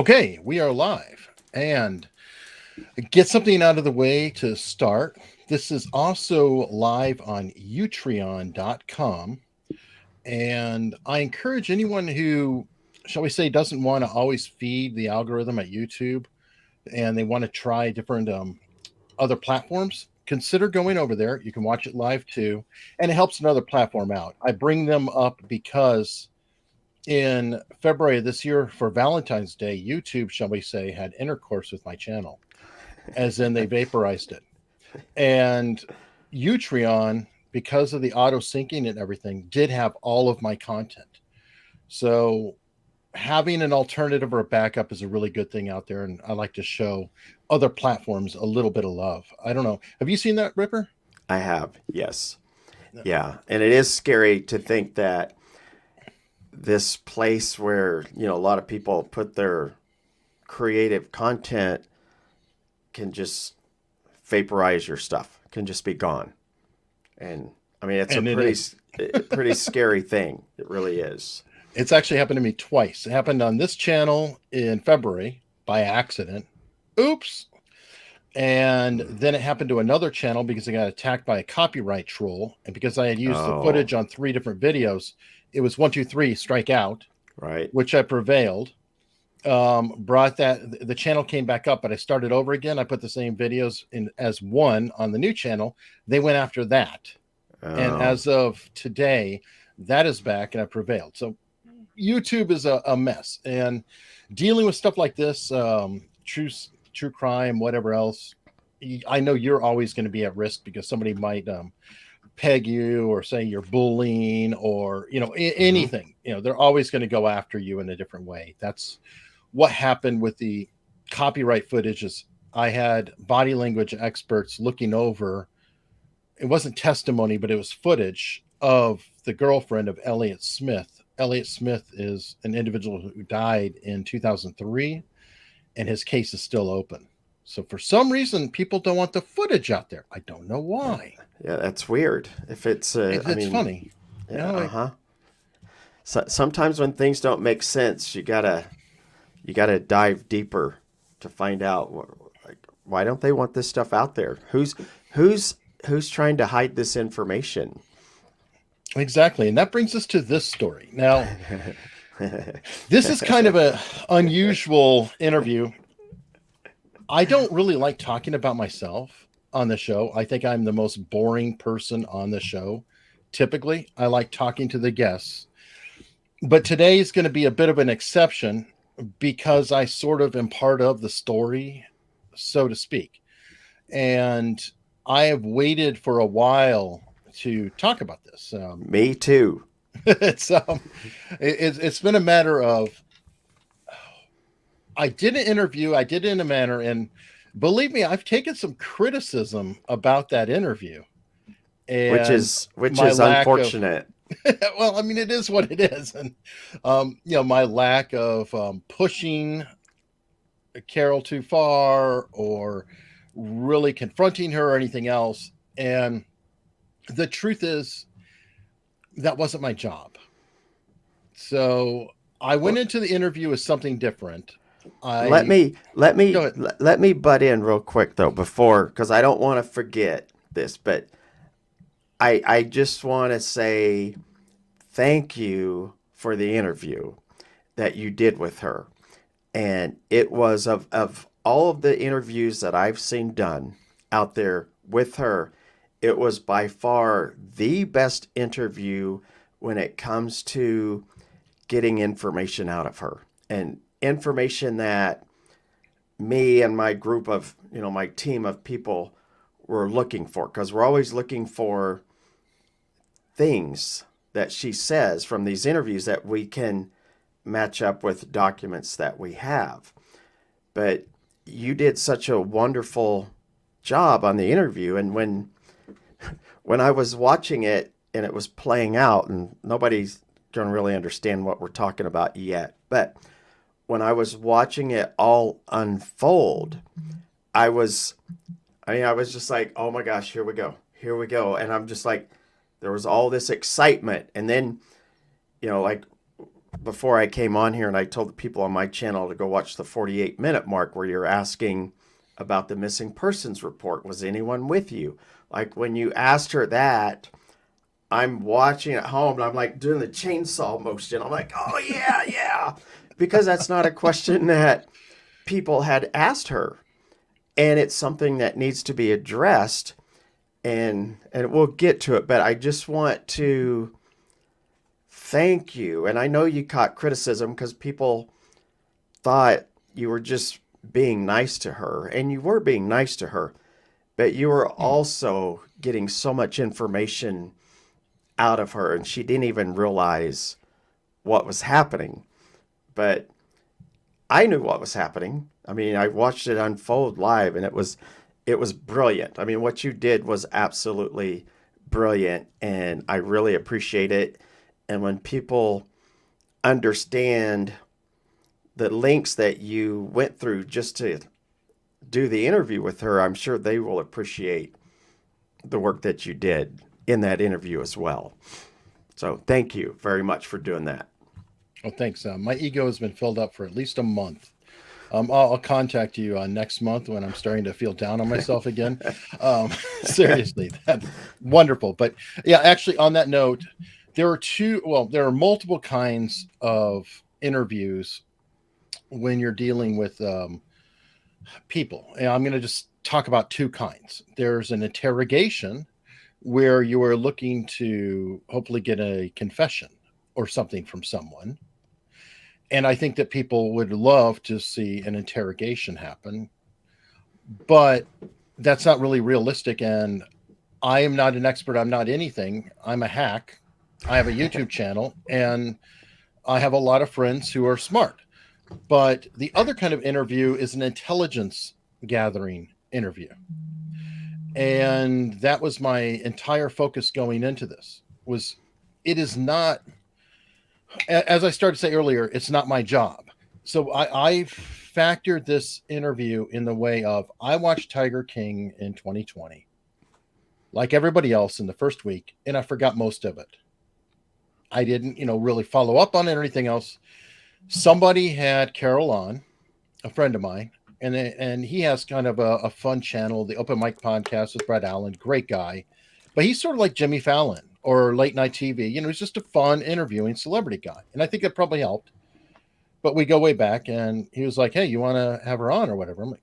Okay, we are live. And get something out of the way to start. This is also live on utreon.com. And I encourage anyone who, shall we say, doesn't want to always feed the algorithm at YouTube and they want to try different other platforms, consider going over there. You can watch it live too. And it helps another platform out. I bring them up because in February of this year for Valentine's Day, YouTube, shall we say, had intercourse with my channel, as in they vaporized it. And Utreon, because of the auto syncing and everything, did have all of my content. So having an alternative or a backup is a really good thing out there. And I like to show other platforms a little bit of love. I don't know. Have you seen that, Ripper? I have, yes. No. Yeah. And it is scary to think that this place where, a lot of people put their creative content can just vaporize your stuff, can just be gone. And I mean, it's a And it is. pretty scary thing. It really is. It's actually happened to me twice. It happened on this channel in February by accident. Oops. And then it happened to another channel because I got attacked by a copyright troll. And because I had used the Oh, footage on 3 different videos, it was 1, 2, 3, strike out, right. which I prevailed. Brought that the channel came back up, but I started over again. I put the same videos in as one on the new channel. They went after that. And Oh, as of today, that is back and I prevailed. So YouTube is a mess. And dealing with stuff like this, true crime, whatever else, I know you're always going to be at risk because somebody might peg you or say you're bullying or hmm, anything. They're always going to go after you in a different way. That's what happened with the copyright footage. Is I had body language experts looking over. It wasn't testimony, but it was footage of the girlfriend of Elliot Smith. Elliot Smith is an individual who died in 2003, and his case is still open. So for some reason, people don't want the footage out there. I don't know yeah, why. yeah, that's weird. If it's, I It's mean, funny. yeah, Like, uh-huh. So, sometimes when things don't make sense, you gotta dive deeper to find out like why don't they want this stuff out there? Who's who's trying to hide this information? exactly. And that brings us to this story. Now, this is kind of a unusual interview. I don't really like talking about myself on the show. I think I'm the most boring person on the show. Typically, I like talking to the guests. But today is going to be a bit of an exception because I sort of am part of the story, so to speak. And I have waited for a while to talk about this. Me too. It's it's been a matter of I did an interview, I did it in a manner, and believe me, I've taken some criticism about that interview which and is which my is lack of unfortunate. well, I mean, it is what it is, and my lack of pushing Carole too far or really confronting her or anything else. And the truth is, that wasn't my job. So I went Well, into the interview as something different. let I me let Go me ahead. let me butt in real quick though before because I don't want to forget this, but I just want to say thank you for the interview that you did with her. And it was of all of the interviews that I've seen done out there with her, it was by far the best interview when it comes to getting information out of her and information that me and my group of, my team of people were looking for because we're always looking for things that she says from these interviews that we can match up with documents that we have. But you did such a wonderful job on the interview, and when I was watching it and it was playing out, and nobody's going to really understand what we're talking about yet, but when I was watching it all unfold, I was, I was just like, oh my gosh, here we go, and I'm just like, there was all this excitement, and then, like before I came on here, and I told the people on my channel to go watch the 48-minute mark where you're asking about the missing persons report. Was anyone with you? Like when you asked her that, I'm watching at home and I'm like doing the chainsaw motion. I'm like, oh yeah, yeah. Because that's not a question that people had asked her. And it's something that needs to be addressed. And we'll get to it, but I just want to thank you. And I know you caught criticism because people thought you were just being nice to her, and you were being nice to her, but you were also getting so much information out of her, and she didn't even realize what was happening. But I knew what was happening. I mean, I watched it unfold live, and it was brilliant. I mean, what you did was absolutely brilliant, and I really appreciate it. And when people understand the links that you went through just to do the interview with her, I'm sure they will appreciate the work that you did in that interview as well. So thank you very much for doing that. Oh, thanks. My ego has been filled up for at least a month. I'll contact you next month when I'm starting to feel down on myself again. Seriously, that's wonderful. But yeah, actually, on that note, there are multiple kinds of interviews when you're dealing with people. And I'm going to just talk about two kinds. There's an interrogation where you are looking to hopefully get a confession or something from someone. And I think that people would love to see an interrogation happen, but that's not really realistic. And I am not an expert. I'm not anything. I'm a hack. I have a YouTube channel, and I have a lot of friends who are smart. But the other kind of interview is an intelligence gathering interview. And that was my entire focus going into this. It is not, as I started to say earlier, it's not my job. So I factored this interview in the way of, I watched Tiger King in 2020, like everybody else in the first week, and I forgot most of it. I didn't, really follow up on it or anything else. Somebody had Carole on, a friend of mine, and he has kind of a fun channel, the Open Mic Podcast with Brett Allen, great guy, but he's sort of like Jimmy Fallon or late night TV. He's just a fun interviewing celebrity guy, and I think that probably helped. But we go way back, and he was like, "Hey, you want to have her on or whatever?" I'm like,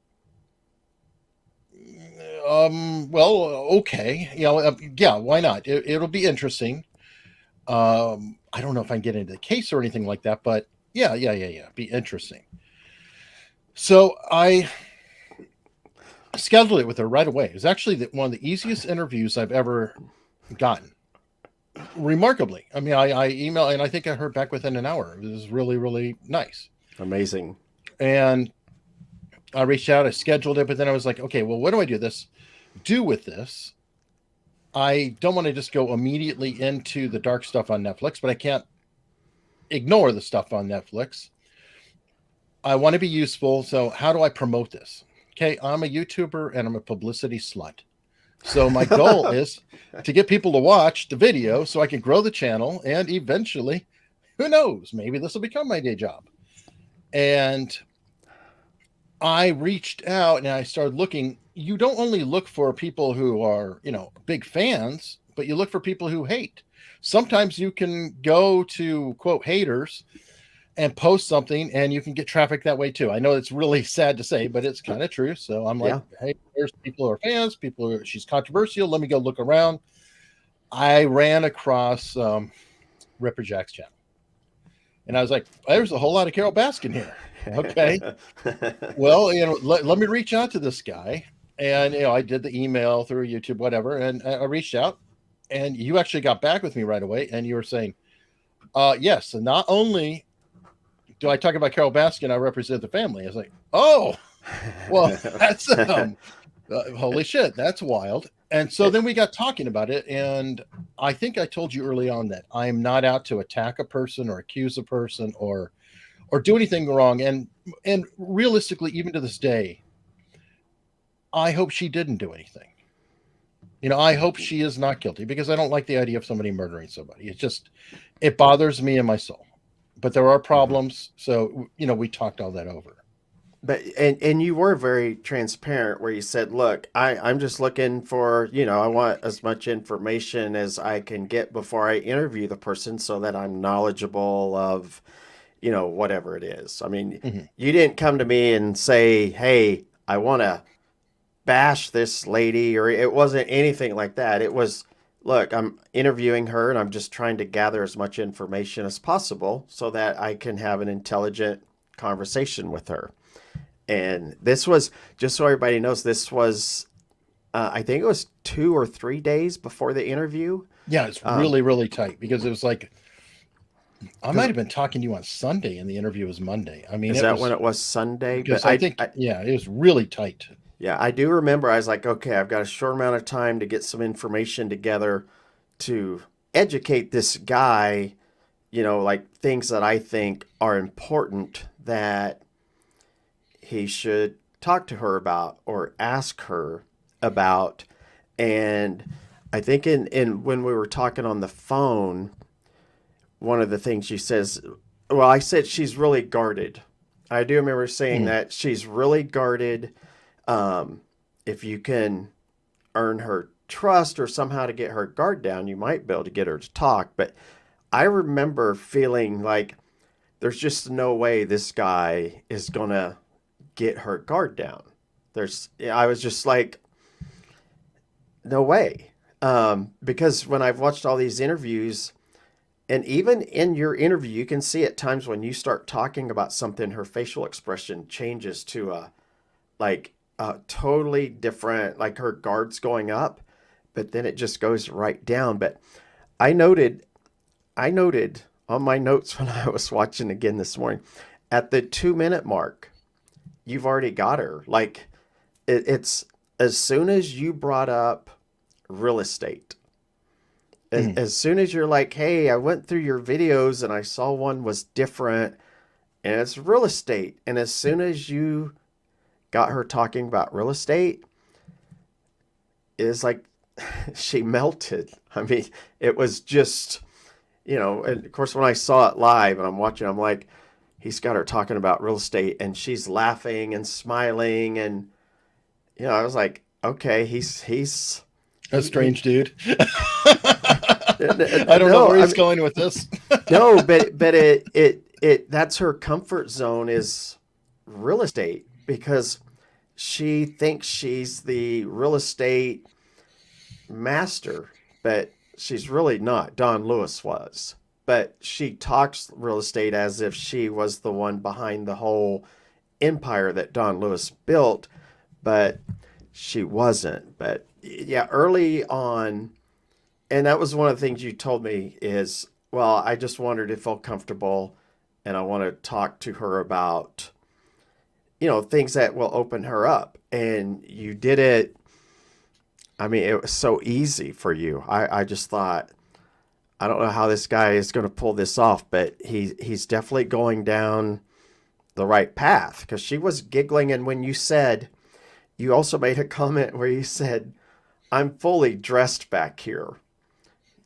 well, okay, yeah, why not? It'll be interesting. I don't know if I can get into the case or anything like that, but yeah, be interesting. So I scheduled it with her right away. It was actually one of the easiest interviews I've ever gotten. Remarkably. I mean, I emailed, and I think I heard back within an hour. It was really, really nice. Amazing. And I reached out, I scheduled it, but then I was like, okay, well, what do I do with this? I don't want to just go immediately into the dark stuff on Netflix, but I can't ignore the stuff on Netflix. I want to be useful. So how do I promote this? Okay, I'm a YouTuber and I'm a publicity slut. So my goal is to get people to watch the video so I can grow the channel, and eventually, who knows, maybe this will become my day job. And I reached out and I started looking. You don't only look for people who are, big fans, but you look for people who hate. Sometimes you can go to quote haters and post something and you can get traffic that way too. I know it's really sad to say, but it's kind of true. So I'm like, Hey, there's people who are fans, she's controversial. Let me go look around. I ran across RipperJack's channel. And I was like, there's a whole lot of Carole Baskin here. Okay. Well, let me reach out to this guy. And, I did the email through YouTube, whatever. And I reached out, and you actually got back with me right away. And you were saying, yes. And not only do I talk about Carole Baskin, I represent the family. I was like, oh, well, that's holy shit. That's wild. And so then we got talking about it. And I think I told you early on that I'm not out to attack a person or accuse a person or do anything wrong. And realistically, even to this day, I hope she didn't do anything. I hope she is not guilty, because I don't like the idea of somebody murdering somebody. It bothers me in my soul. but there are Mhm. problems. So, we talked all that over. But and you were very transparent where you said, look, I'm just looking for, I want as much information as I can get before I interview the person so that I'm knowledgeable of, whatever it is. I mean, Hmm. you didn't come to me and say, hey, I want to bash this lady, or it wasn't anything like that. It was, look, I'm interviewing her and I'm just trying to gather as much information as possible so that I can have an intelligent conversation with her. And this was, just so everybody knows, this was, I think it was 2 or 3 days before the interview. Yeah, it's Um, really, really tight because it was like I might because have been talking to you on Sunday and the interview was Monday. I mean, is it that when was it was Sunday? because But I think, yeah, it was really tight. yeah, I do remember. I was like, okay, I've got a short amount of time to get some information together to educate this guy, like things that I think are important that he should talk to her about or ask her about. And I think in when we were talking on the phone, one of the things she says, well, I said she's really guarded. I do remember saying Mhm. that she's really guarded. Um, if you can earn her trust or somehow to get her guard down, you might be able to get her to talk. But I remember feeling like there's just no way this guy is going to get her guard down. I was just like, no way. Because when I've watched all these interviews, and even in your interview, you can see at times when you start talking about something, her facial expression changes to a totally different, like her guard's going up, but then it just goes right down. But I noted, I noted on my notes when I was watching again this morning, at the 2 minute mark, you've already got her. Like it's as soon as you brought up real estate, Mhm. as soon as you're like, hey, I went through your videos and I saw one was different and it's real estate. And as soon as you got her talking about real estate, it's like she melted. I mean, it was just, and of course, when I saw it live and I'm watching, I'm like, he's got her talking about real estate and she's laughing and smiling. And, I was like, okay, A he strange dude. I don't know no, where I he's mean, going with this. no, but that's her comfort zone is real estate because she thinks she's the real estate master, but she's really not. Don Lewis was. But she talks real estate as if she was the one behind the whole empire that Don Lewis built, but she wasn't. But yeah, early on, and that was one of the things you told me is, well, I just wanted to feel comfortable and I want to talk to her about, things that will open her up. And you did it. I mean, it was so easy for you. I just thought, I don't know how this guy is going to pull this off, but he's definitely going down the right path because she was giggling. And when you also made a comment where you said, I'm fully dressed back here,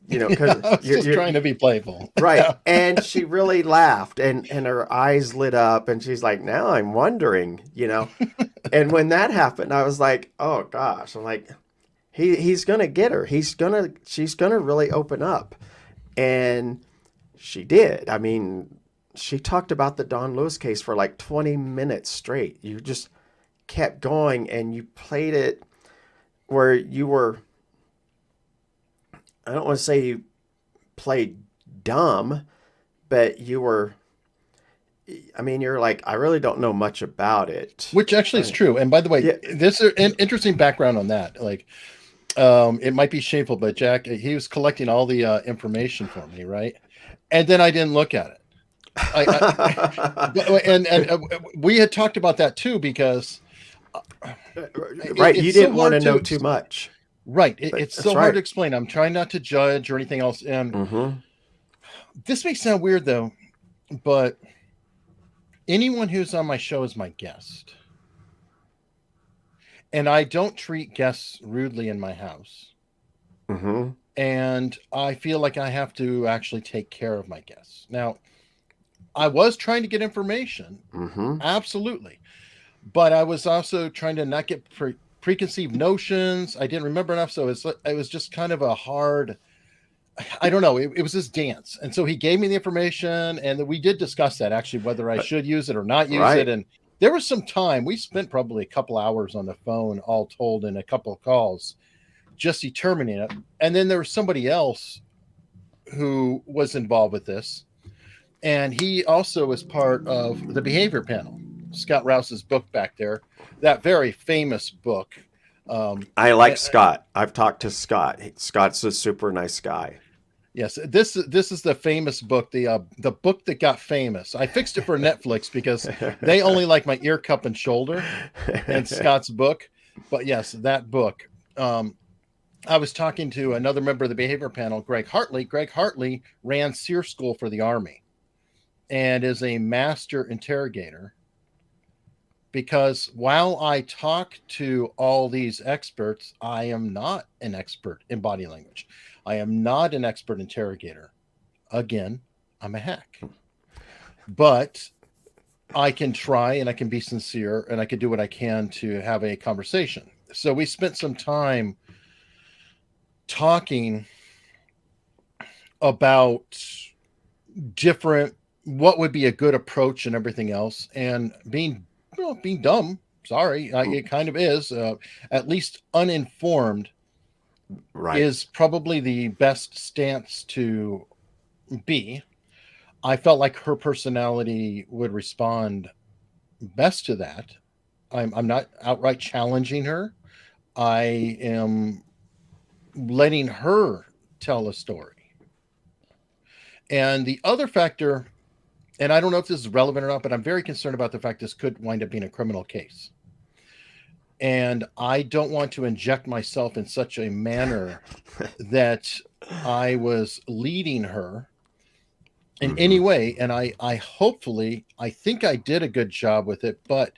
Yeah, because I was just trying to be playful. right. Yeah. And she really laughed and her eyes lit up and she's like, now I'm wondering. And when that happened, I was like, oh gosh, I'm like, he's gonna get her. She's gonna really open up. And she did. I mean, she talked about the Don Lewis case for like 20 minutes straight. You just kept going and you played it where you were, I don't want to say you played dumb, but you were, I mean, you're like, I really don't know much about it. Which actually is true. And by the way, Yeah. this is an interesting background on that. Like, it might be shameful, but Jack, he was collecting all the information for me, right? And then I didn't look at it. And we had talked about that too because Right. You it's so didn't want hard to know to too much, right. but It's that's so hard to right. explain. I'm trying not to judge or anything else. And Mm-hmm. this may sound weird though, but anyone who's on my show is my guest. And I don't treat guests rudely in my house. Mm-hmm. And I feel like I have to actually take care of my guests. Now, I was trying to get information, Mm-hmm. absolutely, but I was also trying to not get preconceived notions. I didn't remember enough, so it was just kind of a hard. I don't know. It was this dance, and so he gave me the information, and we did discuss that actually whether I should use it or not use it. Right. And there was some time we spent probably a couple hours on the phone, all told, in a couple of calls, just determining it. And then there was somebody else who was involved with this, and he also was part of the behavior panel. Scott Rouse's book back there, that very famous book. I like Scott. I've talked to Scott. Scott's a super nice guy. Yes, this is the famous book, the book that got famous. I fixed it for Netflix because they only like my ear, cup, and shoulder, and Scott's book. But yes, that book. I was talking to another member of the behavior panel, Greg Hartley. Greg Hartley ran SEER school for the Army and is a master interrogator. Because while I talk to all these experts, I am not an expert in body language. I am not an expert interrogator. Again, I'm a hack. But I can try and I can be sincere and I can do what I can to have a conversation. So we spent some time talking about what would be a good approach and everything else, and being dumb. Sorry, it kind of is. At least uninformed Right. is probably the best stance to be. I felt like her personality would respond best to that. I'm not outright challenging her. I am letting her tell a story. And the other factor, and I don't know if this is relevant or not, but I'm very concerned about the fact this could wind up being a criminal case. And I don't want to inject myself in such a manner that I was leading her in any way. And I think I did a good job with it, but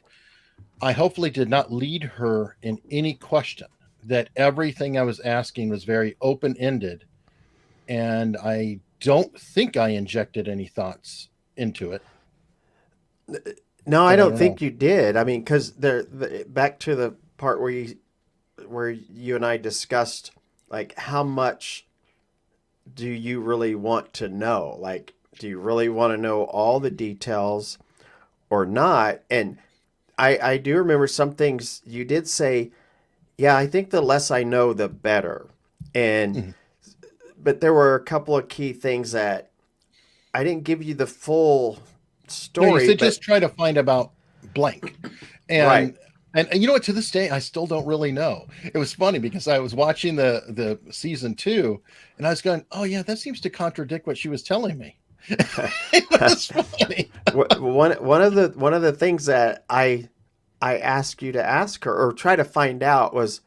I hopefully did not lead her in any question, that everything I was asking was very open-ended. And I don't think I injected any thoughts into it. No, I don't think know. you did. I mean, because back to the part where you and I discussed, like, how much do you really want to know? Like, do you really want to know all the details or not? And I do remember some things you did say, yeah, I think the less I know, the better. And, Mhm. but there were a couple of key things that I didn't give you the full No, you story, said but just try to find about blank. right. And you know what, to this day I still don't really know. It was funny because I was watching the season 2 and I was going, oh yeah, that seems to contradict what she was telling me. It was funny. One of the things that I asked you to ask her or try to find out was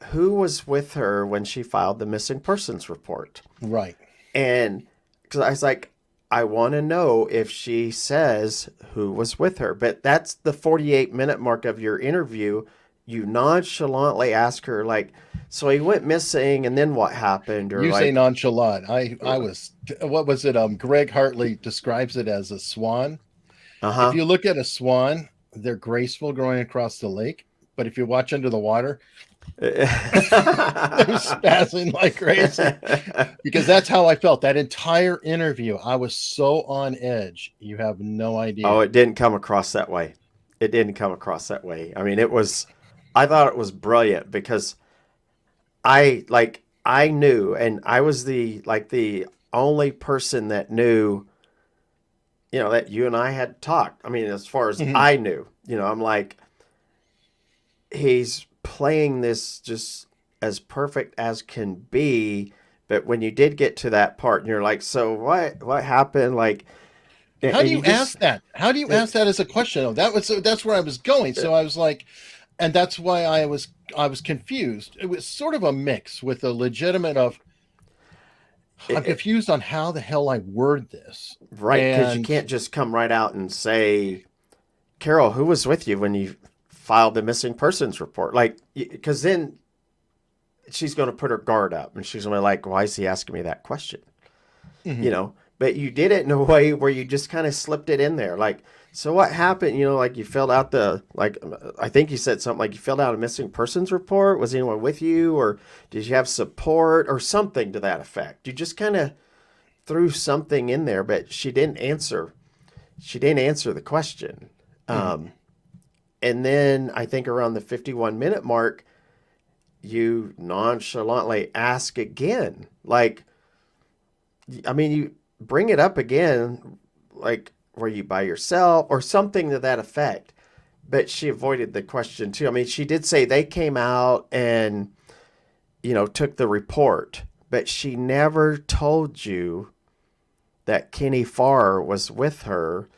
who was with her when she filed the missing persons report. Right. And because I was like, I want to know if she says who was with her. But that's the 48-minute mark of your interview. You nonchalantly ask her, like, so he went missing and then what happened? Or You say like, nonchalant. I was, what was it? Greg Hartley describes it as a swan. If uh-huh. you look at a swan, they're graceful going across the lake. But if you watch under the water, they're spazzing like crazy. Because that's how I felt that entire interview. I was so on edge. You have no Oh, idea. it didn't come across that way. It didn't come across that way. I mean, I thought it was brilliant because I knew, and I was the only person that knew, that you and I had talked. I mean, as far as Mhm. I knew, I'm like, he's playing this just as perfect as can be. But when you did get to that part and you're like, so what happened? Like, How do and you you just, ask that? How do you ask that as a question? Oh, that's where I was going. So I was like, and that's why I was confused. It was sort of a mix with a legitimate of I'm it, confused on how the hell I word this. right. Cause you And can't just come right out and say, Carole, who was with you when you filed the missing persons report? Like, because then she's going to put her guard up and she's going to be like, why is he asking me that question? mhm. but you did it in a way where you just kind of slipped it in there. Like, so what happened? You know, like you filled out I think you said something like you filled out a missing persons report. Was anyone with you, or did you have support or something to that effect? You just kind of threw something in there, but she didn't answer. She didn't answer the question. And then I think around the 51-minute mark, you nonchalantly ask again. Like, I mean, you bring it up again, like, were you by yourself or something to that effect? But she avoided the question too. I mean, she did say they came out and, took the report, but she never told you that Kenny Farr was with her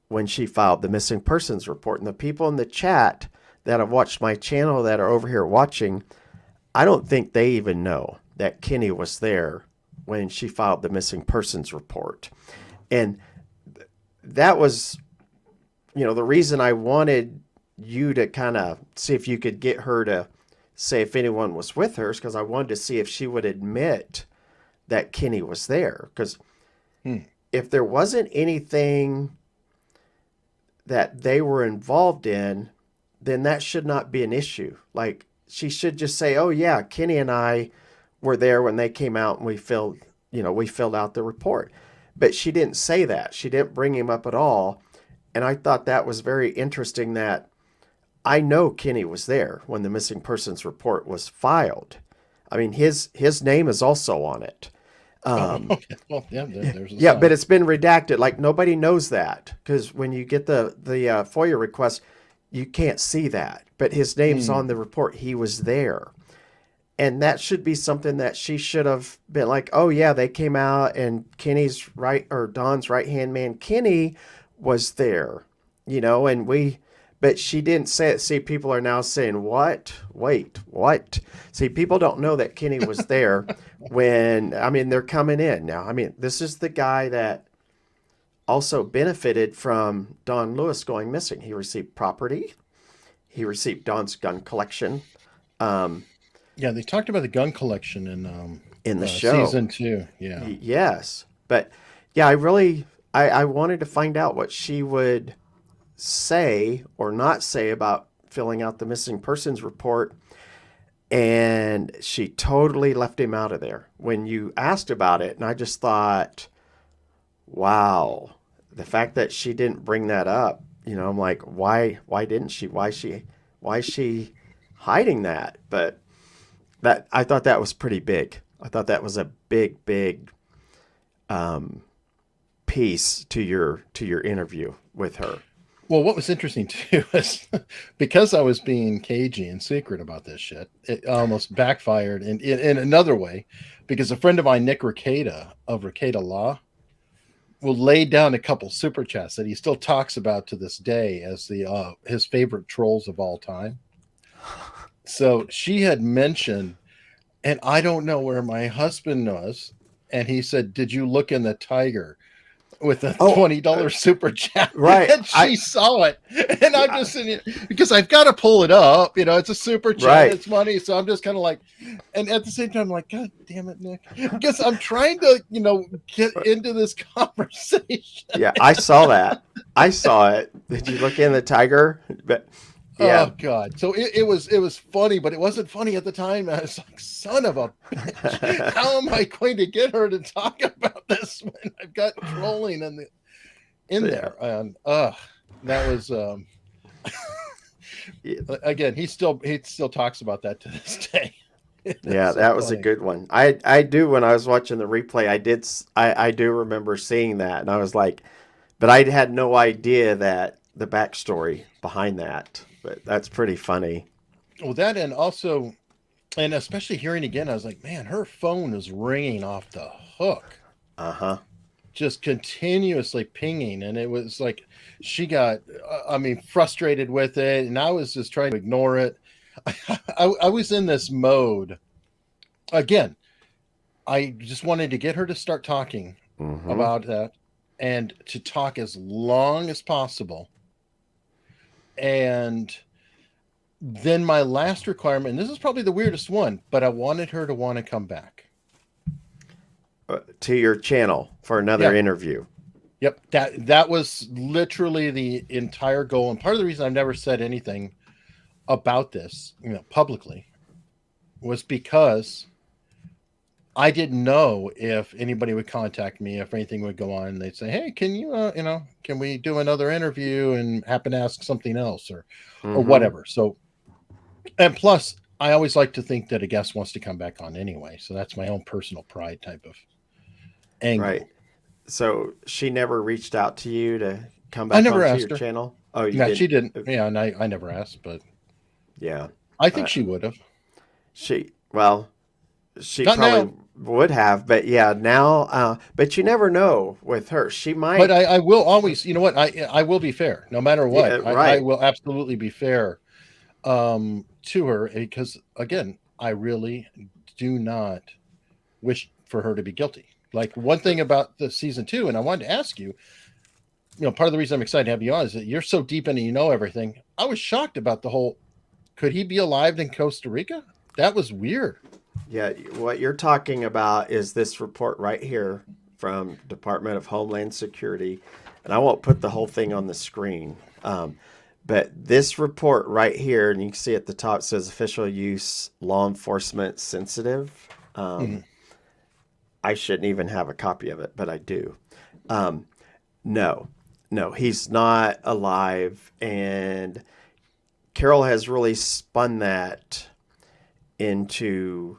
when she filed the missing persons report. And the people in the chat that have watched my channel that are over here watching, I don't think they even know that Kenny was there when she filed the missing persons report. And that was, the reason I wanted you to kind of see if you could get her to say if anyone was with her is because I wanted to see if she would admit that Kenny was there. Because if there wasn't anything that they were involved in, then that should not be an issue. Like, she should just say, oh yeah, Kenny and I were there when they came out and we filled out the report. But she didn't say that. She didn't bring him up at all. And I thought that was very interesting that I know Kenny was there when the missing persons report was filed. I mean, his name is also on it. Okay. Well, yeah, there's a Yeah, sign. but it's been redacted. Like, nobody knows that because when you get the FOIA request, you can't see that. But his name's on the report. He was there. And that should be something that she should have been like, oh yeah, they came out and Don's right-hand man, Kenny, was there, but she didn't say it. See, people are now saying, what? Wait, what? See, people don't know that Kenny was there they're coming in now. I mean, this is the guy that also benefited from Don Lewis going missing. He received property. He received Don's gun collection. Yeah, they talked about the gun collection In the show. season 2. Yeah. Yes. But yeah, I wanted to find out what she would say or not say about filling out the missing persons report. And she totally left him out of there when you asked about it. And I just thought, wow, the fact that she didn't bring that up, I'm like, why didn't she? Why is she hiding that? But I thought that was pretty big. I thought that was a big piece to your interview with her. Well, what was interesting too is because I was being cagey and secret about this shit, it almost backfired in another way, because a friend of mine, Nick Ricada of Ricada Law, will lay down a couple super chats that he still talks about to this day as his favorite trolls of all time. So she had mentioned, and I don't know where my husband was, and he said, "Did you look in the Tiger?" With a $20 super chat. Right. And she saw it. And I'm just sitting here because I've got to pull it up. It's a super chat. Right. It's money. So I'm just kind of like, and at the same time, I'm like, God damn it, Nick. Because I'm trying to, get into this conversation. Yeah, I saw that. I saw it. Did you look in the Tiger? But yeah. Oh God. So it was funny, but it wasn't funny at the time. I was like, son of a bitch. How am I going to get her to talk about this when I've got trolling in there? And that was again, he still talks about that to this day. Yeah, that was a good one. I do, when I was watching the replay, I do remember seeing that, and I was like, but I had no idea that the backstory behind that. But that's pretty funny. Well, that, and also, and especially hearing again, I was like, man, her phone is ringing off the hook. Just continuously pinging. And it was like, she got, frustrated with it. And I was just trying to ignore it. I was in this mode. Again, I just wanted to get her to start talking about that and to talk as long as possible. And then my last requirement, and this is probably the weirdest one, but I wanted her to want to come back. to your channel for another interview. Yep, that was literally the entire goal, and part of the reason I've never said anything about this, publicly, was because I didn't know if anybody would contact me, if anything would go on, and they'd say, "Hey, can you, can we do another interview?" and happen to ask something else or whatever. So, and plus, I always like to think that a guest wants to come back on anyway. So that's my own personal pride type of angle. Right. So she never reached out to you to come back onto your channel? Oh, you didn't? She didn't. Yeah, and I never asked, but yeah, I think she would have. She probably would have, but yeah, now, but you never know with her. She might. But I will always, you know what? I will be fair, no matter what. Yeah, right. I will absolutely be fair to her, because again, I really do not wish for her to be guilty. Like, one thing about the season 2, and I wanted to ask you, part of the reason I'm excited to have you on is that you're so deep in it, everything. I was shocked about the whole, could he be alive in Costa Rica? That was weird. Yeah, what you're talking about is this report right here from Department of Homeland Security, and I won't put the whole thing on the screen. But this report right here, and you can see at the top, it says official use, law enforcement sensitive. I shouldn't even have a copy of it, but I do. No, he's not alive. And Carole has really spun that into,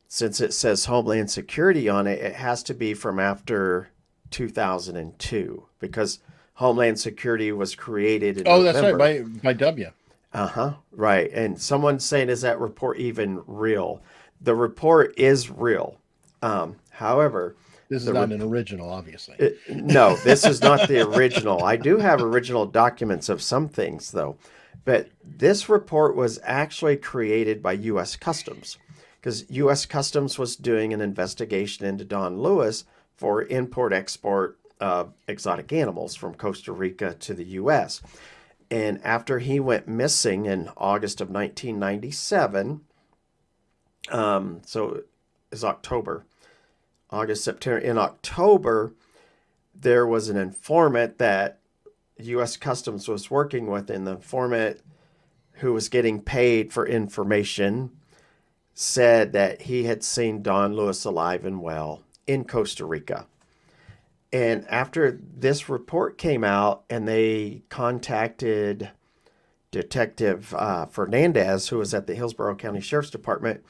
since it says Homeland Security on it, it has to be from after 2002, because Homeland Security was created in November. That's right, by W. Right. And someone's saying, is that report even real? The report is real. However, this is not an original, obviously. No, this is not the original. I do have original documents of some things, though. But this report was actually created by U.S. Customs, because U.S. Customs was doing an investigation into Don Lewis for import-export of exotic animals from Costa Rica to the U.S. And after he went missing in August of 1997, so it's October, August, September. In October, there was an informant that U.S. Customs was working with, and the informant, who was getting paid for information, said that he had seen Don Lewis alive and well in Costa Rica. And after this report came out and they contacted Detective Fernandez, who was at the Hillsborough County Sheriff's Department,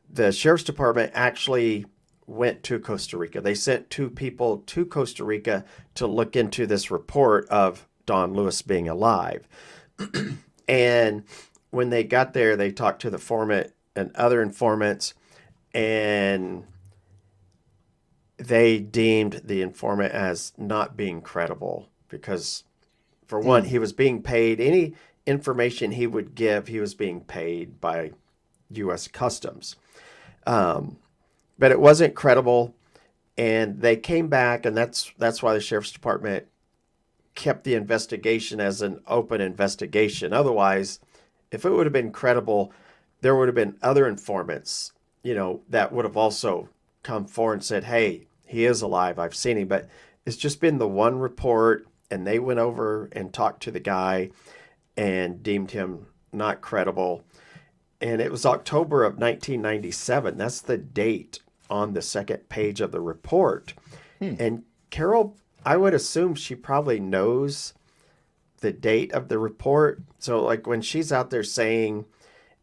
the Sheriff's Department actually went to Costa Rica. They sent 2 people to Costa Rica to look into this report of Don Lewis being alive. And when they got there, they talked to the informant and other informants, and they deemed the informant as not being credible because, for one, he was being paid. Any information he would give, he was being paid by U.S. Customs. But it wasn't credible, and they came back, and that's why the Sheriff's Department kept the investigation as an open investigation. Otherwise, if it would have been credible, there would have been other informants, that would have also come forward and said, hey, he is alive, I've seen him. But it's just been the one report, and they went over and talked to the guy and deemed him not credible. And it was October of 1997. That's the date on the second page of the report. And Carole, I would assume she probably knows the date of the report. So like when she's out there saying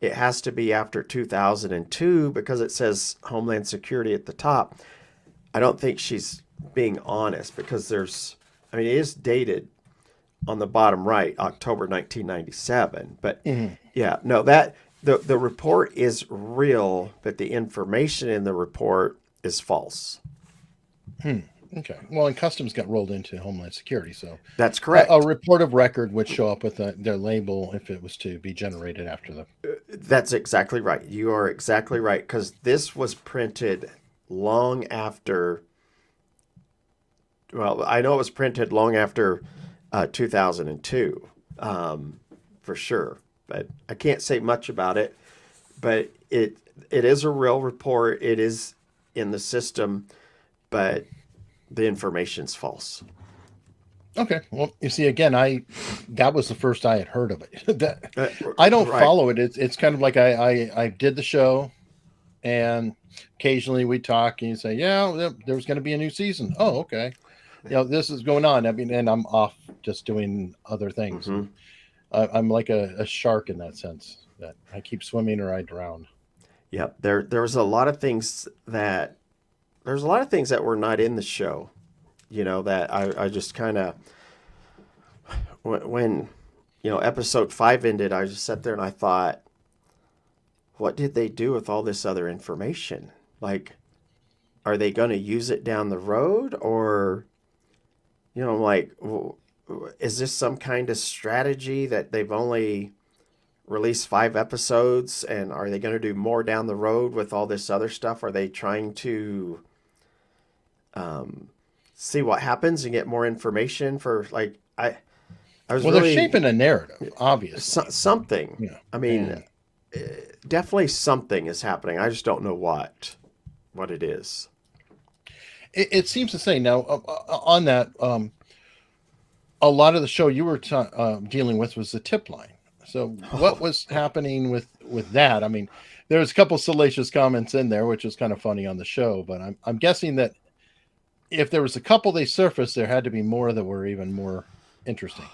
it has to be after 2002 because it says Homeland Security at the top, I don't think she's being honest, because it is dated on the bottom right, October 1997. But yeah, no, that the report is real, but the information in the report is false. Okay. Well, and Customs got rolled into Homeland Security, so that's correct. A report of record would show up with their label if it was to be generated after the. That's exactly right. You are exactly right, because this was printed long after. Well, I know it was printed long after 2002, for sure. But I can't say much about it. But it is a real report. It is in the system. but the information's false. Okay. Well, you see, again, that was the first I had heard of it. I don't Right. follow it. It's kind of like I did the show, and occasionally we talk, and you say, yeah, there's going to be a new season. Oh, okay. This is going on. I mean, and I'm off just doing other things. Mm-hmm. I'm like a shark in that sense, that I keep swimming or I drown. Yep. There's a lot of things that were not in the show, that I just kind of, when episode 5 ended, I just sat there and I thought, what did they do with all this other information? Like, are they going to use it down the road, or like, is this some kind of strategy that they've only released 5 episodes, and are they going to do more down the road with all this other stuff? Are they trying to see what happens and get more information for, like, I was Well, really, they're shaping a narrative, obviously. something. Yeah. I mean, definitely something is happening. I just don't know what it is. It seems to say now on that. A lot of the show you were dealing with was the tip line. So what was happening with that? I mean, there was a couple salacious comments in there, which was kind of funny on the show, but I'm guessing that if there was a couple they surfaced, there had to be more that were even more interesting.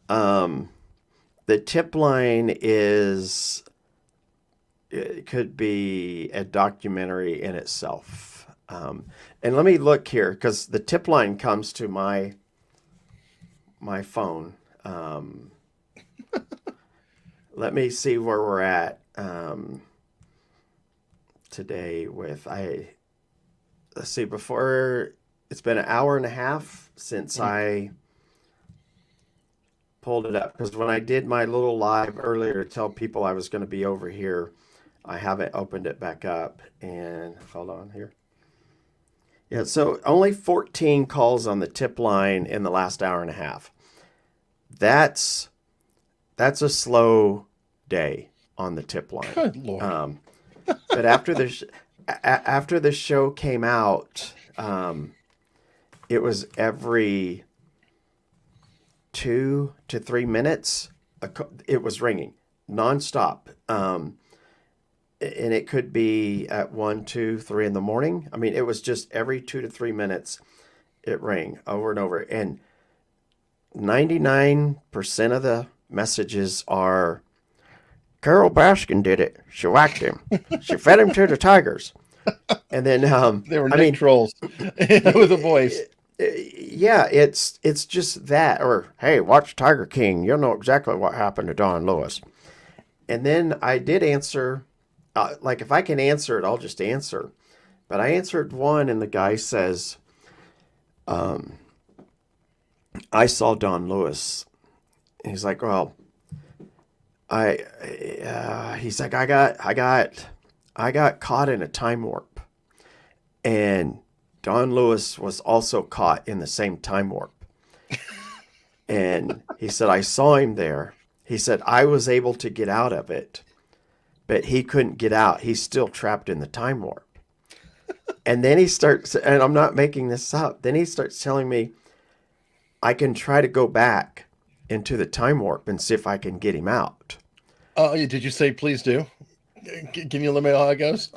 The tip line it could be a documentary in itself. And let me look here, because the tip line comes to my phone. Let me see where we're at today with let's see, before, it's been an hour and a half since I pulled it up, because when I did my little live earlier to tell people I was going to be over here, I haven't opened it back up. And hold on here. Yeah, so only 14 calls on the tip line in the last hour and a half. That's a slow day on the tip line. Good Lord. But after the show came out, it was every 2 to 3 minutes. It was ringing nonstop. And it could be at 1, 2, 3 in the morning. I mean, it was just every 2 to 3 minutes, it rang over and over. And 99% of the messages are, Carole Baskin did it. She whacked him. She fed him to the tigers. And then They were trolls with a voice. Yeah, it's just that. Or, hey, watch Tiger King. You'll know exactly what happened to Don Lewis. And then I did answer. Like, if I can answer it, I'll just answer. But I answered one, and the guy says, I saw Don Lewis. And he's like, well, he's like, I got caught in a time warp. And Don Lewis was also caught in the same time warp. And he said, I saw him there. He said, I was able to get out of it, but he couldn't get out. He's still trapped in the time warp. And then he starts, and I'm not making this up, then he starts telling me, I can try to go back into the time warp and see if I can get him out. Oh, did you say please do? Can you let me know how it goes?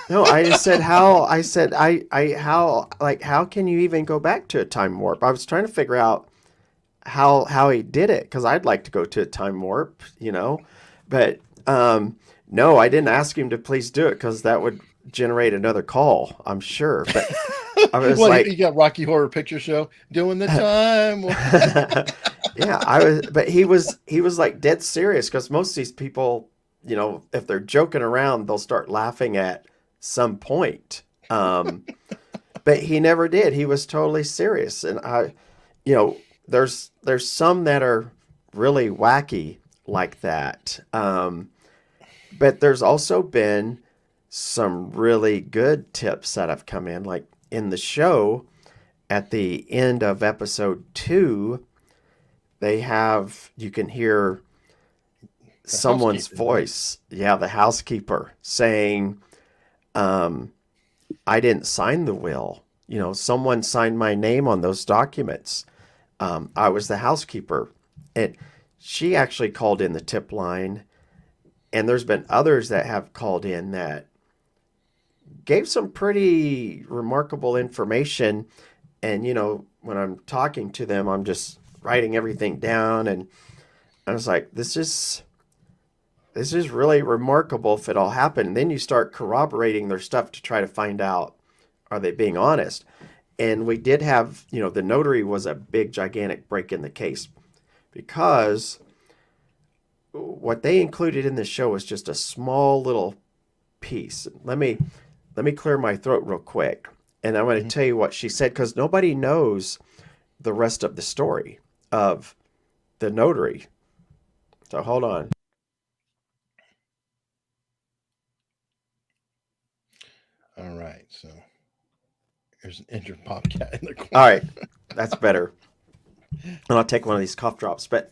No, I just said how. I said how can you even go back to a time warp? I was trying to figure out how he did it, because I'd like to go to a time warp, but no, I didn't ask him to please do it, because that would generate another call, I'm sure. But I was you got Rocky Horror Picture Show doing the time. Yeah, but he was like dead serious, because most of these people, if they're joking around, they'll start laughing at some point. But he never did. He was totally serious. And there's some that are really wacky like that. But there's also been some really good tips that have come in, like in the show at the end of episode 2, you can hear someone's voice. Yeah, the housekeeper saying, I didn't sign the will. someone signed my name on those documents. I was the housekeeper. And she actually called in the tip line. And there's been others that have called in that gave some pretty remarkable information. And, when I'm talking to them, I'm just writing everything down. And I was like, this is really remarkable if it all happened. And then you start corroborating their stuff to try to find out, are they being honest? And we did have, the notary was a big, gigantic break in the case, because what they included in the show was just a small little piece. Let me clear my throat real quick. And I'm going to tell you what she said, because nobody knows the rest of the story of the notary. So hold on. All right. So there's an injured bobcat in the corner. All right. That's better. And I'll take one of these cough drops. But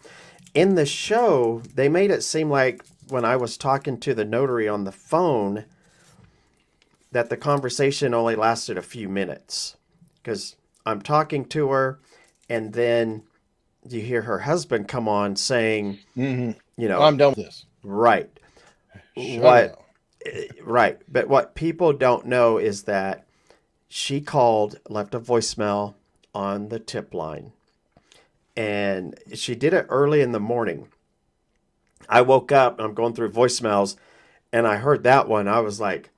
in the show, they made it seem like when I was talking to the notary on the phone, that the conversation only lasted a few minutes, because I'm talking to her, and then you hear her husband come on saying, I'm done with this. Right. Shut up. Right. But what people don't know is that she left a voicemail on the tip line, and she did it early in the morning. I woke up and I'm going through voicemails, and I heard that one. I was like,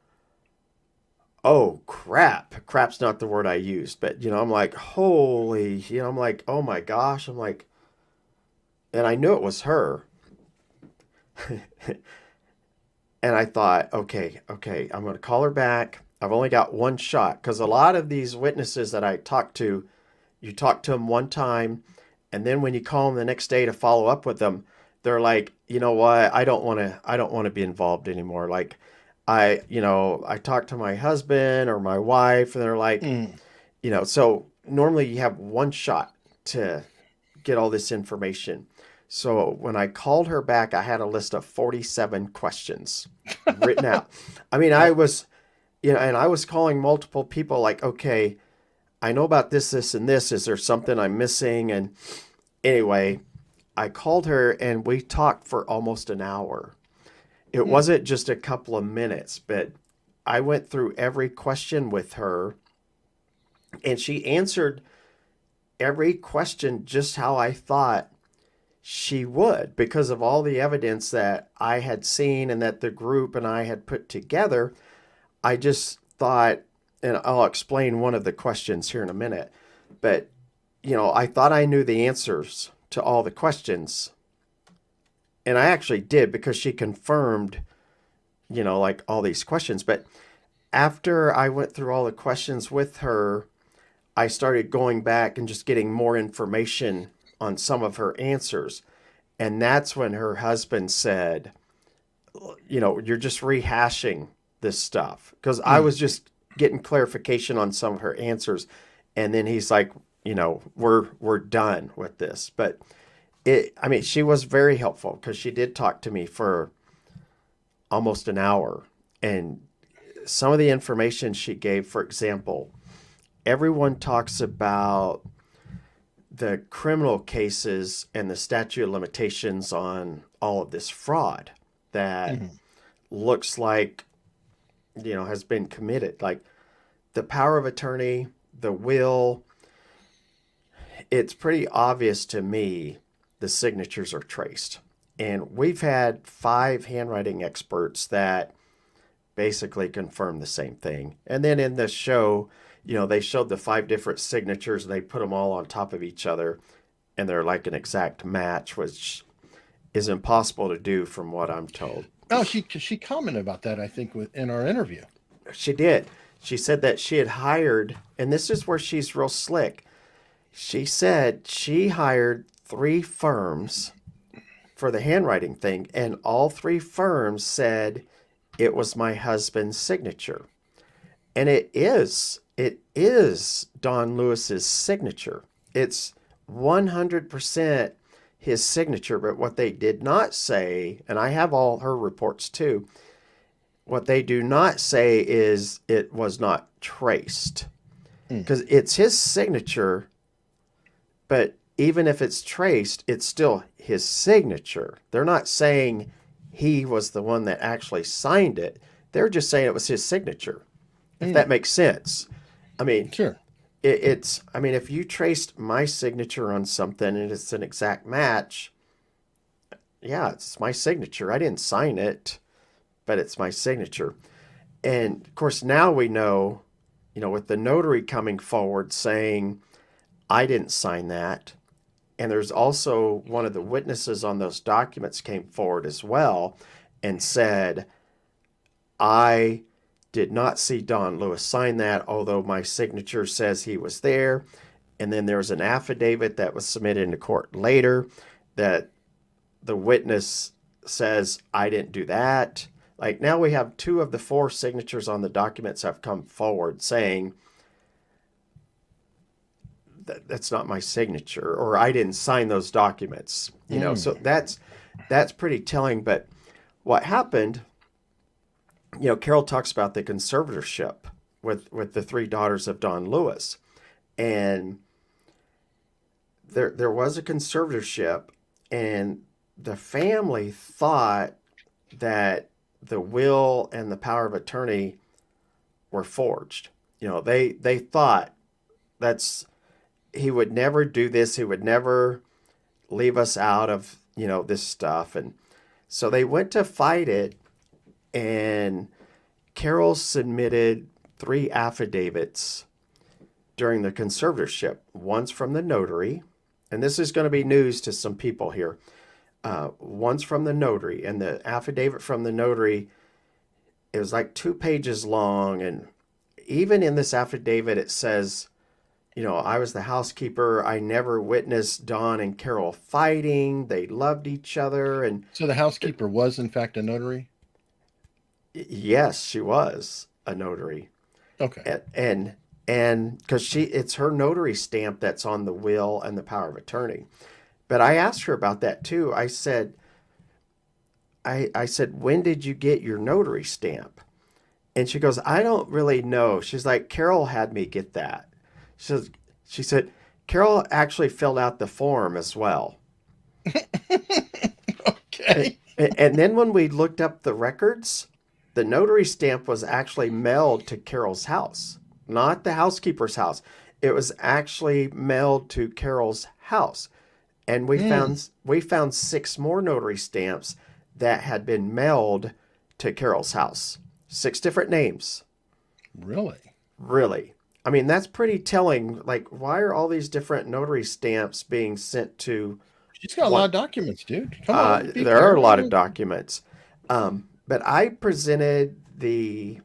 oh, crap. Crap's not the word I used, but, I'm like, holy, I'm like, oh my gosh. I'm like, and I knew it was her. And I thought, okay, I'm going to call her back. I've only got one shot, because a lot of these witnesses that I talk to, you talk to them one time, and then when you call them the next day to follow up with them, they're like, you know what? I don't want to be involved anymore. Like, I talked to my husband or my wife, and they're like, so normally you have one shot to get all this information. So when I called her back, I had a list of 47 questions written out. I mean, I was, and I was calling multiple people like, okay, I know about this, and this. Is there something I'm missing? And anyway, I called her and we talked for almost an hour. It wasn't just a couple of minutes, but I went through every question with her, and she answered every question just how I thought she would, because of all the evidence that I had seen and that the group and I had put together. I just thought, and I'll explain one of the questions here in a minute, but, I thought I knew the answers to all the questions. And I actually did, because she confirmed, like all these questions. But after I went through all the questions with her, I started going back and just getting more information on some of her answers. And that's when her husband said, you're just rehashing this stuff. Because I was just getting clarification on some of her answers. And then he's like, we're done with this. But she was very helpful, because she did talk to me for almost an hour. And some of the information she gave, for example, everyone talks about the criminal cases and the statute of limitations on all of this fraud that looks like, has been committed. Like the power of attorney, the will, it's pretty obvious to me the signatures are traced. And we've had 5 handwriting experts that basically confirm the same thing. And then in the show, they showed the 5 different signatures, and they put them all on top of each other, and they're like an exact match, which is impossible to do from what I'm told. Oh, she commented about that, I think, in our interview. She did. She said that she had hired, and this is where she's real slick. She said she hired 3 firms for the handwriting thing, and all 3 firms said it was my husband's signature. And it is Don Lewis's signature. It's 100% his signature. But what they did not say, and I have all her reports too, what they do not say is it was not traced. Hmm. because it's his signature, but even if it's traced, it's still his signature. They're not saying he was the one that actually signed it. They're just saying it was his signature, if Hmm. that makes sense. I mean, Sure. I mean, if you traced my signature on something and it's an exact match, yeah, it's my signature. I didn't sign it, but it's my signature. And of course, now we know, with the notary coming forward saying, I didn't sign that. And there's also one of the witnesses on those documents came forward as well and said, I did not see Don Lewis sign that, although my signature says he was there. And then there's an affidavit that was submitted into court later that the witness says, I didn't do that. Like now we have 2 of the 4 signatures on the documents have come forward saying that's not my signature, or I didn't sign those documents. So that's pretty telling. But what happened, Carole talks about the conservatorship with the 3 daughters of Don Lewis. And there was a conservatorship, and the family thought that the will and the power of attorney were forged. They thought he would never do this. He would never leave us out of, this stuff. And so they went to fight it, and Carole submitted 3 affidavits during the conservatorship. One's from the notary, and this is going to be news to some people here. One's from the notary, and the affidavit from the notary, it was like 2 pages long. And even in this affidavit, it says, I was the housekeeper. I never witnessed Don and Carole fighting. They loved each other. And So the housekeeper was, in fact, a notary? yes, she was a notary. Okay. And because it's her notary stamp that's on the will and the power of attorney. But I asked her about that too. I said, when did you get your notary stamp? And she goes, I don't really know. She's like, Carole had me get that. She said, Carole actually filled out the form as well. Okay. And then when we looked up the records, the notary stamp was actually mailed to Carole's house, not the housekeeper's house. It was actually mailed to Carole's house. And we found 6 more notary stamps that had been mailed to Carole's house. 6 different names. Really? Really. I mean, that's pretty telling. Like, why are all these different notary stamps being sent to She's got a lot one? of documents, dude. Come on, be There are fair. a lot of documents. But I presented the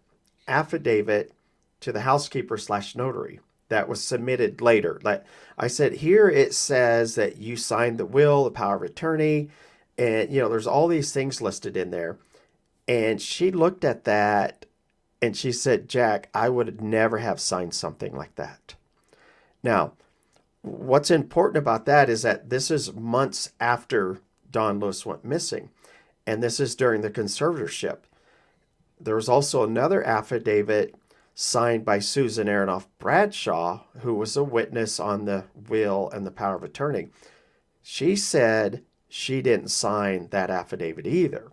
affidavit to the housekeeper/notary that was submitted later. Like I said, here it says that you signed the will, the power of attorney, and there's all these things listed in there. And she looked at that and she said, Jack, I would never have signed something like that. Now, what's important about that is that this is months after Don Lewis went missing, and this is during the conservatorship. There was also another affidavit signed by Susan Aronoff Bradshaw, who was a witness on the will and the power of attorney. She said she didn't sign that affidavit either.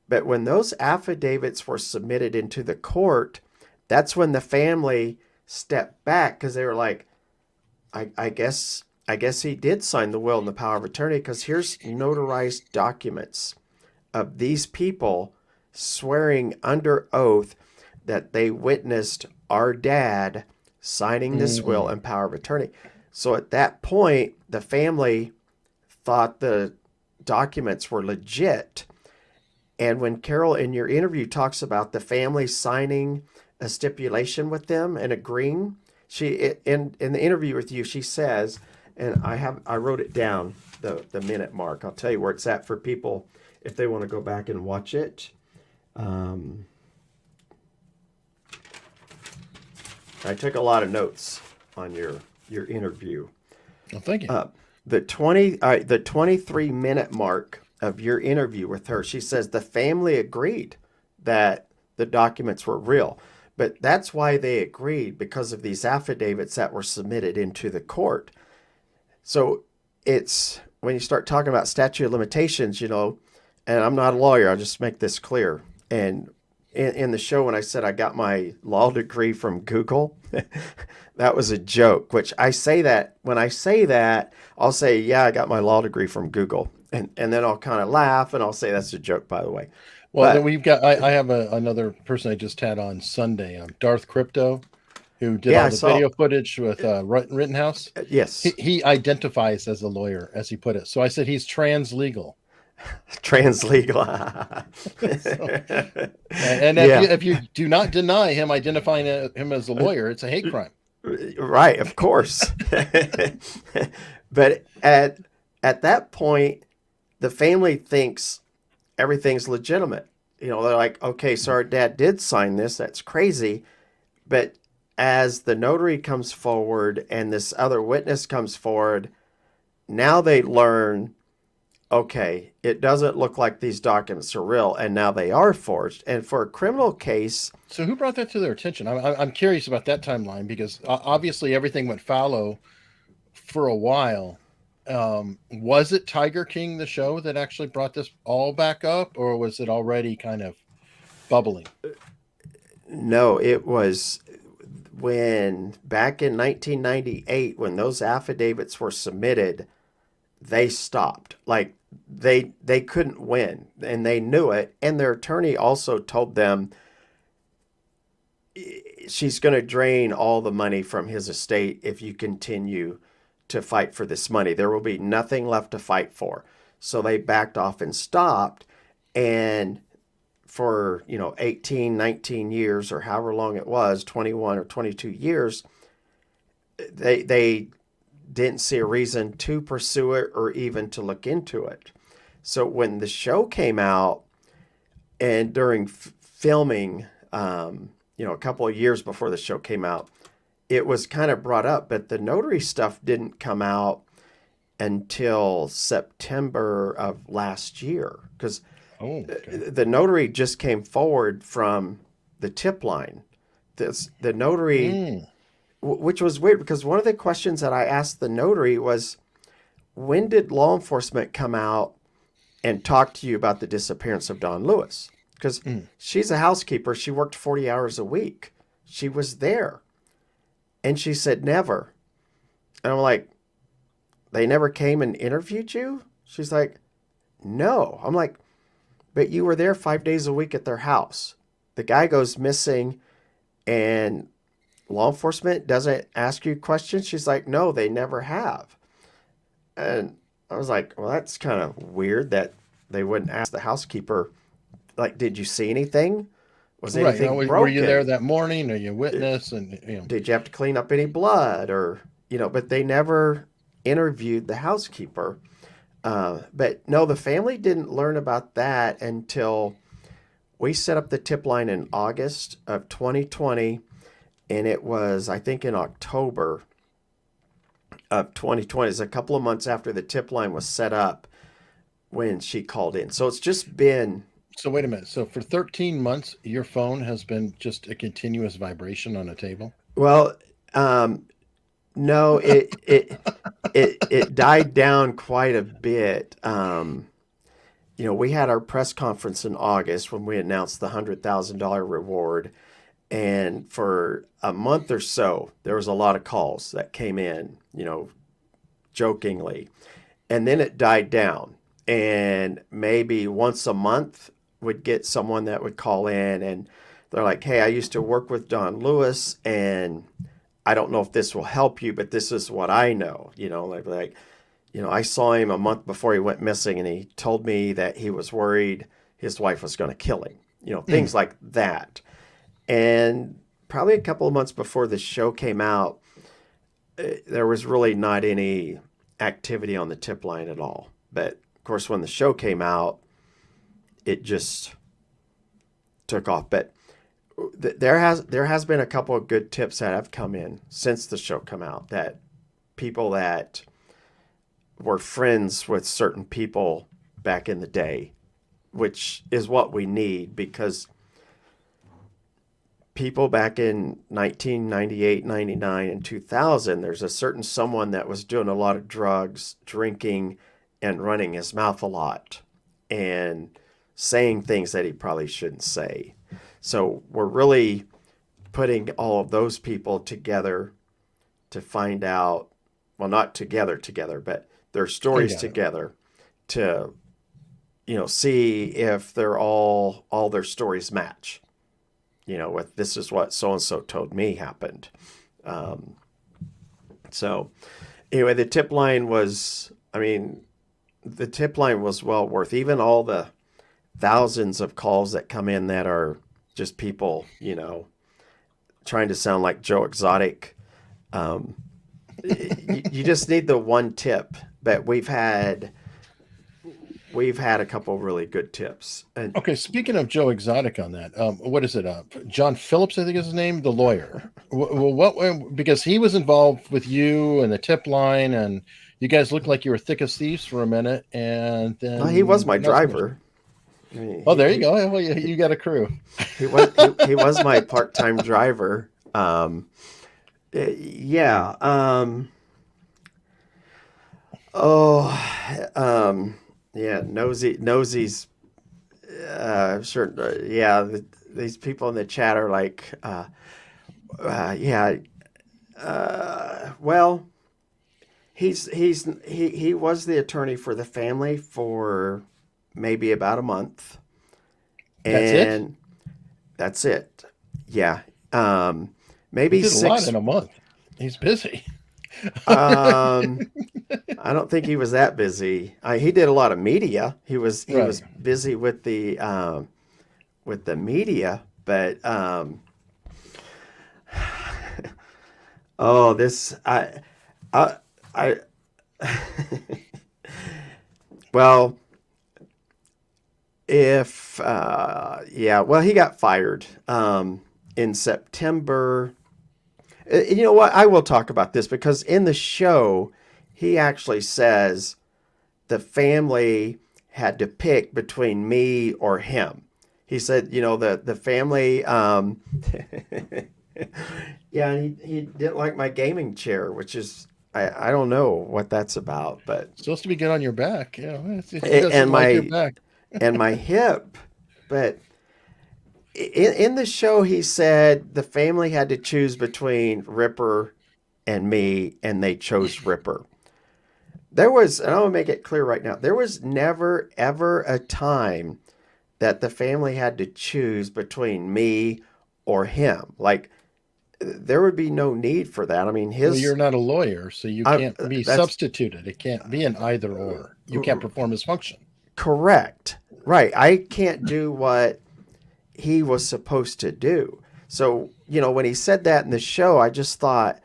But when those affidavits were submitted into the court, that's when the family stepped back, because they were like, I guess he did sign the will and the power of attorney, because here's notarized documents of these people swearing under oath that they witnessed our dad signing this will and power of attorney. So at that point, the family thought the documents were legit. And when Carole, in your interview, talks about the family signing a stipulation with them and agreeing, in the interview with you, she says, and I wrote it down, the minute mark. I'll tell you where it's at for people if they want to go back and watch it. I took a lot of notes on your interview. Well, thank you. The 23-minute mark of your interview with her, she says the family agreed that the documents were real. But that's why they agreed, because of these affidavits that were submitted into the court. So it's when you start talking about statute of limitations, and I'm not a lawyer, I'll just make this clear. And in the show, when I said I got my law degree from Google, that was a joke, which I say that when I say that, I'll say, yeah, I got my law degree from Google. And then I'll kind of laugh and I'll say that's a joke, by the way. Well, then But we've got. I have another person I just had on Sunday, Darth Crypto, who did yeah, all I the saw, video footage with Rittenhouse. He, yes, he identifies as a lawyer, as he put it. So I said he's trans legal. translegal. So, and Yeah, if you do not deny him identifying him as a lawyer, it's a hate crime. right, of course. But at that point, the family thinks everything's legitimate. They're like, okay, so our dad did sign this. That's crazy. But as the notary comes forward and this other witness comes forward, now they learn, okay, it doesn't look like these documents are real, and now they are forged. And for a criminal case, So who brought that to their attention? I'm curious about that timeline because obviously everything went fallow for a while. Was it Tiger King, the show, that actually brought this all back up, or was it already kind of bubbling? no, it was when back in 1998, when those affidavits were submitted, they stopped. Like they couldn't win, and they knew it. And their attorney also told them she's going to drain all the money from his estate if you continue to fight for this money. There will be nothing left to fight for. So they backed off and stopped. And for 18, 19 years, or however long it was, 21 or 22 years, they didn't see a reason to pursue it or even to look into it. So when the show came out, and during filming, a couple of years before the show came out, it was kind of brought up, but the notary stuff didn't come out until September of last year, because Oh, okay. the notary just came forward from the tip line. The notary, Mm. which was weird, because one of the questions that I asked the notary was, when did law enforcement come out and talk to you about the disappearance of Don Lewis? Because Mm. she's a housekeeper. She worked 40 hours a week. She was there. And she said, never. And I'm like, they never came and interviewed you? She's like, no. I'm like, but you were there 5 days a week at their house. The guy goes missing and law enforcement doesn't ask you questions. She's like, no, they never have. And I was like, well, that's kind of weird that they wouldn't ask the housekeeper, like, did you see anything? Was Right. Now, anything were you there broken? that morning? Are you a witness? And Did you have to clean up any blood? Or, but they never interviewed the housekeeper. But no, the family didn't learn about that until we set up the tip line in August of 2020. And it was, I think, in October of 2020. It's a couple of months after the tip line was set up when she called in. So it's just been, so wait a minute. So for 13 months, your phone has been just a continuous vibration on a table. well, no, it died down quite a bit. We had our press conference in August when we announced the $100,000 reward. And for a month or so, there was a lot of calls that came in, jokingly. And then it died down. And maybe once a month would get someone that would call in and they're like, hey, I used to work with Don Lewis and I don't know if this will help you, but this is what I know. I saw him a month before he went missing and he told me that he was worried his wife was going to kill him, things like that. And probably a couple of months before the show came out, there was really not any activity on the tip line at all. But of course, when the show came out, it just took off. But there has been a couple of good tips that have come in since the show come out, that people that were friends with certain people back in the day, which is what we need, because people back in 1998, 99, and 2000, there's a certain someone that was doing a lot of drugs, drinking, and running his mouth a lot and saying things that he probably shouldn't say. So we're really putting all of those people together to find out, well, not together, but their stories together to, see if they're all their stories match. With this is what so-and-so told me happened. So anyway, the tip line was well worth even all the thousands of calls that come in that are just people, trying to sound like Joe Exotic. You just need the one tip, but we've had a couple really good tips. And Okay, speaking of Joe Exotic on that, what is it? John Phillips, I think is his name, the lawyer. Because he was involved with you and the tip line, and you guys looked like you were thick as thieves for a minute, and then he was my driver. There you go. Well, you got a crew. He was my part-time driver. Yeah. Yeah. Nosy's. Sure. Yeah. These people in the chat are like, yeah. Well, he was the attorney for the family for maybe about a month. And that's it. Yeah. Maybe he did a lot in a month. He's busy. I don't think he was that busy. He did a lot of media. He was busy with the media, but well, if he got fired in September. You know what? I will talk about this because in the show, he actually says the family had to pick between me or him. He said, the family, yeah, he didn't like my gaming chair, which is, I don't know what that's about, but it's supposed to be good on your back. Yeah. And my hip, but in the show, he said the family had to choose between Ripper and me, and they chose Ripper. And I want to make it clear right now, there was never, ever a time that the family had to choose between me or him. Like, there would be no need for that. I mean, you're not a lawyer, so you can't be substituted. It can't be an either or. You can't perform his function. Correct. Right. I can't do what he was supposed to do. So, when he said that in the show, I just thought,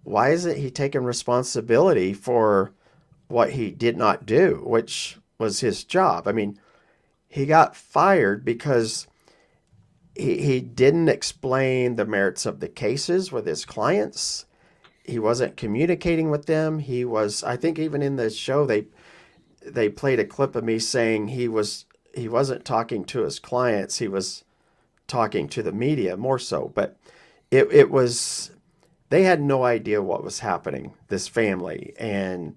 why isn't he taking responsibility for what he did not do, which was his job? I mean, he got fired because he didn't explain the merits of the cases with his clients. He wasn't communicating with them. I think even in the show, they played a clip of me saying he wasn't talking to his clients. He was talking to the media more so, but it was, they had no idea what was happening, this family. And,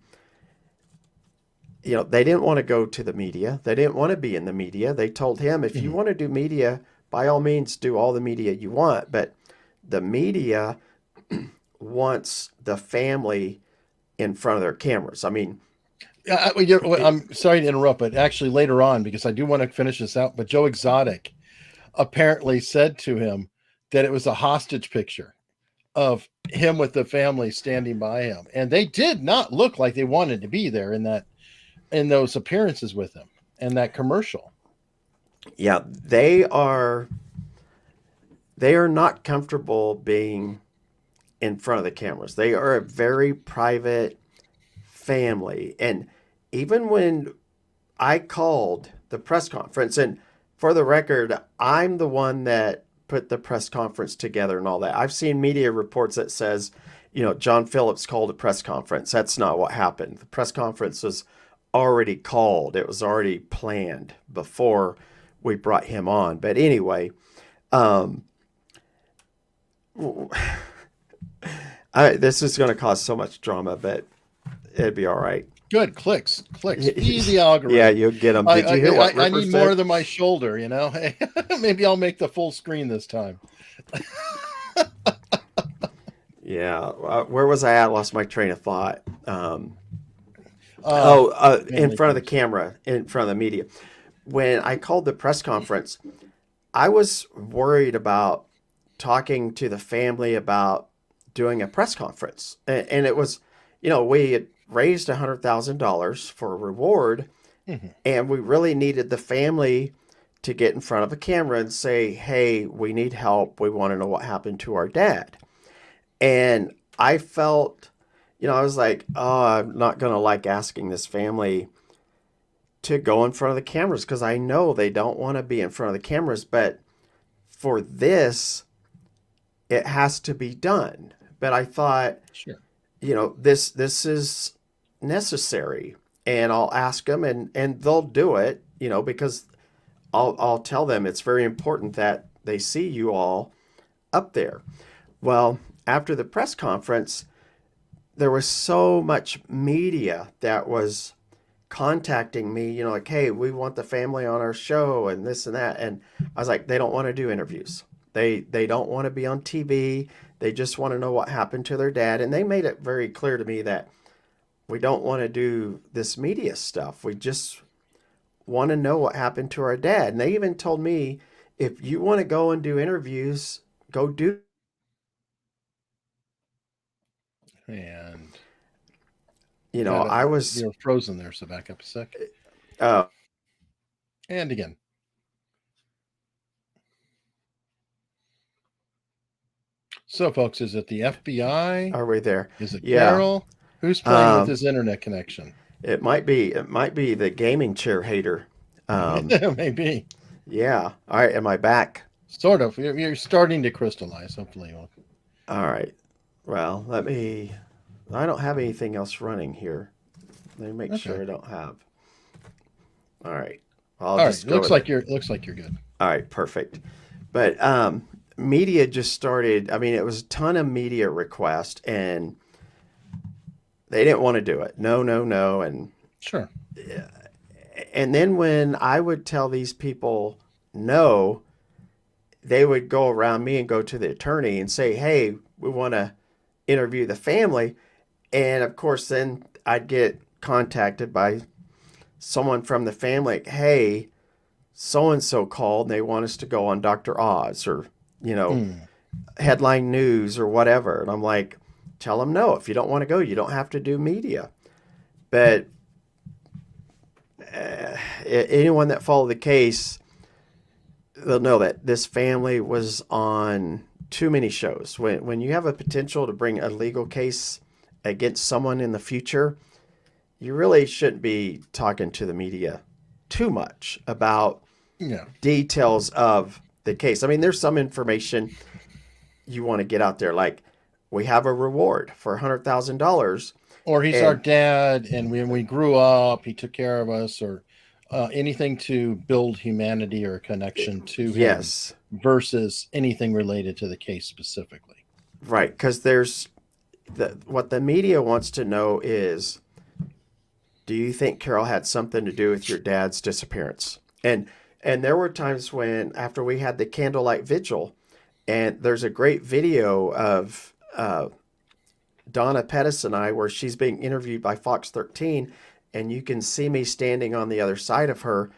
they didn't want to go to the media. They didn't want to be in the media. They told him, if you want to do media, by all means, do all the media you want. But the media wants the family in front of their cameras. I mean, I'm sorry to interrupt, but actually later on, because I do want to finish this out, but Joe Exotic apparently said to him that it was a hostage picture of him with the family standing by him. And they did not look like they wanted to be there in those appearances with him and that commercial. Yeah, they are not comfortable being in front of the cameras. They are a very private family. And even when I called the press conference, and for the record, I'm the one that put the press conference together and all that. I've seen media reports that says, John Phillips called a press conference. That's not what happened. The press conference was already called. It was already planned before we brought him on. But anyway, This is going to cause so much drama, but it'd be all right. Good. Clicks. Feed the Yeah, algorithm. you'll get them. I Did you hear what I Ripper need more said? than my shoulder. You know. Maybe I'll make the full screen this time. Yeah. Where was I at? I lost my train of thought. Uh, In Family front of the first. camera, in front of the media. When I called the press conference, I was worried about talking to the family about doing a press conference. And it was, we had raised $100,000 for a reward, Mhm. and we really needed the family to get in front of a camera and say, hey, we need help. We want to know what happened to our dad. And I felt, I was like, oh, I'm not going to like asking this family to go in front of the cameras because I know they don't want to be in front of the cameras. But for this, it has to be done. But I thought, Sure. this is necessary, and I'll ask them, and they'll do it, because I'll tell them it's very important that they see you all up there. Well, after the press conference, there was so much media that was contacting me, like, hey, we want the family on our show and this and that. And I was like, they don't want to do interviews. They don't want to be on TV. They just want to know what happened to their dad. And they made it very clear to me that we don't want to do this media stuff. We just want to know what happened to our dad. And they even told me, if you want to go and do interviews, go do. And I was, you're frozen there, so back up a sec. uh, And again. So, folks, is it the FBI? are we there? Is it Yeah. Carole? Who's playing with Um, his internet connection? it might be the gaming chair hater. Um, Maybe. yeah. All right. Am I back? Sort of. You're starting to crystallize. Hopefully, All right. Well, I don't have anything else running here. Let me make okay. sure I don't have. All right. All I'll right. just go with it. Looks like you're good. All right. Perfect. But media just started. I mean, it was a ton of media requests, and they didn't want to do it. No, no, no. Sure. And then when I would tell these people no, they would go around me and go to the attorney and say, hey, we want to interview the family. And of course, then I'd get contacted by someone from the family. Hey, so and so called and they want us to go on Dr. Oz or, you know, Mm. headline news or whatever. And I'm like, tell them no. If you don't want to go, you don't have to do media. But anyone that followed the case, they'll know that this family was on too many shows. When you have a potential to bring a legal case against someone in the future, you really shouldn't be talking to the media too much about Yeah. details of the case. I mean, there's some information you want to get out there, like we have a reward for $100,000, Or he's our and dad, and when we grew up, he took care of us, or anything to build humanity or a connection to him yes, versus anything related to the case specifically. right, because there's what the media wants to know is, do you think Carole had something to do with your dad's disappearance? And there were times when after we had the candlelight vigil, and there's a great video of Donna Pettis and I where she's being interviewed by Fox 13, and you can see me standing on the other side of her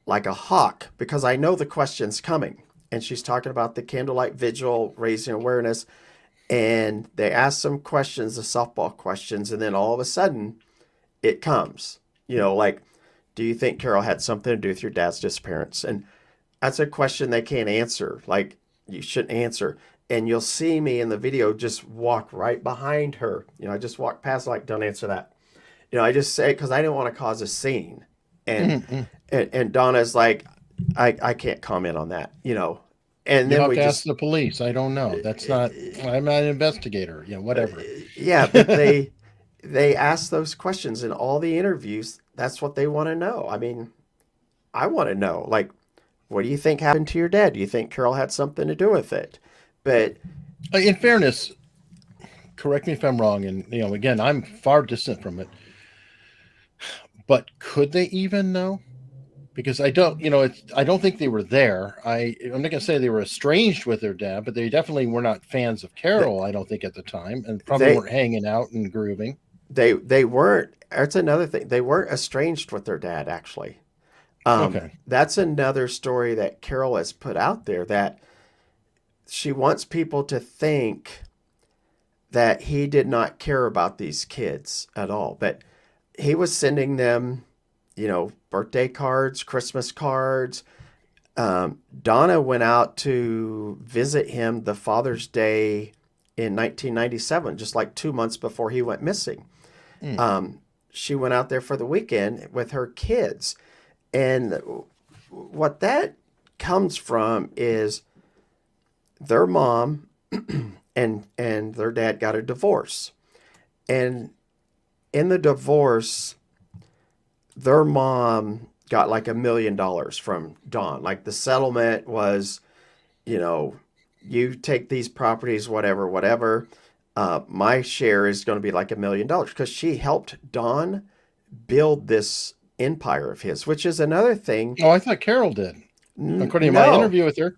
like a hawk because I know the question's coming. And she's talking about the candlelight vigil, raising awareness, and they ask some questions, the softball questions, and then all of a sudden it comes. Like, do you think Carole had something to do with your dad's disappearance? And that's a question they can't answer. Like, you shouldn't answer. And you'll see me in the video just walk right behind her. I just walk past, like, don't answer that. I just say because I didn't want to cause a scene. And Mhm. and Donna's like, I can't comment on that. And You then have we to ask just, the police. I don't know. That's not. I'm not an investigator. Whatever. yeah, but they ask those questions in all the interviews. That's what they want to know. I mean, I want to know, like, what do you think happened to your dad? Do you think Carole had something to do with it? But In fairness, correct me if I'm wrong, and again, I'm far distant from it. But could they even know? Because I don't, I don't think they were there. I'm not gonna say they were estranged with their dad, but they definitely were not fans of Th- Carole. I don't think at the time, and probably They weren't hanging out and grooving. they weren't. That's another thing. They weren't estranged with their dad, actually. Okay, That's another story that Carole has put out there, that she wants people to think that he did not care about these kids at all. But he was sending them, birthday cards, Christmas cards. Donna went out to visit him the Father's Day in 1997, just like 2 months before he went missing. mm. She went out there for the weekend with her kids. And what that comes from is their mom and their dad got a divorce. And in the divorce, their mom got like $1 million from Don. Like the settlement was, you know, you take these properties, whatever, whatever. My share is going to be like $1 million because she helped Don build this empire of his, which is another thing. Oh, I thought Carole did, according to my No, interview with her.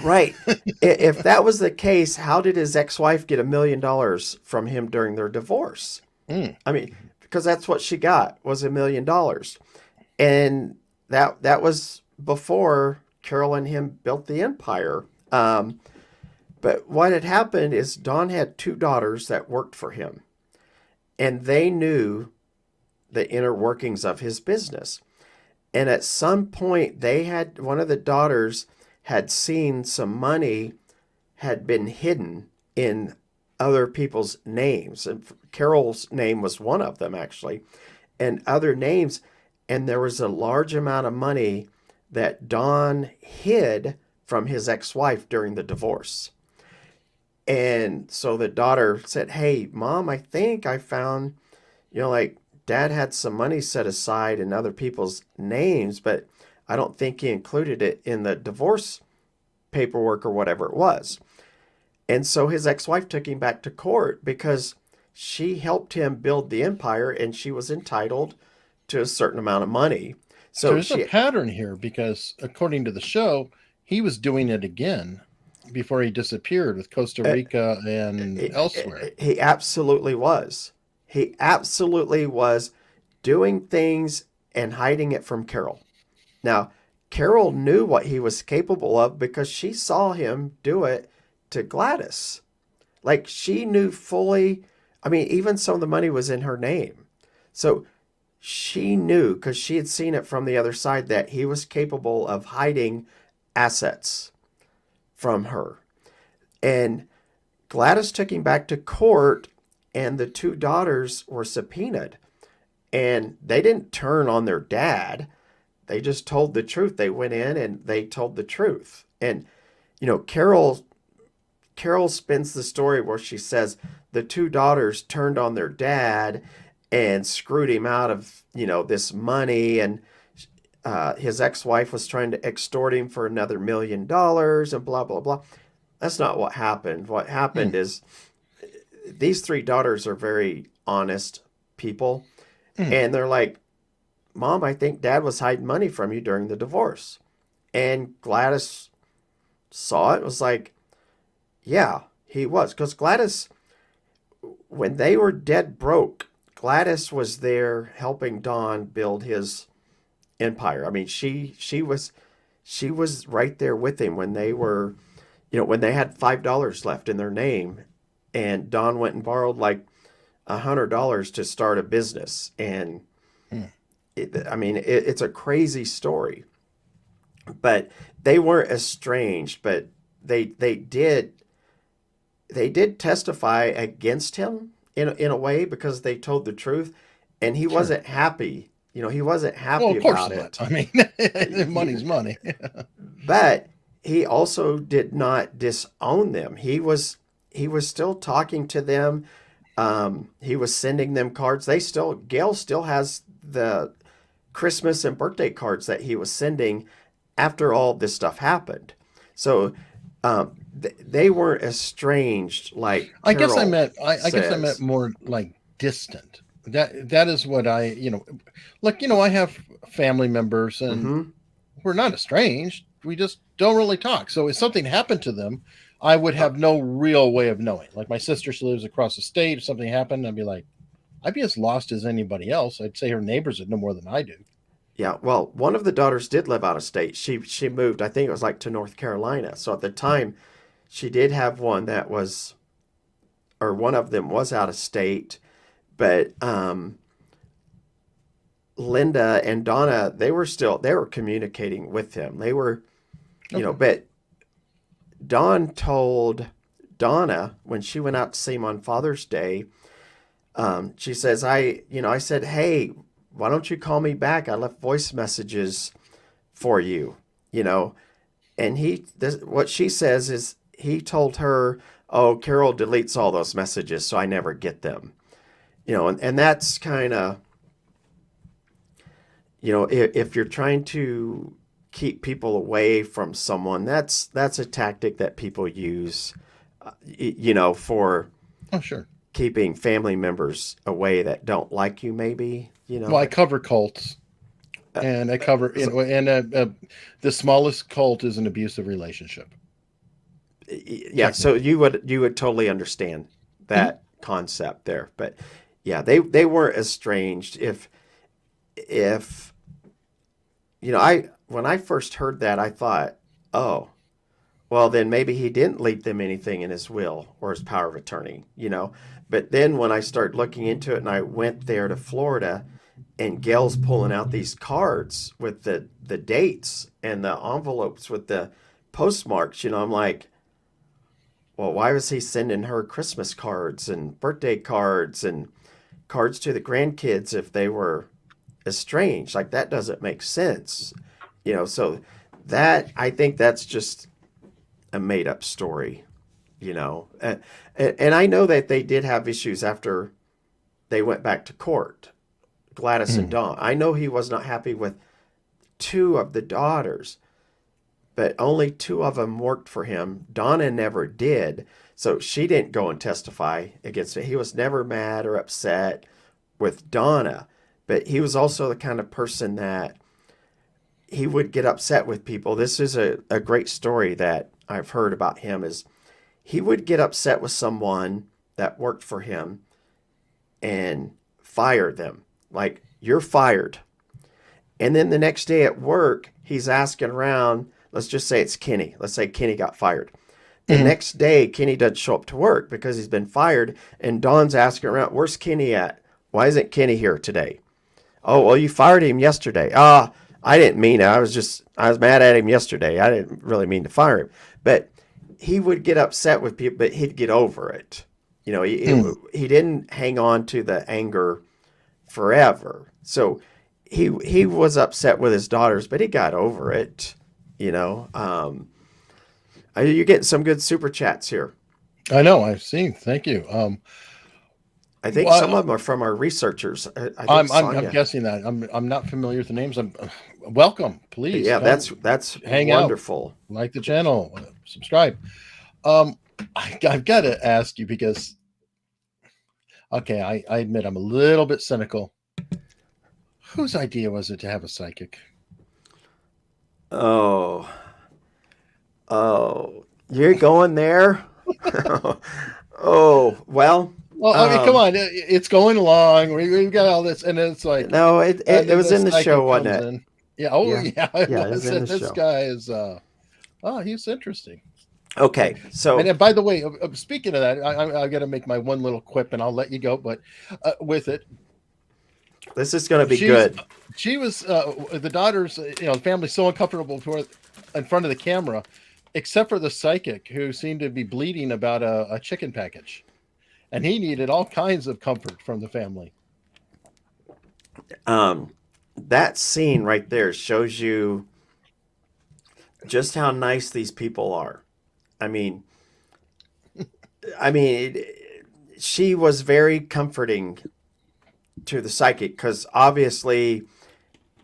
right. If that was the case, how did his ex-wife get $1 million from him during their divorce? Mm. I mean, because that's what she got, was $1 million. And that was before Carole and him built the empire. But what had happened is Don had two daughters that worked for him, and they knew the inner workings of his business. And at some point, one of the daughters had seen some money had been hidden in other people's names. And Carole's name was one of them, actually, and other names. And there was a large amount of money that Don hid from his ex-wife during the divorce. And so the daughter said, "Hey, Mom, I think I found, like Dad had some money set aside in other people's names, but I don't think he included it in the divorce paperwork or whatever it was." And so his ex-wife took him back to court because she helped him build the empire and she was entitled to a certain amount of money. So So there's a she pattern here because, according to the show, he was doing it again before he disappeared with Costa uh, Rica and he, elsewhere. he absolutely was. He absolutely was doing things and hiding it from Carole. Now, Carole knew what he was capable of because she saw him do it to Gladys. Like she knew fully. I mean, even some of the money was in her name. So she knew because she had seen it from the other side that he was capable of hiding assets from her. And Gladys took him back to court, and the two daughters were subpoenaed. And they didn't turn on their dad. They just told the truth. They went in and they told the truth. And, Carole spins the story where she says the two daughters turned on their dad and screwed him out of, this money. And his ex-wife was trying to extort him for another $1 million and blah, blah, blah. That's not what happened. What happened Mm. is these three daughters are very honest people. Mm. And they're like, "Mom, I think Dad was hiding money from you during the divorce." And Gladys saw it, was like, "Yeah, he was." Because Gladys, when they were dead broke, Gladys was there helping Don build his empire. I mean, she was right there with him when they were, when they had $5 left in their name, and Don went and borrowed like $100 to start a business. And Mm. it's a crazy story. But they weren't estranged, but they did testify against him in a way because they told the truth, and he Sure. wasn't happy. He wasn't Well, happy of course about not. it. I mean, money's money. But he also did not disown them. He was still talking to them. He was sending them cards. Gail still has the Christmas and birthday cards that he was sending after all this stuff happened. So They weren't estranged like I guess I Carol meant I guess I meant says. more like distant. That is what like I have family members and Hmm. we're not estranged. We just don't really talk. So if something happened to them, I would Uh, have no real way of knowing. Like my sister, she lives across the state. If something happened, I'd be like, I'd be as lost as anybody else. I'd say her neighbors would know more than I do. yeah, well, one of the daughters did live out of state. She moved, I think it was like to North Carolina. So at the time, she did have one that was, or one of them was out of state. But Linda and Donna, they were communicating with him. They were, Okay. but Dawn told Donna when she went out to see him on Father's Day, she says, I said, hey, why don't you call me back? I left voice messages for you, you know. And what she says is he told her, oh, Carol deletes all those messages, so I never get them. And that's kind of, if you're trying to keep people away from someone, that's a tactic that people use, for Oh, sure. keeping family members away that don't like you, maybe, Well, I cover cults, and I cover, So, the smallest cult is an abusive relationship, yeah, so technically. you would totally understand Mhm. that concept there. But yeah, they weren't estranged. If I when I first heard that, I thought, oh, well, then maybe he didn't leave them anything in his will or his power of attorney. But then when I started looking into it and I went there to Florida, and Gail's pulling out these cards with the dates and the envelopes with the postmarks, I'm like, well, why was he sending her Christmas cards and birthday cards and cards to the grandkids if they were estranged? Like, that doesn't make sense. So that, I think that's just a made up story, and I know that they did have issues after they went back to court, Gladys and Mhm. Dawn. I know he was not happy with two of the daughters, but only two of them worked for him. Donna never did. So she didn't go and testify against it. He was never mad or upset with Donna, but he was also the kind of person that he would get upset with people. This is a great story that I've heard about him is he would get upset with someone that worked for him and fire them. Like, you're fired. And then the next day at work, he's asking around. Let's just say it's Kenny. Let's say Kenny got fired. The Mhm. next day, Kenny doesn't show up to work because he's been fired. And Dawn's asking around, where's Kenny at? Why isn't Kenny here today? Oh, well, you fired him yesterday. I didn't mean it. I was mad at him yesterday. I didn't really mean to fire him. But he would get upset with people, but he'd get over it. Mhm. He didn't hang on to the anger forever. So he was upset with his daughters, but he got over it. You know, you're getting some good super chats here. I know. I've seen. Thank you. I think some Well, of them are from our researchers. I think I'm Sonia. guessing that I'm not familiar with the names. I'm welcome. Please Yeah, come that's hang out, wonderful. like the channel, subscribe. Um, I've got to ask you because okay, I admit I'm a little bit cynical. Whose idea was it to have a psychic? Oh, oh, you're going there. Oh, well, Well, I mean, come on, it's going along. We've got all this, and it's like, no, it, and it, it then was the in the show, psychic wasn't comes it? in. Yeah, oh Yeah, yeah, it yeah, it was was. in the And this show. guy is, he's interesting. Okay, And so then, by the way, speaking of that, I got to make my one little quip, and I'll let you go. But with it, this is going to be she's good. she was the daughter's, the family's so uncomfortable for in front of the camera, except for the psychic who seemed to be bleeding about a chicken package, and he needed all kinds of comfort from the family. Um, that scene right there shows you just how nice these people are. I mean, she was very comforting to the psychic because obviously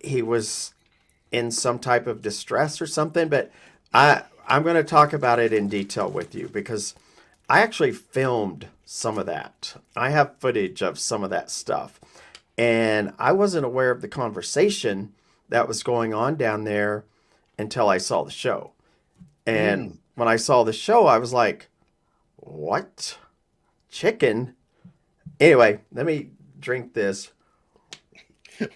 he was in some type of distress or something. But I I'm going to talk about it in detail with you because I actually filmed some of that. I have footage of some of that stuff. And I wasn't aware of the conversation that was going on down there until I saw the show. And when I saw the show, I was like, what? Chicken? Anyway, let me drink this.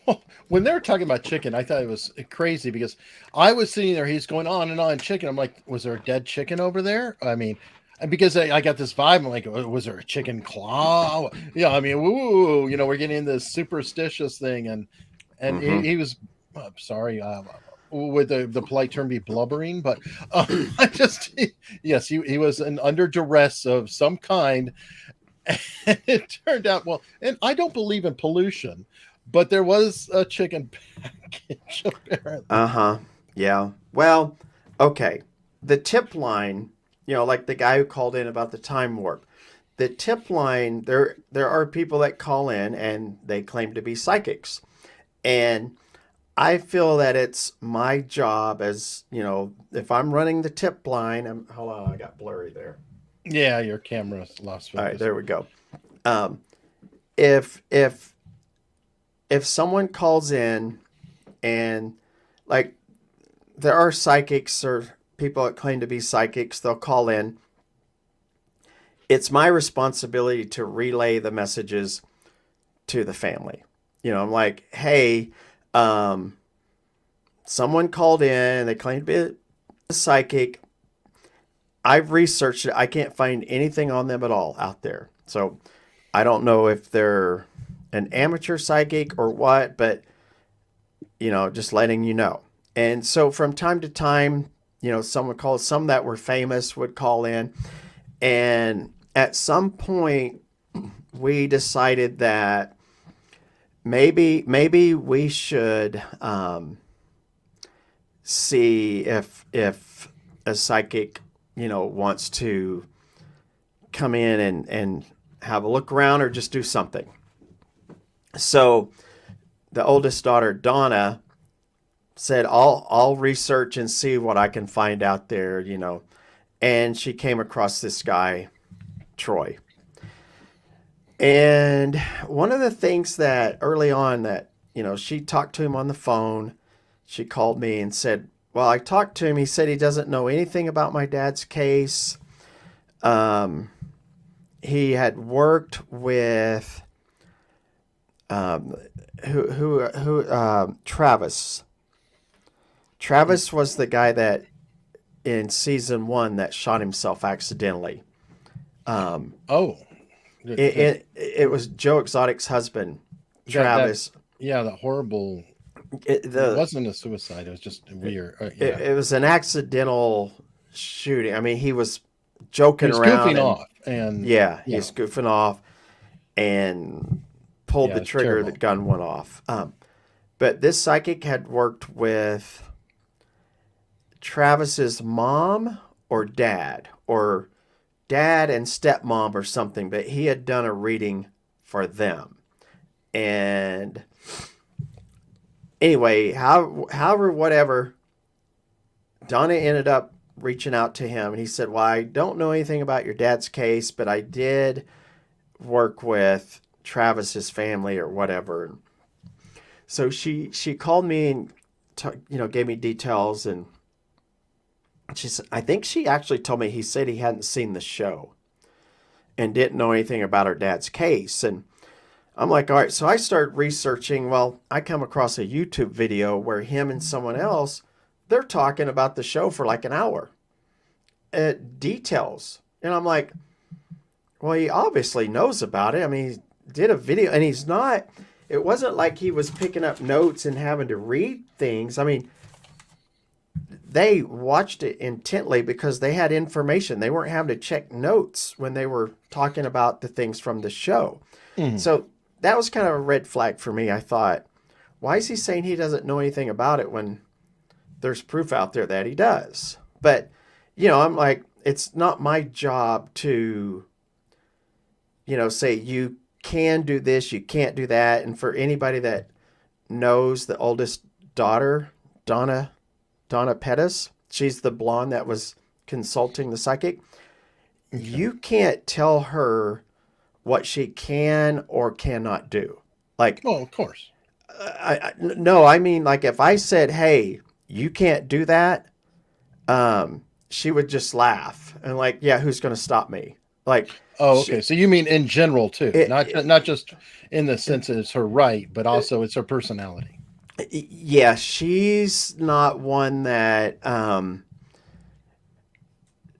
Well, when they were talking about chicken, I thought it was crazy because I was sitting there, he's going on and on chicken. I'm like, was there a dead chicken over there? I mean, and because I got this vibe, I'm like, was there a chicken claw? Yeah, I mean, woo, we're getting this superstitious thing, and he was, sorry, would the polite term be blubbering? But I just, yes, he was under duress of some kind, and it turned out well. And I don't believe in pollution, but there was a chicken package apparently. Yeah. Well, okay. The tip line, like the guy who called in about the time warp. The tip line, there are people that call in and they claim to be psychics. And I feel that it's my job as, if I'm running the tip line, hold on, I got blurry there. Yeah, your camera lost focus. All right, there we go. If someone calls in and like there are psychics or people that claim to be psychics, they'll call in. It's my responsibility to relay the messages to the family. I'm like, hey, someone called in, they claim to be a psychic. I've researched it. I can't find anything on them at all out there. So I don't know if they're an amateur psychic or what, but, just letting you know. And so from time to time, someone calls, some that were famous would call in. And at some point, we decided that maybe we should see if a psychic, wants to come in and have a look around or just do something. So the oldest daughter, Donna, said, I'll research and see what I can find out there, and she came across this guy, Troy. And one of the things that early on that, she talked to him on the phone, she called me and said, well, I talked to him. He said he doesn't know anything about my dad's case. He had worked with Travis. Travis was the guy that in season 1 that shot himself accidentally. It was Joe Exotic's husband, Travis. That horrible. It wasn't a suicide. It was just weird. It was an accidental shooting. I mean, he was joking around. Goofing off. And he's goofing off and pulled the trigger. Terrible. The gun went off. But this psychic had worked with Travis's mom or dad and stepmom or something, but he had done a reading for them. And anyway, however, whatever, Donna ended up reaching out to him and he said, well, I don't know anything about your dad's case, but I did work with Travis's family or whatever. So she called me and gave me details, and she said, I think she actually told me he said he hadn't seen the show and didn't know anything about her dad's case. And I'm like, all right. So I started researching. Well, I come across a YouTube video where him and someone else, they're talking about the show for like an hour. Details. And I'm like, well, he obviously knows about it. I mean, he did a video, and it wasn't like he was picking up notes and having to read things. I mean, they watched it intently because they had information. They weren't having to check notes when they were talking about the things from the show. Mm-hmm. So that was kind of a red flag for me. I thought, why is he saying he doesn't know anything about it when there's proof out there that he does? But, I'm like, it's not my job to, say you can do this, you can't do that. And for anybody that knows the oldest daughter, Donna Pettis, she's the blonde that was consulting the psychic, Okay. you can't tell her what she can or cannot do. Like, Well, of course. no, I mean, like if I said, "Hey, you can't do that," she would just laugh and like, "Yeah, who's going to stop me?" Like, Oh, she, okay. So you mean in general too, not it, not just in the sense that it's her right, but also it's her personality. yeah, she's not one that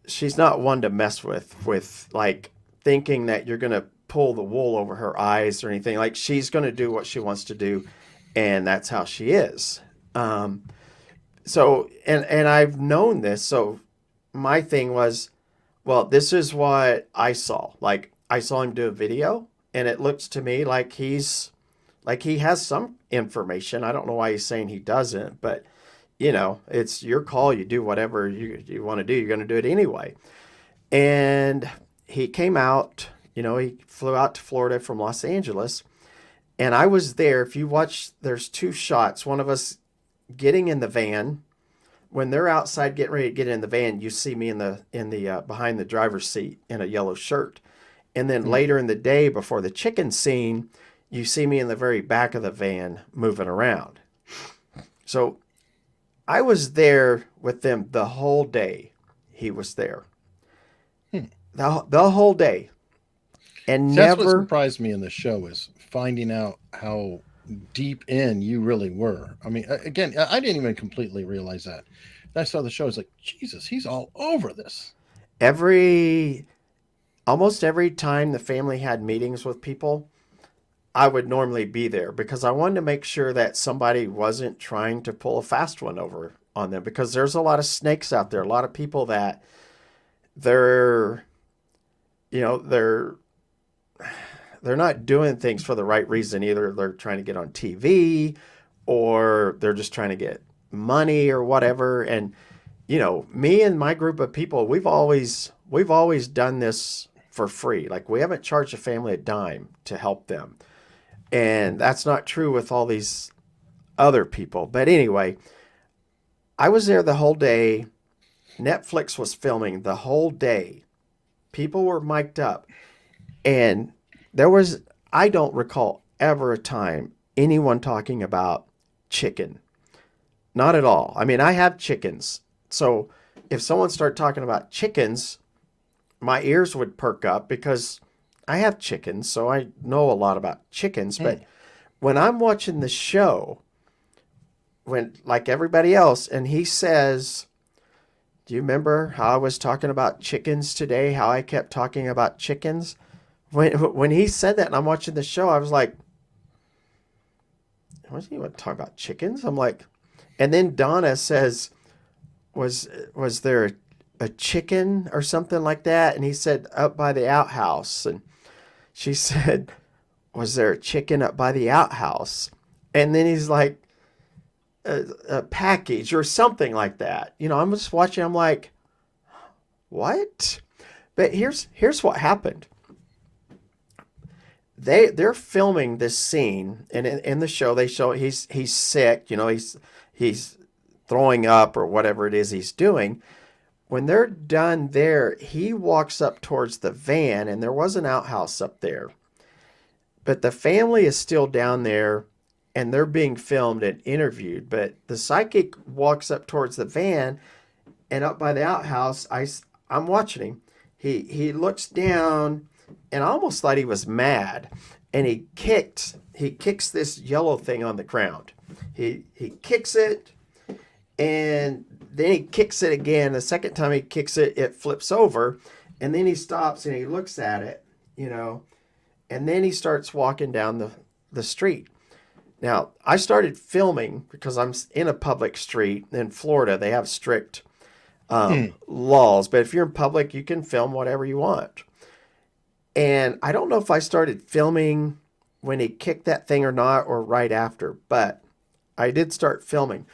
she's not one to mess with like thinking that you're going to pull the wool over her eyes or anything. Like she's going to do what she wants to do, and that's how she is. Um, so and I've known this. So my thing was, well, this is what I saw. Like I saw him do a video, and it looks to me like he has some information. I don't know why he's saying he doesn't, but it's your call. You do whatever you want to do. You're going to do it anyway. And he came out, he flew out to Florida from Los Angeles. And I was there. If you watch, there's two shots. One of us getting in the van. When they're outside getting ready to get in the van, you see me in the behind the driver's seat in a yellow shirt. And then Hmm. later in the day, before the chicken scene, you see me in the very back of the van moving around. So I was there with them the whole day. He was there Hmm. the whole day and See, that's what never. surprised me in the show is finding out how deep in you really were. I mean, again, I didn't even completely realize that. I saw the show. I was like, Jesus, he's all over this. Every Almost every time the family had meetings with people, I would normally be there because I wanted to make sure that somebody wasn't trying to pull a fast one over on them, because there's a lot of snakes out there, a lot of people that they're you know they're not doing things for the right reason. Either they're trying to get on TV or they're just trying to get money or whatever. And me and my group of people, we've always done this for free. Like we haven't charged a family a dime to help them. And that's not true with all these other people. But anyway, I was there the whole day. Netflix was filming the whole day. People were mic'd up. And I don't recall ever a time anyone talking about chicken. Not at all. I mean, I have chickens. So if someone started talking about chickens, my ears would perk up because I have chickens. So I know a lot about chickens. Hmm. But when I'm watching the show, when like everybody else, and he says, "Do you remember how I was talking about chickens today? How I kept talking about chickens?" When he said that and I'm watching the show, I was like, "Wasn't he want to talk about chickens?" I'm like, and then Donna says, "Was there a chicken or something like that?" And he said, "Up by the outhouse." And she said, "Was there a chicken up by the outhouse?" And then he's like, a package or something like that. I'm just watching. I'm like, what? But here's what happened. They're filming this scene, and in the show they show he's sick. He's throwing up or whatever it is he's doing. When they're done there, he walks up towards the van, and there was an outhouse up there. But the family is still down there and they're being filmed and interviewed. But the psychic walks up towards the van, and up by the outhouse, I'm watching him. He looks down, and I almost thought he was mad. And he kicks this yellow thing on the ground. He kicks it, and then he kicks it again. The second time he kicks it, it flips over, and then he stops and he looks at it, and then he starts walking down the street. Now, I started filming because I'm in a public street. In Florida, they have strict Hmm. laws, but if you're in public, you can film whatever you want. And I don't know if I started filming when he kicked that thing or not, or right after, but I did start filming.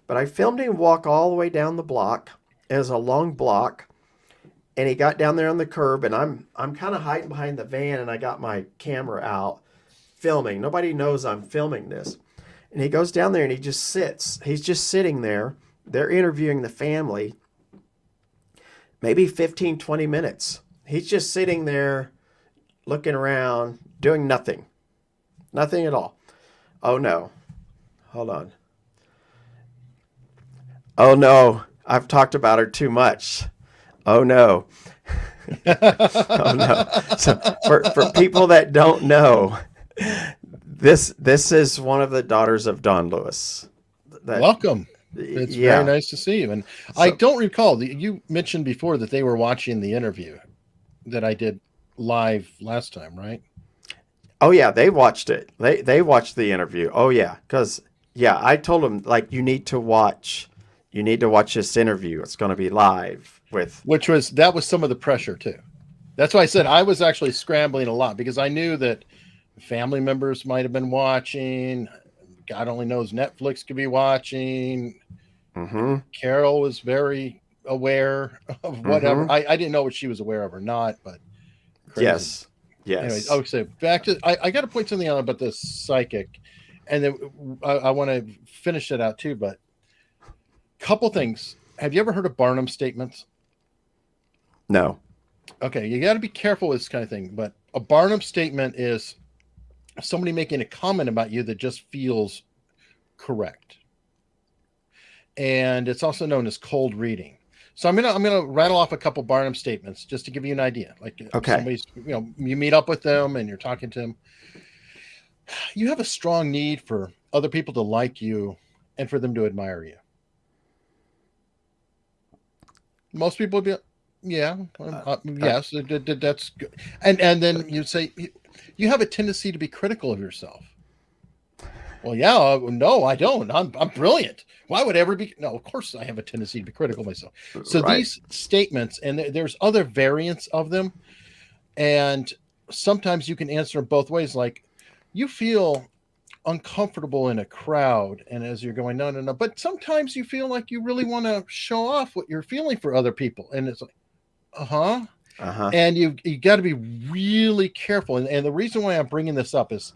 But I filmed him walk all the way down the block. It was a long block. And he got down there on the curb, and I'm kind of hiding behind the van, and I got my camera out filming. Nobody knows I'm filming this. And he goes down there and he just sits. He's just sitting there. They're interviewing the family. maybe 15, 20 minutes. He's just sitting there looking around, doing nothing. Nothing at all. Oh no. Hold on. Oh no. I've talked about her too much. Oh no. Oh no. So for people that don't know, this is one of the daughters of Don Lewis. Welcome. It's very nice to see you. And I don't recall, you mentioned before that they were watching the interview that I did live last time, right? Oh yeah, they watched it. They watched the interview. Oh yeah, because I told them like you need to watch this interview. It's going to be live with that was some of the pressure too. That's why I said I was actually scrambling a lot because I knew that family members might have been watching. God only knows Netflix could be watching. Mm-hmm. Carole was very aware of whatever. Mm-hmm. I didn't know what she was aware of or not, but crazy. Yes. Anyways, so back to I got to point something out about this psychic, and then I want to finish it out too. But couple things. Have you ever heard of Barnum statements? No. Okay, you got to be careful with this kind of thing. But a Barnum statement is somebody making a comment about you that just feels correct, and it's also known as cold reading. So I'm gonna rattle off a couple Barnum statements just to give you an idea. Like somebody's, you meet up with them and you're talking to them. You have a strong need for other people to like you and for them to admire you. Most people would be, yes, that's good. And then you say you have a tendency to be critical of yourself. Well, no, I don't. I'm brilliant. Why would I ever be? No, of course I have a tendency to be critical of myself. So these statements, and there's other variants of them, and sometimes you can answer them both ways. Like you feel uncomfortable in a crowd, and as you're going, no. But sometimes you feel like you really want to show off what you're feeling for other people, and it's like, and you got to be really careful. And the reason why I'm bringing this up is.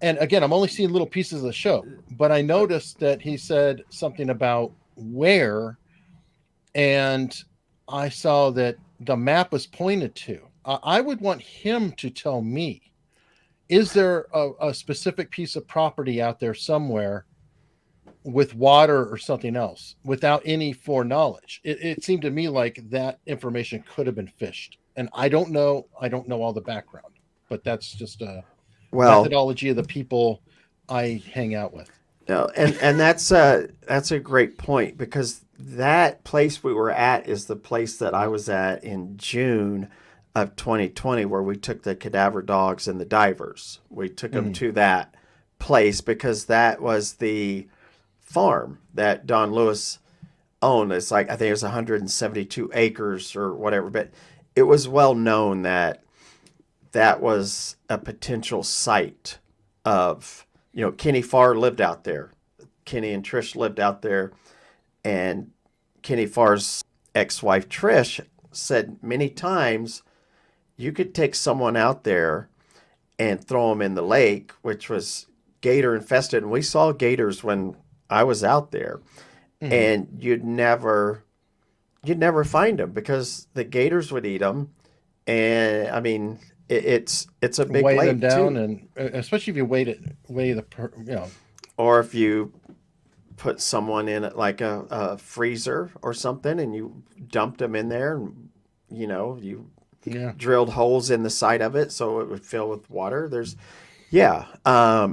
And again, I'm only seeing little pieces of the show, but I noticed that he said something about where, and I saw that the map was pointed to. I would want him to tell me, is there a specific piece of property out there somewhere with water or something else without any foreknowledge? It seemed to me like that information could have been fished. And I don't know all the background, but that's just methodology of the people I hang out with. No, and that's a great point because that place we were at is the place that I was at in June of 2020 where we took the cadaver dogs and the divers. We took them to that place because that was the farm that Don Lewis owned. It's like I think it was 172 acres or whatever, but it was well known that was a potential site of, Kenny Farr lived out there. Kenny and Trish lived out there. And Kenny Farr's ex-wife, Trish, said many times you could take someone out there and throw them in the lake, which was gator infested. And we saw gators when I was out there. Mm-hmm. And you'd never find them because the gators would eat them. And I mean, it's a big weigh lake them down, too. And especially if you weigh the or if you put someone in it like a freezer or something, and you dumped them in there, and you drilled holes in the side of it so it would fill with water. I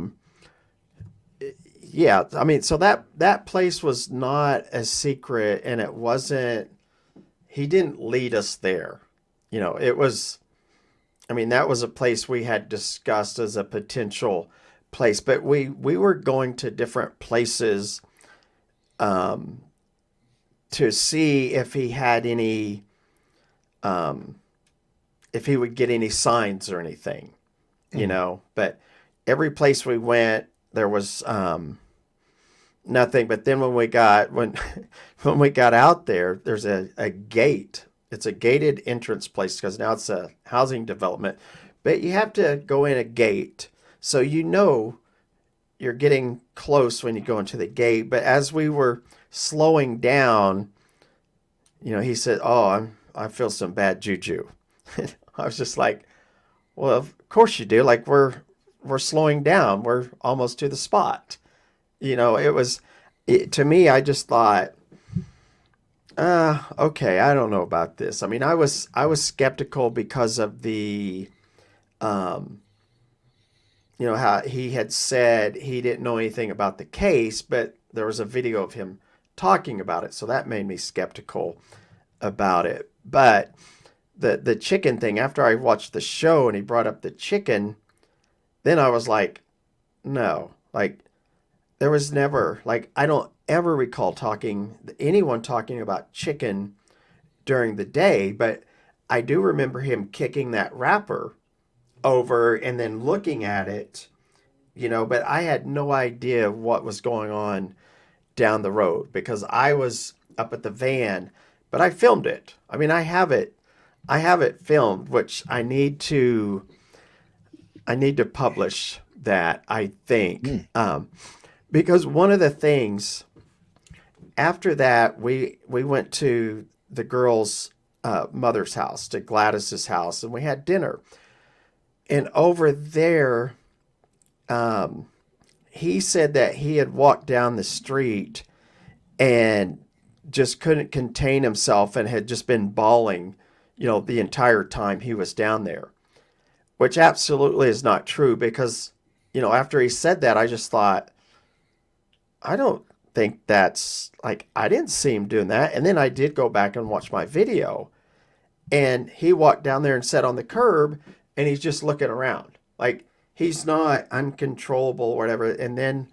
mean, so that place was not a secret, and it wasn't. He didn't lead us there. It was. I mean, that was a place we had discussed as a potential place, but we were going to different places to see if he had any, if he would get any signs or anything, But every place we went, there was nothing. But then when we got out there, there's a gate. It's a gated entrance place because now it's a housing development, but you have to go in a gate. So you're getting close when you go into the gate. But as we were slowing down, he said, "Oh, I feel some bad juju. I was just like, well, of course you do. Like we're slowing down. We're almost to the spot. To me, I just thought, okay, I don't know about this. I mean, I was skeptical because of the, um, how he had said he didn't know anything about the case, but there was a video of him talking about it, so that made me skeptical about it. But the chicken thing, after I watched the show and he brought up the chicken, then I was like, no, like there was never, like, I don't ever recall anyone talking about chicken during the day, but I do remember him kicking that wrapper over and then looking at it, but I had no idea what was going on down the road because I was up at the van, but I filmed it. I mean, I have it filmed, which I need to publish that, I think. Because one of the things after that, we went to the girl's mother's house, to Gladys's house, and we had dinner. And over there, he said that he had walked down the street and just couldn't contain himself and had just been bawling, the entire time he was down there, which absolutely is not true because, after he said that, I just thought, I don't think that's like, I didn't see him doing that. And then I did go back and watch my video, and he walked down there and sat on the curb and he's just looking around. Like he's not uncontrollable or whatever. And then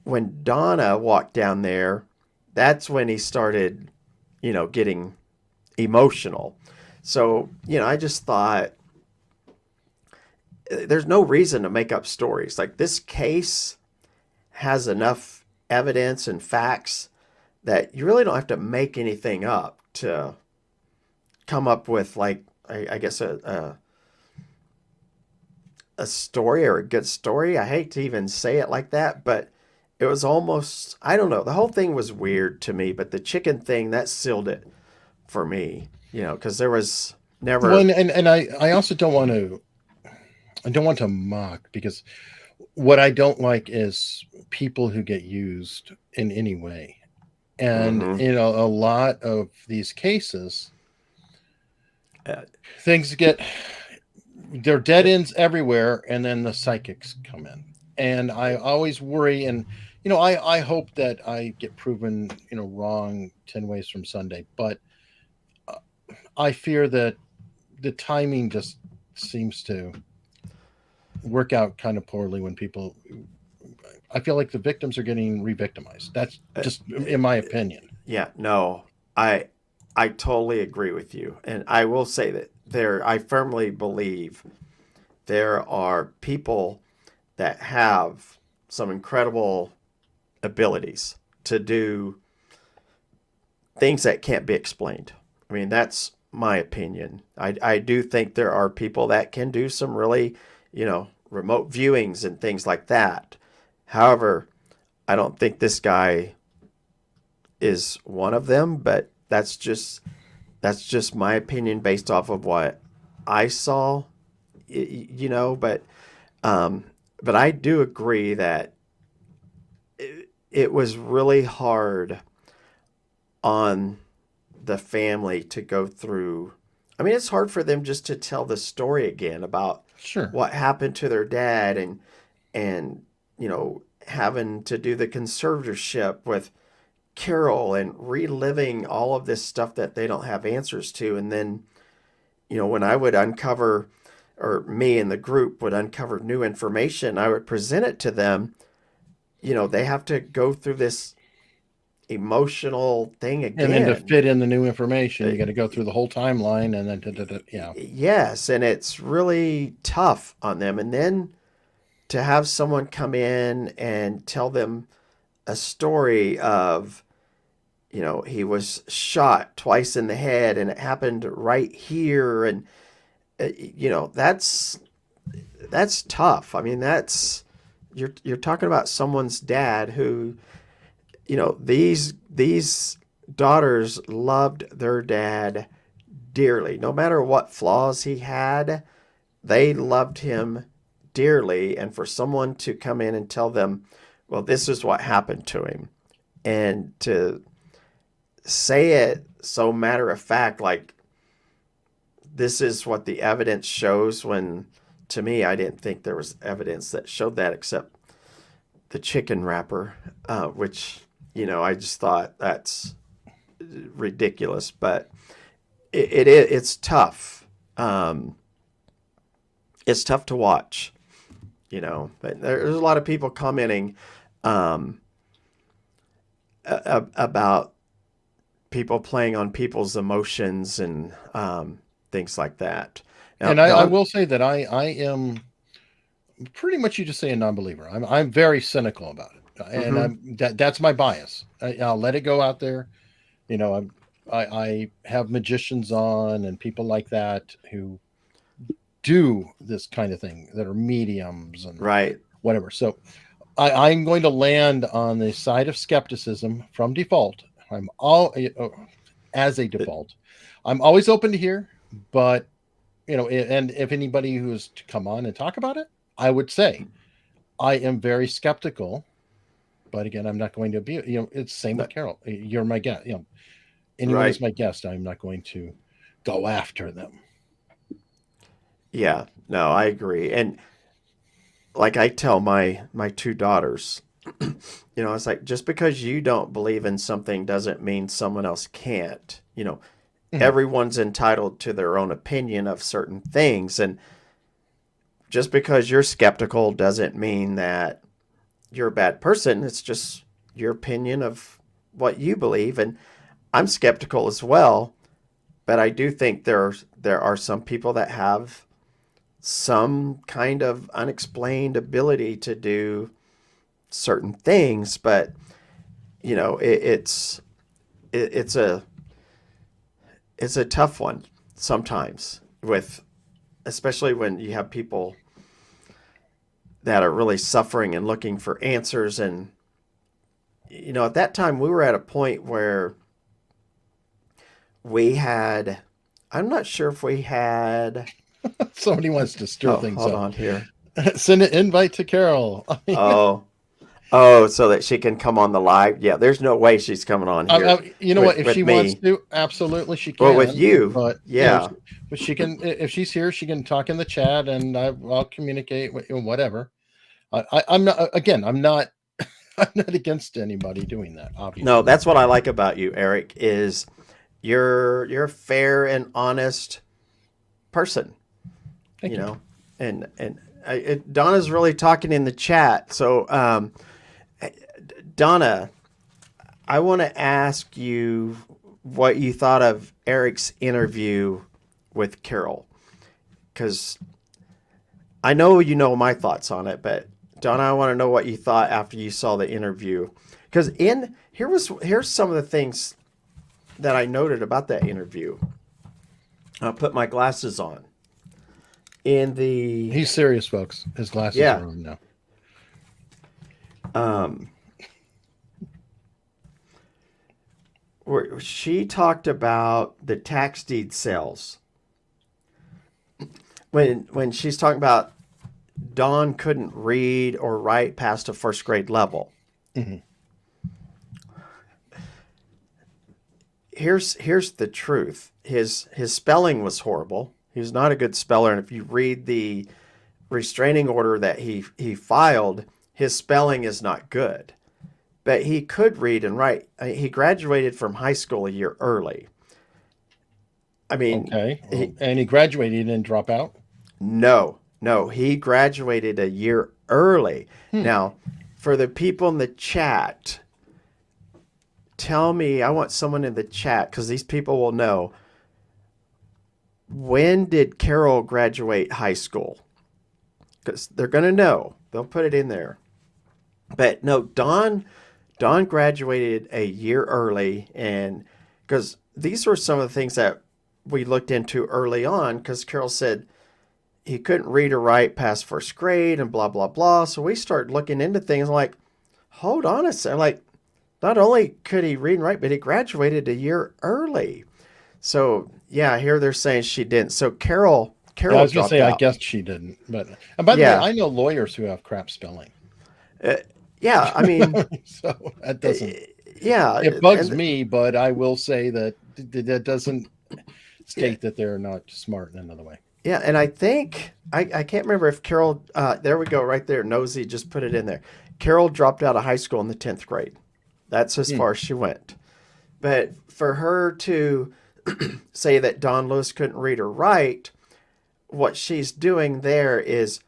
when Donna walked down there, that's when he started, getting emotional. So, I just thought there's no reason to make up stories. Like this case has enough evidence and facts that you really don't have to make anything up to come up with, like, I guess a story or a good story. I hate to even say it like that, but it was almost, I don't know. The whole thing was weird to me, but the chicken thing, that sealed it for me, because there was never. Well, and I also I don't want to mock, because what I don't like is people who get used in any way. And, a lot of these cases, things there are dead ends everywhere, and then the psychics come in. And I always worry, and, I hope that I get proven, wrong 10 ways from Sunday. But I fear that the timing just seems to work out kind of poorly when people. I feel like the victims are getting re-victimized. That's just in my opinion. Yeah, no, I totally agree with you, and I will say that I firmly believe there are people that have some incredible abilities to do things that can't be explained. I mean, that's my opinion. I do think there are people that can do some really, remote viewings and things like that. However, I don't think this guy is one of them, but that's just my opinion based off of what I saw, but I do agree that it was really hard on the family to go through. I mean, it's hard for them just to tell the story again about what happened to their dad, and having to do the conservatorship with Carole and reliving all of this stuff that they don't have answers to. And then, when I would uncover, or me and the group would uncover new information, I would present it to them. They have to go through this emotional thing again. And then to fit in the new information, you got to go through the whole timeline, and then, yeah. Yes, and it's really tough on them. And then to have someone come in and tell them a story of, he was shot twice in the head and it happened right here. And, that's tough. I mean, you're talking about someone's dad who, these daughters loved their dad dearly. No matter what flaws he had, they loved him dearly. And for someone to come in and tell them, well, this is what happened to him, and to say it so matter of fact, like this is what the evidence shows, when to me, I didn't think there was evidence that showed that except the chicken wrapper, which, I just thought that's ridiculous, but it's tough. It's tough to watch, but there's a lot of people commenting about people playing on people's emotions and things like that. Now, And I will say that I am pretty much, you just say, a non-believer. I'm very cynical about it, and mm-hmm. that's my bias. I'll let it go out there. I have magicians on and people like that who do this kind of thing, that are mediums and Right. whatever. So I'm going to land on the side of skepticism from default. I'm all as a default. I'm always open to hear, but and if anybody who's to come on and talk about it, I would say I am very skeptical. But again, I'm not going to be. It's the same with Carole. You're my guest. Anyone Right. is my guest. I'm not going to go after them. Yeah. No, I agree. And like I tell my two daughters, it's like, just because you don't believe in something doesn't mean someone else can't. Everyone's entitled to their own opinion of certain things, and just because you're skeptical doesn't mean that you're a bad person. It's just your opinion of what you believe, and I'm skeptical as well, but I do think there are some people that have some kind of unexplained ability to do certain things, but it's a tough one sometimes, with especially when you have people that are really suffering and looking for answers. And at that time we were at a point where I'm not sure if we had Somebody wants to stir things hold up. on here. Send an invite to Carole. So that she can come on the live. Yeah, there's no way she's coming on here. What? If she wants to, absolutely she can. Well, with you, but yeah. But she can, if she's here, she can talk in the chat, and I'll communicate with whatever. I'm not. Again, I'm not. I'm not against anybody doing that. Obviously, no. That's what I like about you, Eric. Is you're a fair and honest person. Thank you. And Donna's really talking in the chat. So, Donna, I want to ask you what you thought of Eric's interview with Carole, because I know my thoughts on it, but Donna, I want to know what you thought after you saw the interview. Because here's some of the things that I noted about that interview. I'll put my glasses on. He's serious, folks. His glasses are on now. Where she talked about the tax deed sales. When she's talking about Don couldn't read or write past a first grade level. Mm-hmm. Here's the truth. His spelling was horrible. He was not a good speller, and if you read the restraining order that he filed, his spelling is not good. But he could read and write. He graduated from high school a year early. I mean, okay. And he graduated, he didn't drop out? No, he graduated a year early. Now, for the people in the chat, tell me, I want someone in the chat, because these people will know, when did Carole graduate high school? Because they're going to know. They'll put it in there. But no, Don graduated a year early, and because these were some of the things that we looked into early on, because Carole said he couldn't read or write past first grade and blah, blah, blah. So we started looking into things like, hold on a second. Like, not only could he read and write, but he graduated a year early. So yeah, here they're saying she didn't. So Yeah, I Carol was going to dropped say, I out. guess she didn't. But, and by the way, Yeah, I know lawyers who have crap spelling. uh, yeah. I mean, So that uh, doesn't, yeah, it bugs and me, but I will say that that doesn't yeah, state that they're not smart in another way. yeah. And I think I can't remember if Carol. There we go, right there. Nosy just put it in there. Carol dropped out of high school in the 10th grade. That's as Hmm. far as she went. But for her to say that Don Lewis couldn't read or write, what she's doing there is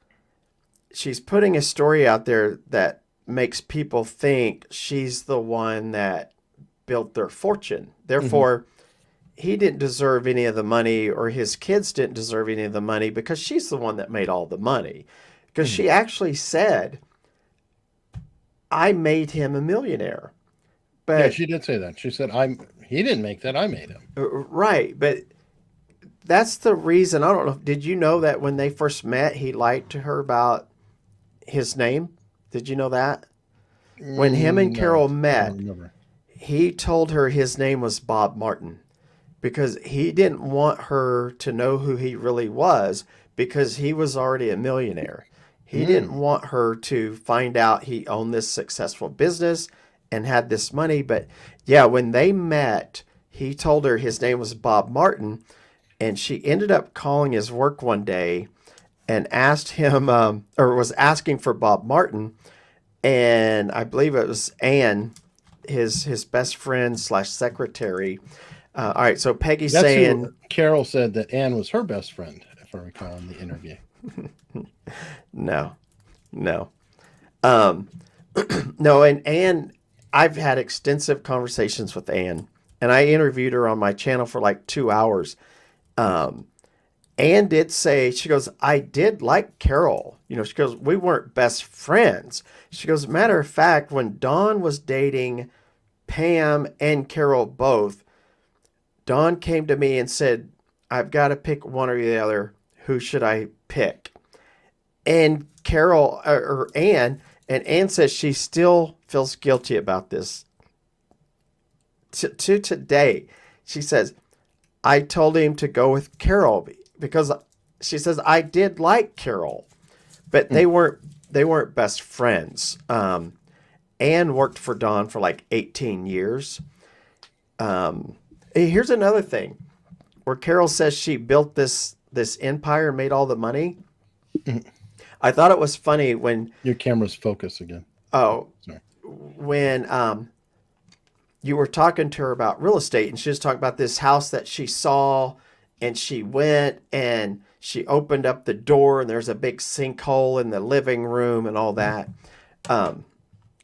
she's putting a story out there that makes people think she's the one that built their fortune. Hmm. Therefore, he didn't deserve any of the money, or his kids didn't deserve any of the money because she's the one that made all the money. Because Hmm. she actually said, I made him a millionaire. Yeah, But, she did say that. She said, he didn't make that, I made him. right, but that's the reason. I don't know. Did you know that when they first met, he lied to her about his name? Did you know that? When him and No, Carol I don't met, remember. he told her his name was Bob Martin because he didn't want her to know who he really was because he was already a millionaire. He didn't Mm. want her to find out he owned this successful business and had this money. But yeah, when they met, he told her his name was Bob Martin, and she ended up calling his work one day and asked him, or was asking for Bob Martin, and I believe it was Anne, his best friend slash secretary. All right, so Peggy's That's who saying Carol said that Anne was her best friend, if I recall in the interview. no, no, um, no, and Anne. I've had extensive conversations with Anne, and I interviewed her on my channel for like 2 hours. Um, Anne did say, she goes, I did like Carol. You know, she goes, we weren't best friends. She goes, matter of fact, when Dawn was dating Pam and Carol both, Dawn came to me and said, I've got to pick one or the other. Who should I pick? And Carol or Anne, and Anne says she still feels guilty about this to today. She says, I told him to go with Carol because she says I did like Carol, but Mm. they weren't best friends. Anne worked for Dawn for like 18 years. Here's another thing where Carol says she built this empire and made all the money. Mhm. I thought it was funny when Your camera's focus again. oh Sorry. when you were talking to her about real estate, and she was talking about this house that she saw, and she went and she opened up the door and there's a big sinkhole in the living room and all that. um,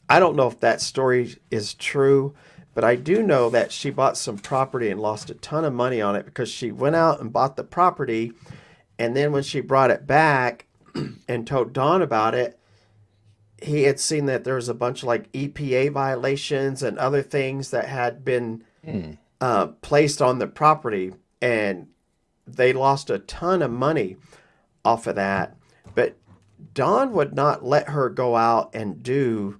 I don't know if that story is true, but I do know that she bought some property and lost a ton of money on it because she went out and bought the property, and then when she brought it back and told Don about it, he had seen that there was a bunch of like EPA violations and other things that had been Mm. placed on the property, and they lost a ton of money off of that. But Don would not let her go out and do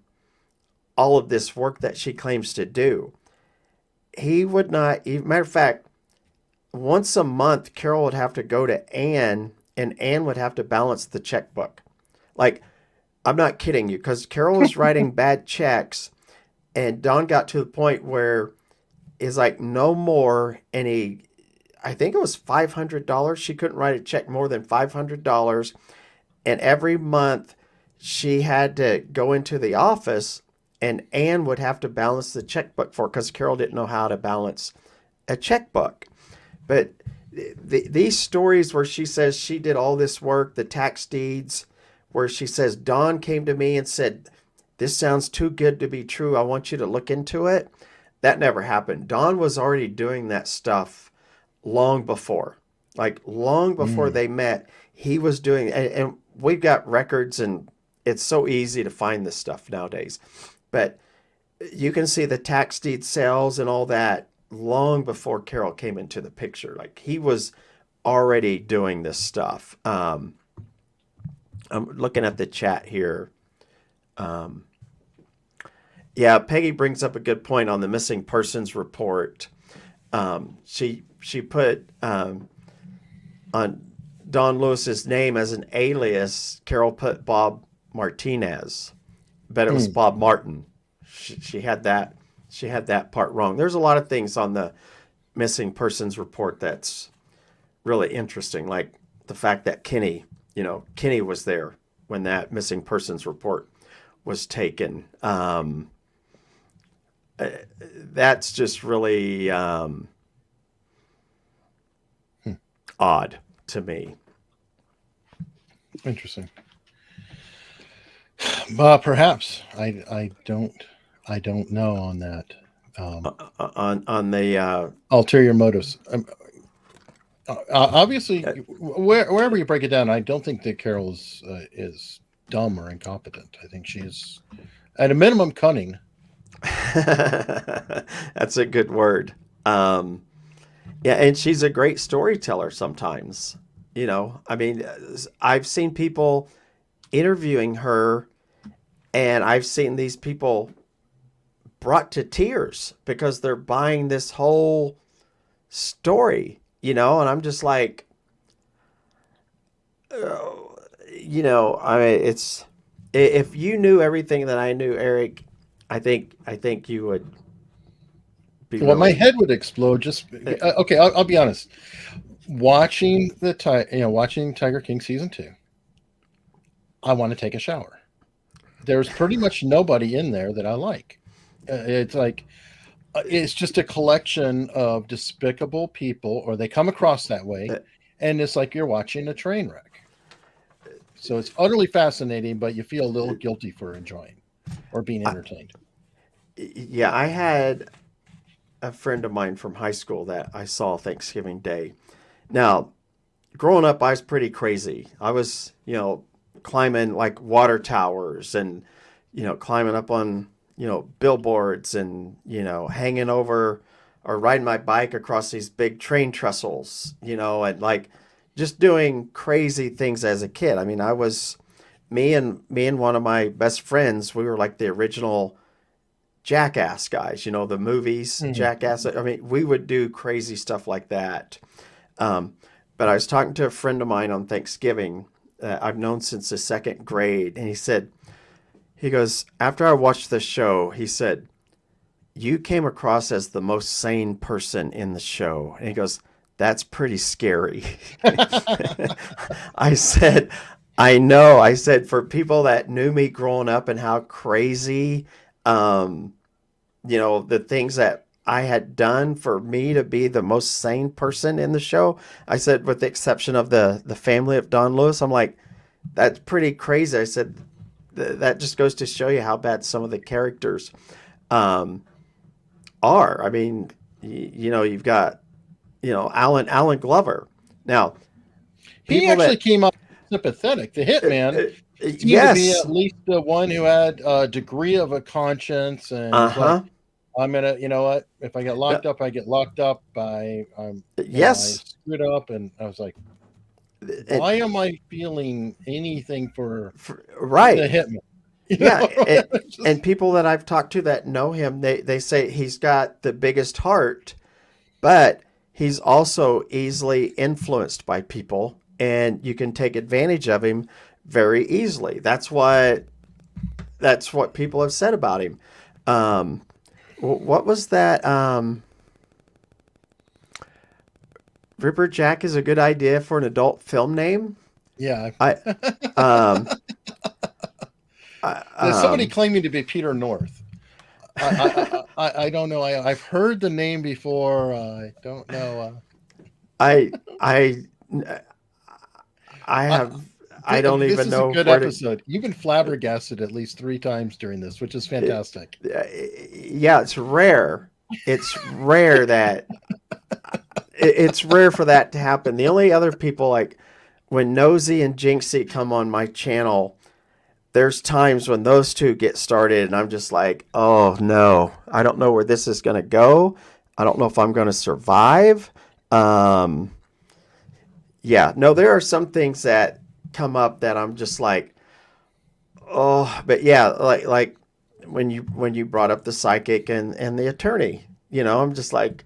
all of this work that she claims to do. He would not, matter of fact, once a month, Carol would have to go to Anne, and Anne would have to balance the checkbook. Like, I'm not kidding you, because Carol was writing bad checks, and Don got to the point where is like no more, and I think it was $500. She couldn't write a check more than $500, and every month she had to go into the office, and Anne would have to balance the checkbook for because Carol didn't know how to balance a checkbook. But these stories where she says she did all this work, the tax deeds, where she says Don came to me and said, "This sounds too good to be true. I want you to look into it." That never happened. Don was already doing that stuff long before, like long before Mm. they met. He was doing, and we've got records, and it's so easy to find this stuff nowadays. But you can see the tax deed sales and all that long before Carol came into the picture. Like he was already doing this stuff. I'm looking at the chat here. Um, yeah, Peggy brings up a good point on the missing persons report. She put on Don Lewis's name as an alias. Carole put Bob Martinez, but it was Bob Martin. She had that part wrong. There's a lot of things on the missing persons report that's really interesting, like the fact that Kenny was there when that missing persons report was taken. That's just really odd to me. Interesting. Perhaps I don't know on that. On the Ulterior motives. Obviously, wherever you break it down, I don't think that Carole is dumb or incompetent. I think she is, at a minimum, cunning. That's a good word. Yeah, and she's a great storyteller sometimes. I mean, I've seen people interviewing her, and I've seen these people brought to tears because they're buying this whole story, and I'm just like, I mean, if you knew everything that I knew, Eric, I think you would be. Well, my head would explode. Just okay. I'll be honest. Watching watching Tiger King season 2, I want to take a shower. There's pretty much nobody in there that I like. It's like it's just a collection of despicable people, or they come across that way, and it's like you're watching a train wreck. So it's utterly fascinating, but you feel a little guilty for enjoying or being entertained. Yeah, I had a friend of mine from high school that I saw Thanksgiving Day. Now, growing up, I was pretty crazy. I was, climbing like water towers and, climbing up on, billboards and, hanging over or riding my bike across these big train trestles, and like just doing crazy things as a kid. I mean, me and one of my best friends, we were like the original Jackass guys, the movies, Jackass. I mean, we would do crazy stuff like that. But I was talking to a friend of mine on Thanksgiving I've known since the second grade. And he goes, after I watched the show, he said, you came across as the most sane person in the show. And he goes, that's pretty scary. I said, I know. I said, for people that knew me growing up and how crazy, the things that I had done for me to be the most sane person in the show, I said, with the exception of the family of Don Lewis, I'm like, that's pretty crazy. I said, that just goes to show you how bad some of the characters are. I mean, you've got, Alan Glover. Now, he actually came up sympathetic. The hitman seemed to be at least the one who had a degree of a conscience, and like, I'm gonna, what? If I get locked up, I get locked up. I screwed up, and I was like, why am I feeling anything for the hitman? And people that I've talked to that know him, they say he's got the biggest heart, but he's also easily influenced by people, and you can take advantage of him very easily. That's what people have said about him. What was that? RipperJack is a good idea for an adult film name. Yeah. There's somebody claiming to be Peter North. I don't know. I've heard the name before. I don't know. I have. I don't even know. This is a good episode. You've been flabbergasted at least 3 times during this, which is fantastic. Yeah, it's rare. It's rare that it's rare for that to happen. The only other people, like when Nosy and Jinxie come on my channel, there's times when those two get started and I'm just like, oh no, I don't know where this is going to go. I don't know if I'm going to survive. Yeah, no, there are some things that come up that I'm just like, oh, but yeah, like when you brought up the psychic and the attorney, I'm just like,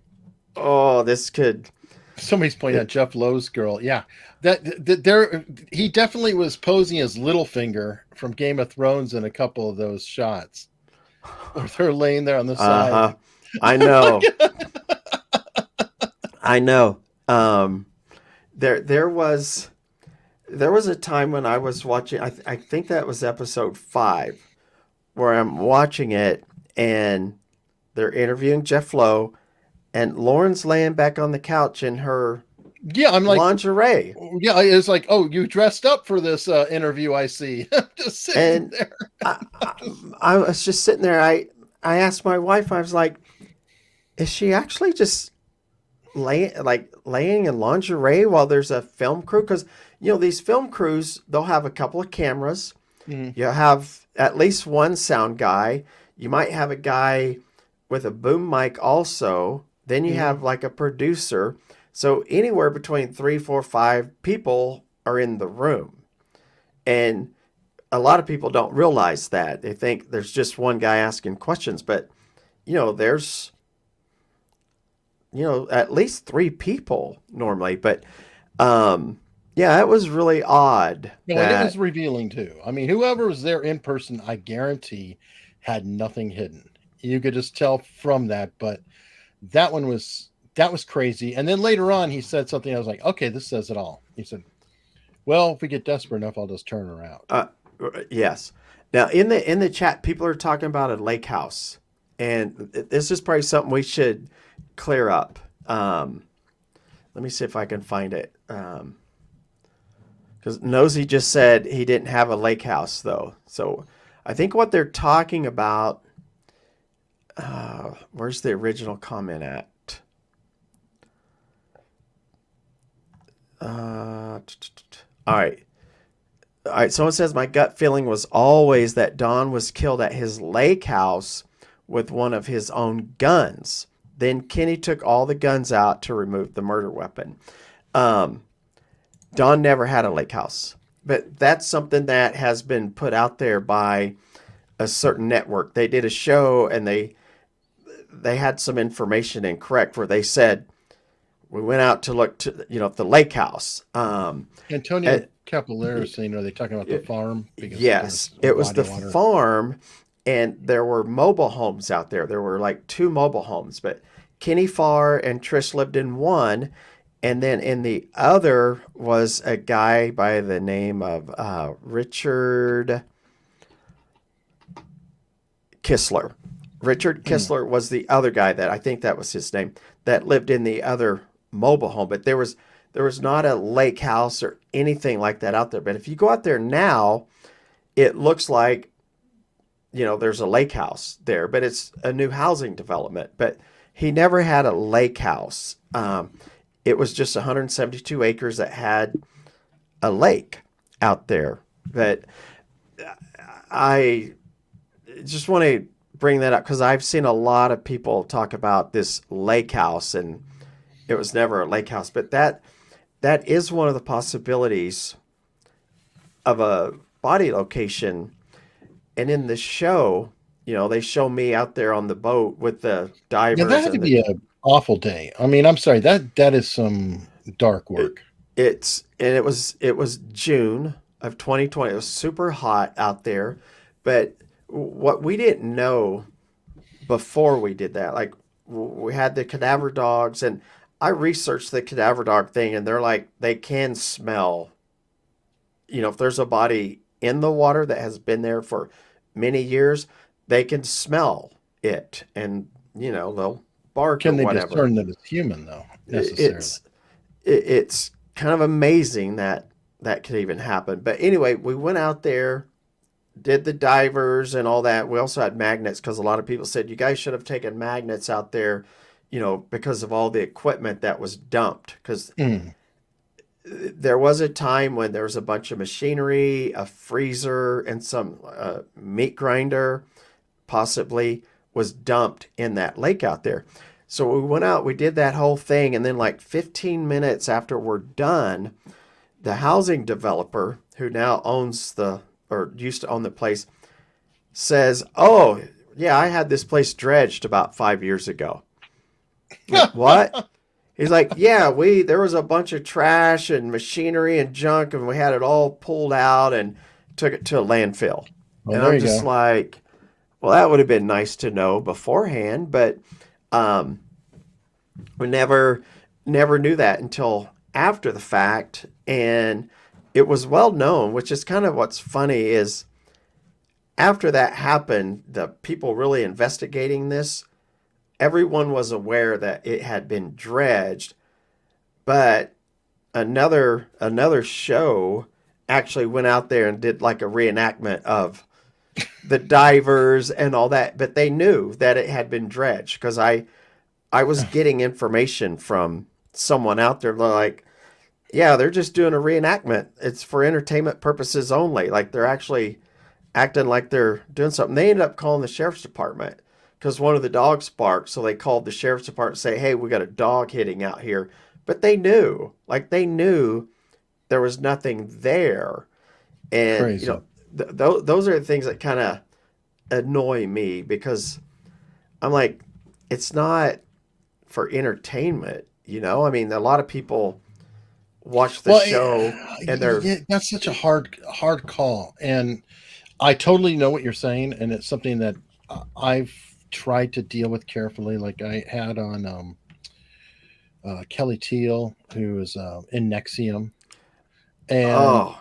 Oh, this could. Somebody's pointing out It, Jeff Lowe's girl. Yeah, that there he definitely was posing as Littlefinger from Game of Thrones in a couple of those shots where they're laying there on the side. uh-huh. I know. I know. There was a time when I was watching. I think that was episode 5, where I'm watching it, and they're interviewing Jeff Lowe, and Lauren's laying back on the couch in her Yeah, I'm like, lingerie, yeah, it's like, oh, you dressed up for this interview. I see. I'm just sitting and there. I, I, I was just sitting there. I asked my wife. I was like, "Is she actually just laying in lingerie while there's a film crew?" Because these film crews, they'll have a couple of cameras. Mhm. You have at least one sound guy. You might have a guy with a boom mic also. Then you Mhm. have like a producer. So anywhere between 3, 4, 5 people are in the room. And a lot of people don't realize that. They think there's just one guy asking questions, but there's at least 3 people normally. But yeah, it was really odd No, and it was that. revealing too. I mean, whoever was there in person, I guarantee, had nothing hidden. You could just tell from that. But that was crazy. And then later on, he said something. I was like, okay, this says it all. He said, "Well, if we get desperate enough, I'll just turn her out." Uh, yes. Now in the chat, people are talking about a lake house, and this is probably something we should clear up. Let me see if I can find it. Because Nosy just said he didn't have a lake house though, so I think what they're talking about. Where's the original comment at? All right. All right, someone says my gut feeling was always that Don was killed at his lake house with one of his own guns. Then Kenny took all the guns out to remove the murder weapon. Um, Don never had a lake house, but that's something that has been put out there by a certain network. They did a show and they had some information incorrect where they said we went out to look to at the lake house. Antonio And, Capillero saying, are they talking about the farm? Because Yes, there's a it was body the of water. farm, and there were mobile homes out there. There were like 2 mobile homes, but Kenny Farr and Trish lived in one, and then in the other was a guy by the name of Richard Kistler. Richard Mm. Kistler was the other guy that I think that was his name that lived in the other mobile home, but there was not a lake house or anything like that out there. But if you go out there now, it looks like there's a lake house there, but it's a new housing development. But he never had a lake house. It was just 172 acres that had a lake out there. But I just want to bring that up because I've seen a lot of people talk about this lake house, and it was never a lake house. But that is one of the possibilities of a body location. And in the show, they show me out there on the boat with the Yeah, that divers had to and be an awful day. I mean, I'm sorry, that is some dark it, work. it was June of 2020. It was super hot out there, but what we didn't know before we did that, like we had the cadaver dogs, and I researched the cadaver dog thing, and they're like they can smell. If there's a body in the water that has been there for many years, they can smell it, and they'll bark or Can they whatever. discern that it's human though, necessarily? It's it's kind of amazing that that could even happen. But anyway, we went out there, did the divers and all that. We also had magnets because a lot of people said you guys should have taken magnets out there, because of all the equipment that was dumped. Because Mm. there was a time when there was a bunch of machinery, a freezer, and some meat grinder possibly was dumped in that lake out there. So we went out, we did that whole thing, and then like 15 minutes after we're done, the housing developer who now owns the or used to own the place says, "Oh, yeah, I had this place dredged about 5 years ago." I'm like, what? He's like, yeah, there was a bunch of trash and machinery and junk, and we had it all pulled out and took it to a landfill. Well, And there I'm you just go. like, well, that would have been nice to know beforehand, but um, we never knew that until after the fact, and it was well known, which is kind of what's funny is after that happened, the people really investigating this, everyone was aware that it had been dredged, but another show actually went out there and did like a reenactment of the divers and all that, but they knew that it had been dredged because I was getting information from someone out there like, yeah, they're just doing a reenactment. It's for entertainment purposes only. Like they're actually acting like they're doing something. They ended up calling the sheriff's department because one of the dogs barked. So they called the sheriff's department and say, hey, we got a dog hitting out here. But they knew there was nothing there. And, Crazy. those are the things that kind of annoy me because I'm like, it's not for entertainment, I mean, a lot of people watch the Well, show and they're, that's such a hard call, and I totally know what you're saying, and it's something that I've tried to deal with carefully. Like I had on Kelly Teal, who is in Nexium, and oh,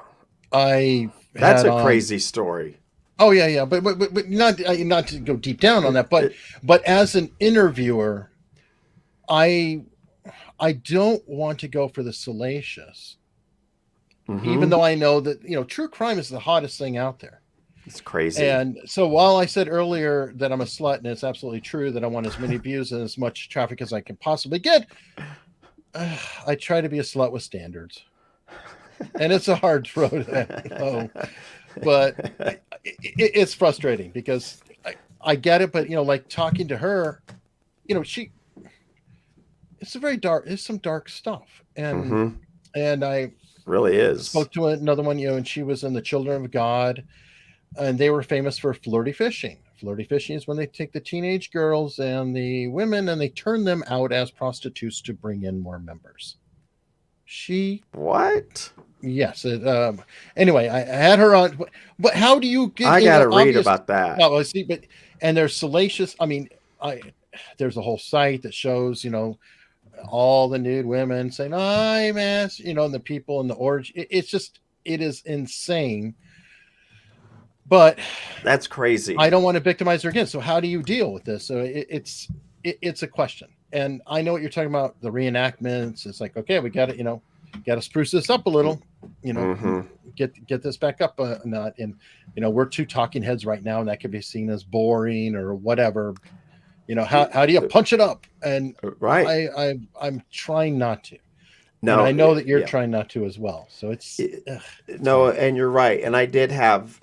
I that's had a on. crazy story. Oh yeah, but not to go deep down on that, It, but as an interviewer, I I don't want to go for the salacious, even mm-hmm. though I know that true crime is the hottest thing out there. It's crazy. And so while I said earlier that I'm a slut, and it's absolutely true that I want as many views and as much traffic as I can possibly get, I try to be a slut with standards, and it's a hard road to go. But it's frustrating because I get it, but like talking to her, she it's some dark stuff, and Mm-hmm. I Really is. spoke to another one, and she was in the Children of God, and they were famous for flirty fishing. Flirty fishing is when they take the teenage girls and the women and they turn them out as prostitutes to bring in more members. She, What? yes. Anyway, I had her on, but how do you get I gotta read obvious? about that. No, I see, but and they're salacious. I mean, I there's a whole site that shows all the nude women saying I'm ass, and the people in the orgy. It is insane. But That's crazy. I don't want to victimize her again. So how do you deal with this? So it's a question, and I know what you're talking about. The reenactments. It's like, okay, we got to got to spruce this up a little. Mm-hmm. Get this back up not. And we're two talking heads right now, and that could be seen as boring or whatever. How do you punch it up? And Right. I'm trying not to. And No. I know that you're Yeah. trying not to as well. So it's No, hard. and you're right. And I did have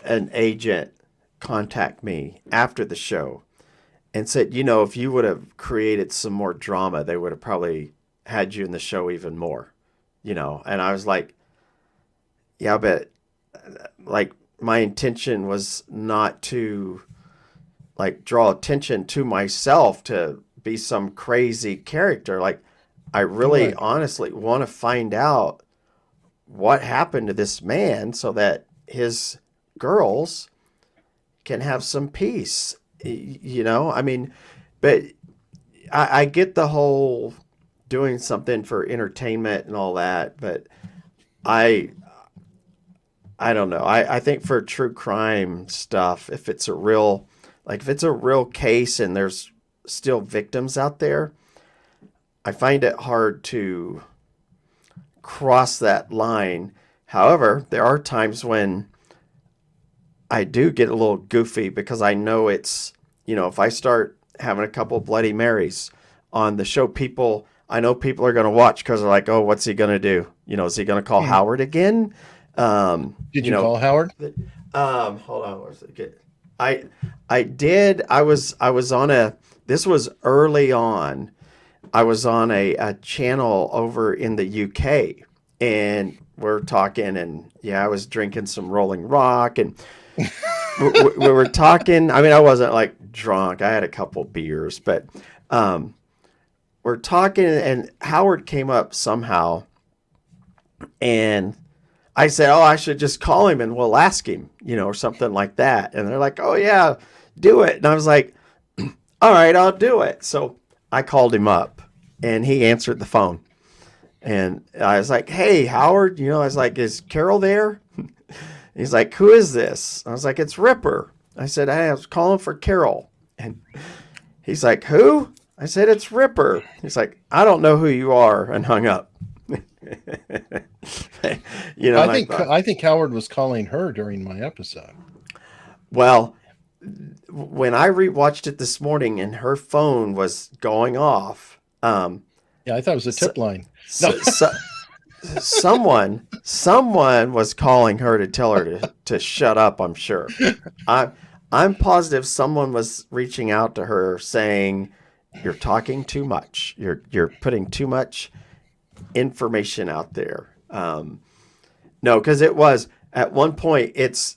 an agent contact me after the show and said, if you would have created some more drama, they would have probably had you in the show even more. And I was like, yeah, but like my intention was not to like draw attention to myself to be some crazy character. Like I really Right. honestly want to find out what happened to this man so that his girls can have some peace. I mean, but I get the whole doing something for entertainment and all that, but I I don't know. I think for true crime stuff, if it's a real case and there's still victims out there, I find it hard to cross that line. However, there are times when I do get a little goofy because I know if I start having a couple of Bloody Marys on the show, I know people are going to watch because they're like, oh, what's he going to do? Is he going to call Mhm. Howard again? Did you call Howard? Hold on, where's it? Get? I did. I was on this was early on. I was on a channel over in the UK and we're talking and yeah, I was drinking some Rolling Rock and we were talking. I mean, I wasn't like drunk. I had a couple beers, but we're talking, and Howard came up somehow, and I said, "Oh, I should just call him and we'll ask him, or something like that." And they're like, "Oh yeah, do it." And I was like, "All right, I'll do it." So I called him up, and he answered the phone, and I was like, "Hey, Howard," I was like, "Is Carole there?" He's like, "Who is this?" I was like, "It's Ripper." I said, "Hey, I was calling for Carole." And he's like, "Who?" I said, "It's Ripper." He's like, "I don't know who you are," and hung up. I think Howard was calling her during my episode. Well, when I rewatched it this morning and her phone was going off, Yeah, I thought it was a tip line. No. Someone was calling her to tell her to shut up, I'm sure. I'm positive someone was reaching out to her saying, "You're talking too much. You're putting too much information out there." No, because it was at one point it's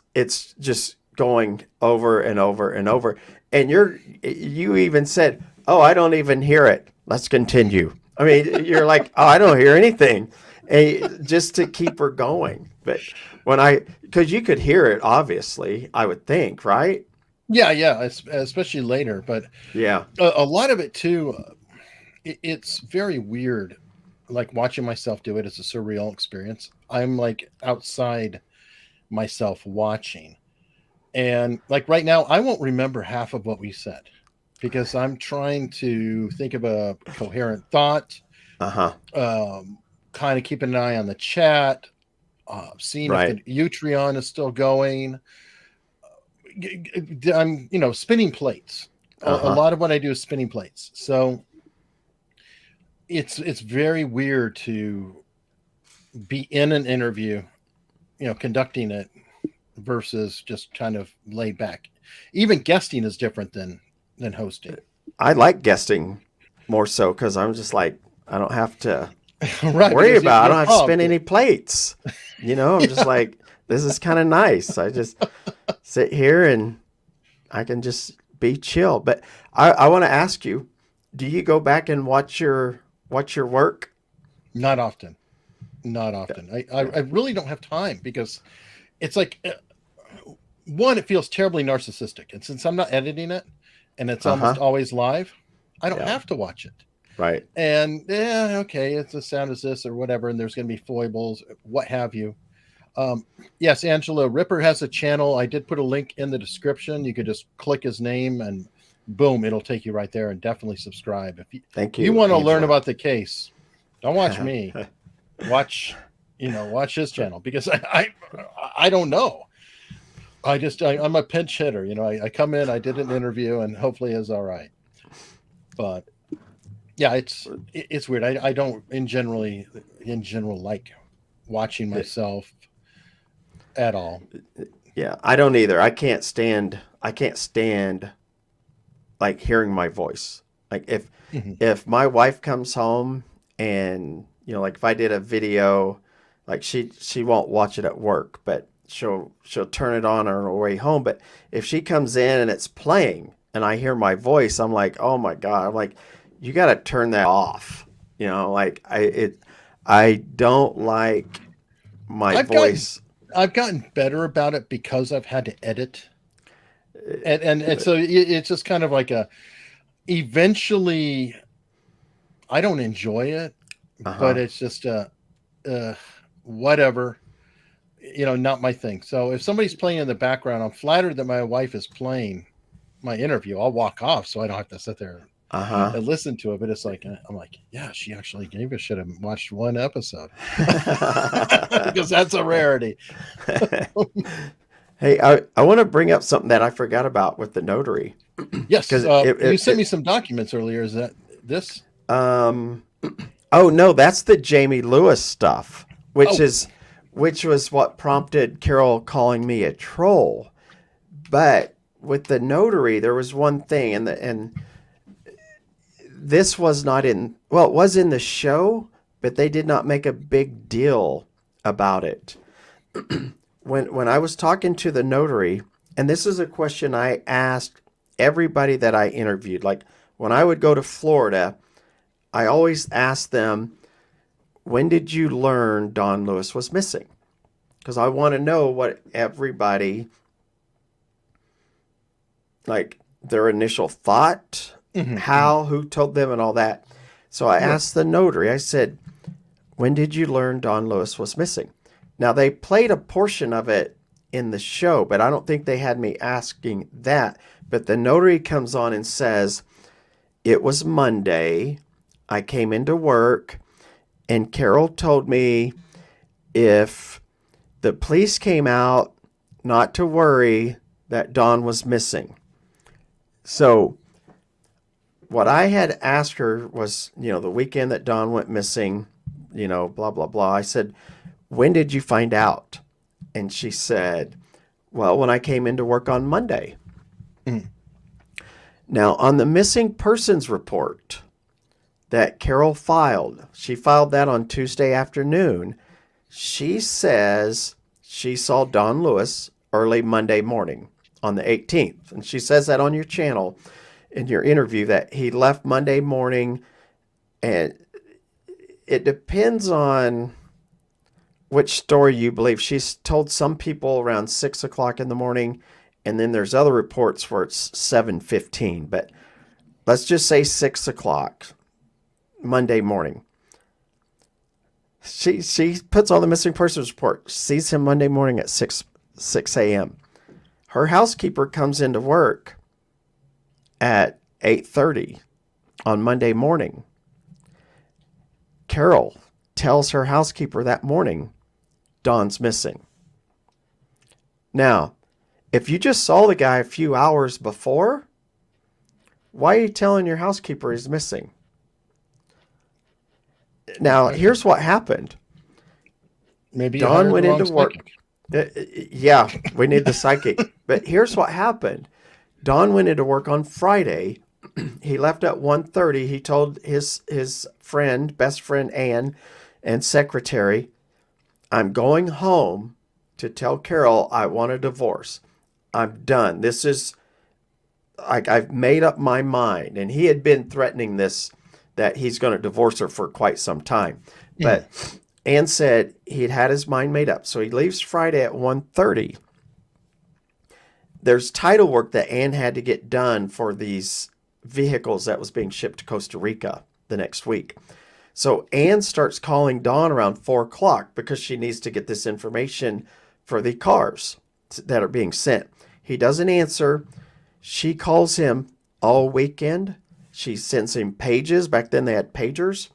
just going over and over and over. And you even said, "Oh, I don't even hear it. Let's continue." I mean, you're like, "Oh, I don't hear anything." And just to keep her going. But because you could hear it, obviously, I would think, right? Yeah, especially later. But yeah, a lot of it too, it's very weird. Like watching myself do it is a surreal experience. I'm like outside myself watching. And like right now, I won't remember half of what we said because I'm trying to think of a coherent thought. Kind of keeping an eye on the chat, seeing if the Utreon is still going. I'm, spinning plates. A lot of what I do is spinning plates. So it's very weird to be in an interview, conducting it versus just kind of laid back. Even guesting is different than hosting. I like guesting more so because I'm just like, I don't have to right, worry about. I don't have to spin any plates. I'm just like, this is kind of nice. I just sit here and I can just be chill. But I want to ask you, do you go back and watch your work? Not often. I really don't have time because it's like, one, it feels terribly narcissistic. And since I'm not editing it and it's almost always live, I don't have to watch it. Right. And okay, it's the sound is this or whatever, and there's going to be foibles, what have you. Yes, Angela, Ripper has a channel. I did put a link in the description. You could just click his name and boom, it'll take you right there, and definitely subscribe. If you want to learn about the case, don't watch me. Watch his channel because I don't know. I'm a pinch hitter. I come in, I did an interview, and hopefully it's all right. But yeah, it's weird. I don't in general like watching myself at all. Yeah, I don't either. I can't stand like hearing my voice. Like if my wife comes home and like if I did a video, like she won't watch it at work, but she'll turn it on her way home. But if she comes in and it's playing and I hear my voice, I'm like, oh my God. I'm like, you got to turn that off. Like I don't like my voice. I've gotten better about it because I've had to edit. And so it's just kind of like eventually I don't enjoy it, but it's just whatever, not my thing. So if somebody's playing in the background, I'm flattered that my wife is playing my interview. I'll walk off so I don't have to sit there and listen to it. But it's like, I'm like, yeah, she actually gave a shit and watched one episode because that's a rarity. Hey, I want to bring up something that I forgot about with the notary. Yes, you sent me some documents earlier. Is that this? Oh no, that's the Jamie Lewis stuff, which was what prompted Carole calling me a troll. But with the notary, there was one thing, and this was not in. Well, it was in the show, but they did not make a big deal about it. When I was talking to the notary, And this is a question I asked everybody that I interviewed. Like when I would go to Florida, I always asked them, when did you learn Don Lewis was missing? Because I want to know what everybody, like their initial thought, how, who told them, and all that. So I asked the notary, I said, when did you learn Don Lewis was missing? Now, they played a portion of it in the show, but I don't think they had me asking that. But the notary comes on and says, it was Monday. I came into work, and Carole told me if the police came out, not to worry that Don was missing. So what I had asked her was, the weekend that Don went missing, blah, blah, blah. I said, when did you find out? And she said, well, when I came into work on Monday. Now, on the missing persons report that Carole filed, she filed that on Tuesday afternoon. She says she saw Don Lewis early Monday morning on the 18th. And she says that on your channel in your interview that he left Monday morning. And it depends on which story you believe. She's told some people around 6 o'clock in the morning, and then there's other reports where it's 7:15. But let's just say 6 o'clock Monday morning. She puts on the missing persons report, sees him Monday morning at 6 a.m. Her housekeeper comes into work at 8:30 on Monday morning. Carole tells her housekeeper that morning, Don's missing. Now, if you just saw the guy a few hours before, why are you telling your housekeeper he's missing? Now, here's what happened. Maybe Don went into work. Psychic. We need the psychic. But here's what happened. Don went into work on Friday. He left at 1:30. He told his best friend Ann, and secretary, I'm going home to tell Carole I want a divorce. I'm done. This is, I've made up my mind. And he had been threatening this, that he's going to divorce her for quite some time. But Ann said he'd had his mind made up. So he leaves Friday at 1:30. There's title work that Ann had to get done for these vehicles that was being shipped to Costa Rica the next week. So Ann starts calling Don around 4 o'clock because she needs to get this information for the cars that are being sent. He doesn't answer. She calls him all weekend. She sends him pages. Back then they had pagers.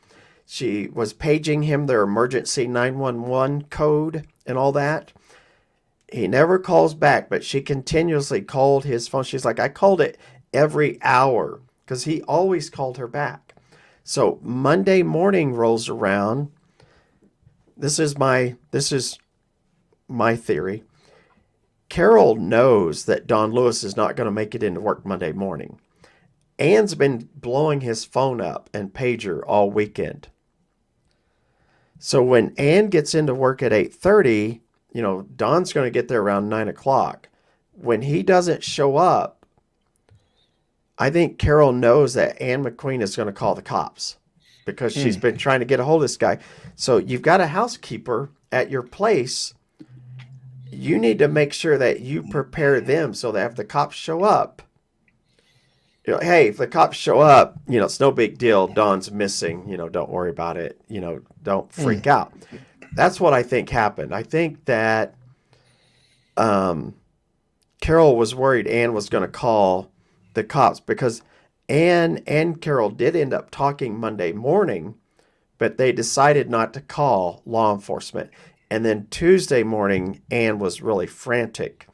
She was paging him their emergency 911 code and all that. He never calls back, but she continuously called his phone. She's like, I called it every hour because he always called her back. So Monday morning rolls around. This is my theory. Carole knows that Don Lewis is not going to make it into work Monday morning. Ann's been blowing his phone up and pager all weekend. So when Ann gets into work at 8:30, Don's going to get there around 9 o'clock. When he doesn't show up, I think Carole knows that Ann McQueen is going to call the cops because she's been trying to get a hold of this guy. So you've got a housekeeper at your place. You need to make sure that you prepare them so that if the cops show up, hey, if the cops show up, it's no big deal. Don's missing. Don't worry about it. Don't freak out. That's what I think happened. I think that Carole was worried Ann was going to call the cops because Ann and Carole did end up talking Monday morning, but they decided not to call law enforcement. And then Tuesday morning, Ann was really frantic.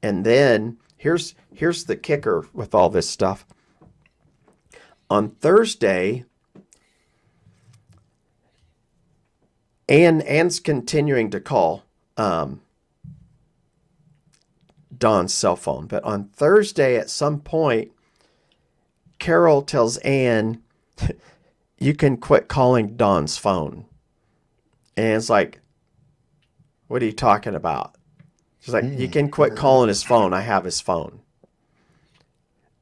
And then here's the kicker with all this stuff. On Thursday, Ann's continuing to call Don's cell phone. But on Thursday, at some point, Carole tells Ann, you can quit calling Don's phone. And Ann's like, what are you talking about? She's like, you can quit calling his phone. I have his phone.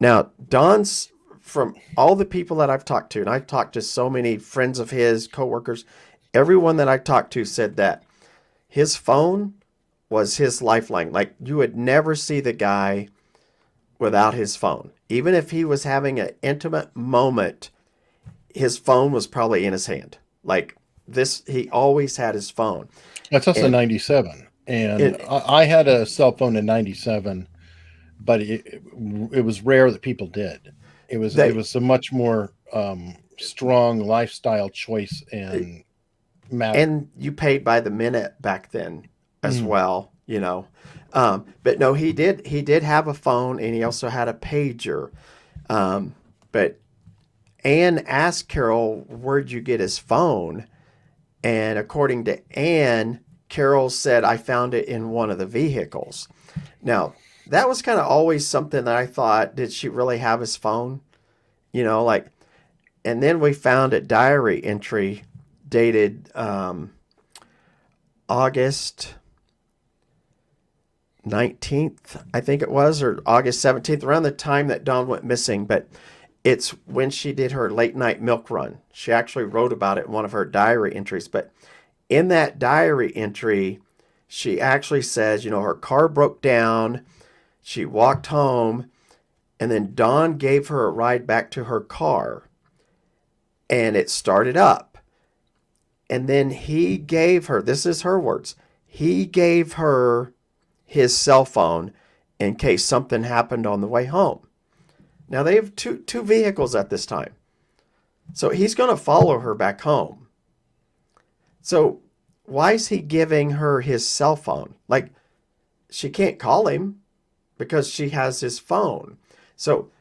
Now, Don's, from all the people that I've talked to, and I've talked to so many friends of his, coworkers, everyone that I talked to said that his phone was his lifeline. Like, you would never see the guy without his phone. Even if he was having an intimate moment, his phone was probably in his hand. Like this, he always had his phone. That's also And 97. And I had a cell phone in 97, but it was rare that people did. It was a much more strong lifestyle choice and matter. And you paid by the minute back then as well, you know. But no, he did have a phone, and he also had a pager. But Anne asked Carole, where'd you get his phone? And according to Anne, Carole said, I found it in one of the vehicles. Now, that was kind of always something that I thought, did she really have his phone? You know, like, and then we found a diary entry dated August 19th, I think it was, or August 17th, around the time that Dawn went missing. But it's when she did her late night milk run. She actually wrote about it in one of her diary entries. But in that diary entry, she actually says, you know, her car broke down. She walked home, and then Dawn gave her a ride back to her car, and it started up. And then he gave her, this is her words, he gave her his cell phone in case something happened on the way home. Now, they have two vehicles at this time. So he's going to follow her back home. So why is he giving her his cell phone? Like, she can't call him because she has his phone. So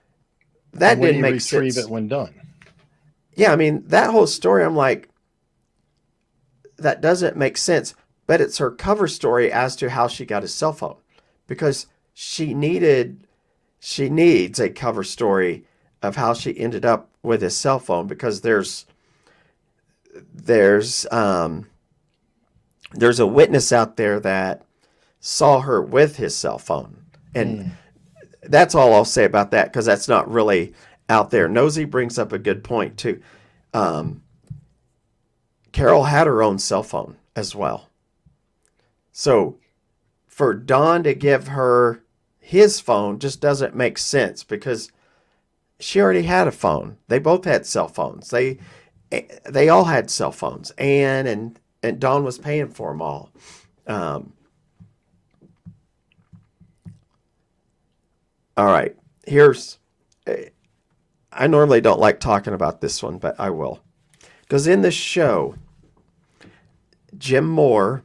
that didn't make sense. Retrieve it when done. Yeah, I mean, that whole story, I'm like, that doesn't make sense. But it's her cover story as to how she got his cell phone, because she needs a cover story of how she ended up with his cell phone, because there's a witness out there that saw her with his cell phone. And that's all I'll say about that, because that's not really out there. Nosy brings up a good point too. Carole had her own cell phone as well. So for Dawn to give her his phone just doesn't make sense, because she already had a phone. They both had cell phones. They all had cell phones. Anne and Dawn was paying for them all. All right. I normally don't like talking about this one, but I will. Because in the show, Jim Moore,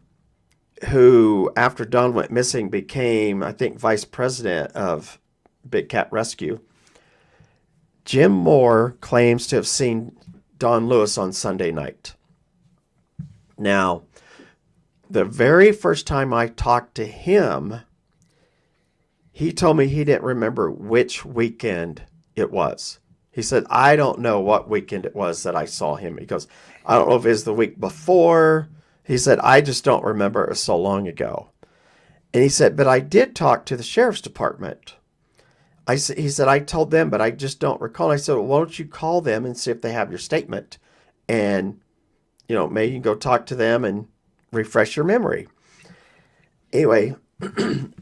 who after Dawn went missing became, I think, vice president of Big Cat Rescue, Jim Moore claims to have seen Don Lewis on Sunday night. Now, the very first time I talked to him, he told me he didn't remember which weekend it was. He said, I don't know what weekend it was that I saw him. He goes, I don't know if it was the week before. He said, I just don't remember. It was so long ago. And he said, but I did talk to the sheriff's department. He said, I told them, but I just don't recall. I said, well, why don't you call them and see if they have your statement? And, you know, maybe you can go talk to them and refresh your memory. Anyway,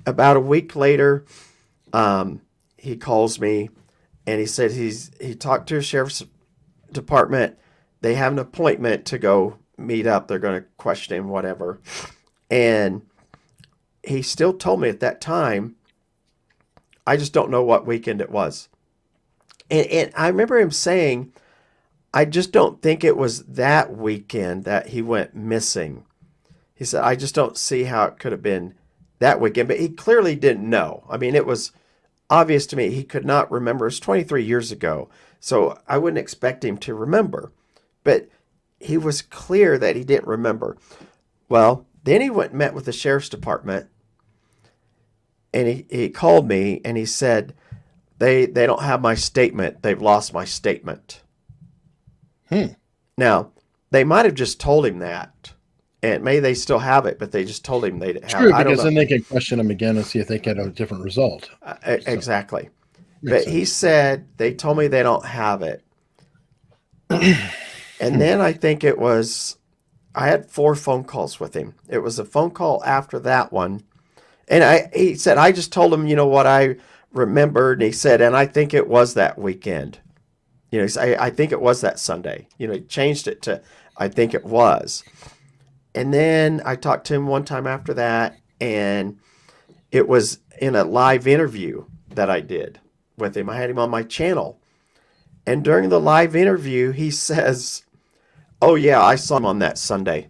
about a week later, he calls me and he said he talked to the sheriff's department. They have an appointment to go meet up. They're going to question him, whatever. And he still told me at that time, I just don't know what weekend it was. And I remember him saying, I just don't think it was that weekend that he went missing. He said, I just don't see how it could have been that weekend. But he clearly didn't know. I mean, it was obvious to me he could not remember. It was 23 years ago. So I wouldn't expect him to remember. But he was clear that he didn't remember. Well, then he went and met with the sheriff's department. And he called me and he said, they don't have my statement. They've lost my statement. Now, they might have just told him that. And maybe they still have it, but they just told him they didn't have it. True, I don't because know. then they can question him again and see if they get a different result. So, Exactly. makes But he sense. said, they told me they don't have it. And then I think I had 4 phone calls with him. It was a phone call after that one. And he said, I just told him, what I remembered. And he said, and I think it was that weekend. He said, I think it was that Sunday. He changed it to, I think it was. And then I talked to him one time after that, and it was in a live interview that I did with him. I had him on my channel. And during the live interview, he says, oh, yeah, I saw him on that Sunday,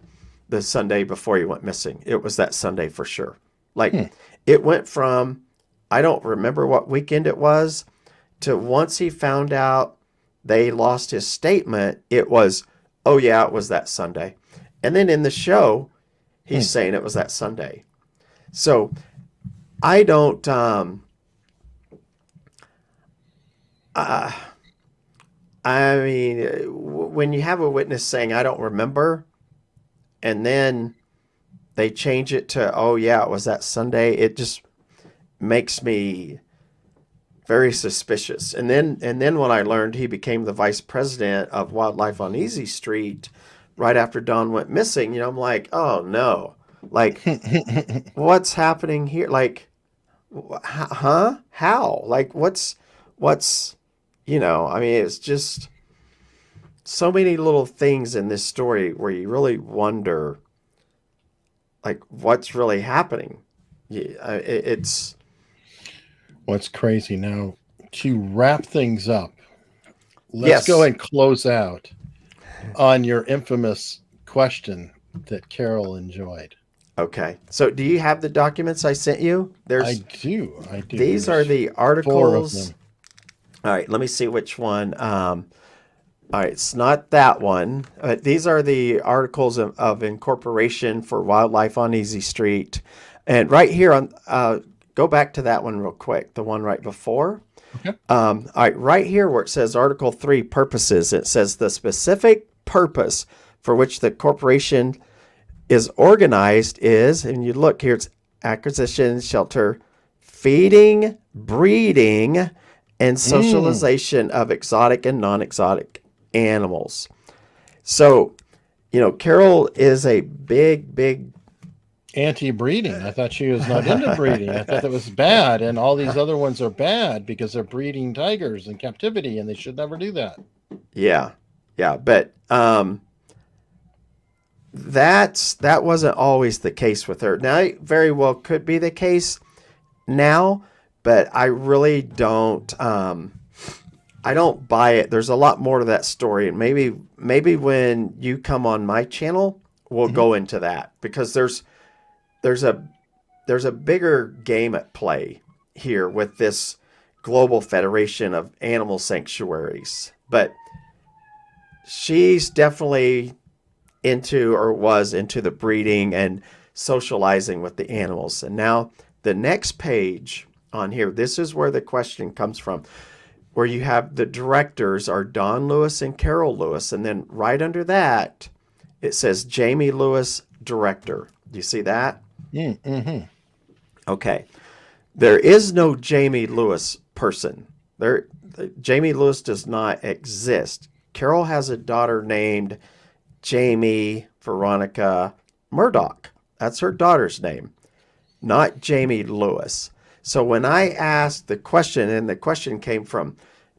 the Sunday before he went missing. It was that Sunday for sure. Like, it went from, I don't remember what weekend it was, to once he found out they lost his statement, it was, oh, yeah, it was that Sunday. And then in the show, he's saying it was that Sunday. So I don't, I mean, when you have a witness saying, I don't remember, and then they change it to, oh, yeah, it was that Sunday, it just makes me very suspicious. And then when I learned he became the vice president of Wildlife on Easy Street right after Don went missing, I'm like, oh, no. Like, what's happening here? Like, huh? How? Like, what's, I mean, it's just so many little things in this story where you really wonder, like, what's really happening. It's What's crazy now, to wrap things up, let's go yes. and close out on your infamous question that Carole enjoyed. Okay. So do you have the documents I sent you? I do. These are There's the 4 of articles. them. All right, let me see which one. All right, it's not that one. These are the articles of incorporation for Wildlife on Easy Street. And right here go back to that one real quick, the one right before. Okay. All right, right here where it says Article 3 purposes, it says the specific purpose for which the corporation is organized is, and you look here, it's acquisition, shelter, feeding, breeding, and socialization of exotic and non-exotic animals. So, Carole is a big Anti-breeding. I thought she was not into breeding. I thought that was bad, and all these other ones are bad because they're breeding tigers in captivity, and they should never do that. Yeah, but that wasn't always the case with her. Now, it very well could be the case now, but I really don't. I don't buy it. There's a lot more to that story, and maybe when you come on my channel, we'll go into that, because there's a bigger game at play here with this global federation of animal sanctuaries. But she's definitely was into the breeding and socializing with the animals. And now the next page on here, this is where the question comes from, where you have the directors are Don Lewis and Carole Lewis. And then right under that, it says Jamie Lewis, director. Do you see that? Mm-hmm. Okay. There is no Jamie Lewis person. Jamie Lewis does not exist. Carole has a daughter named Jamie Veronica Murdoch. That's her daughter's name, not Jamie Lewis. So when I asked the question, and the question came from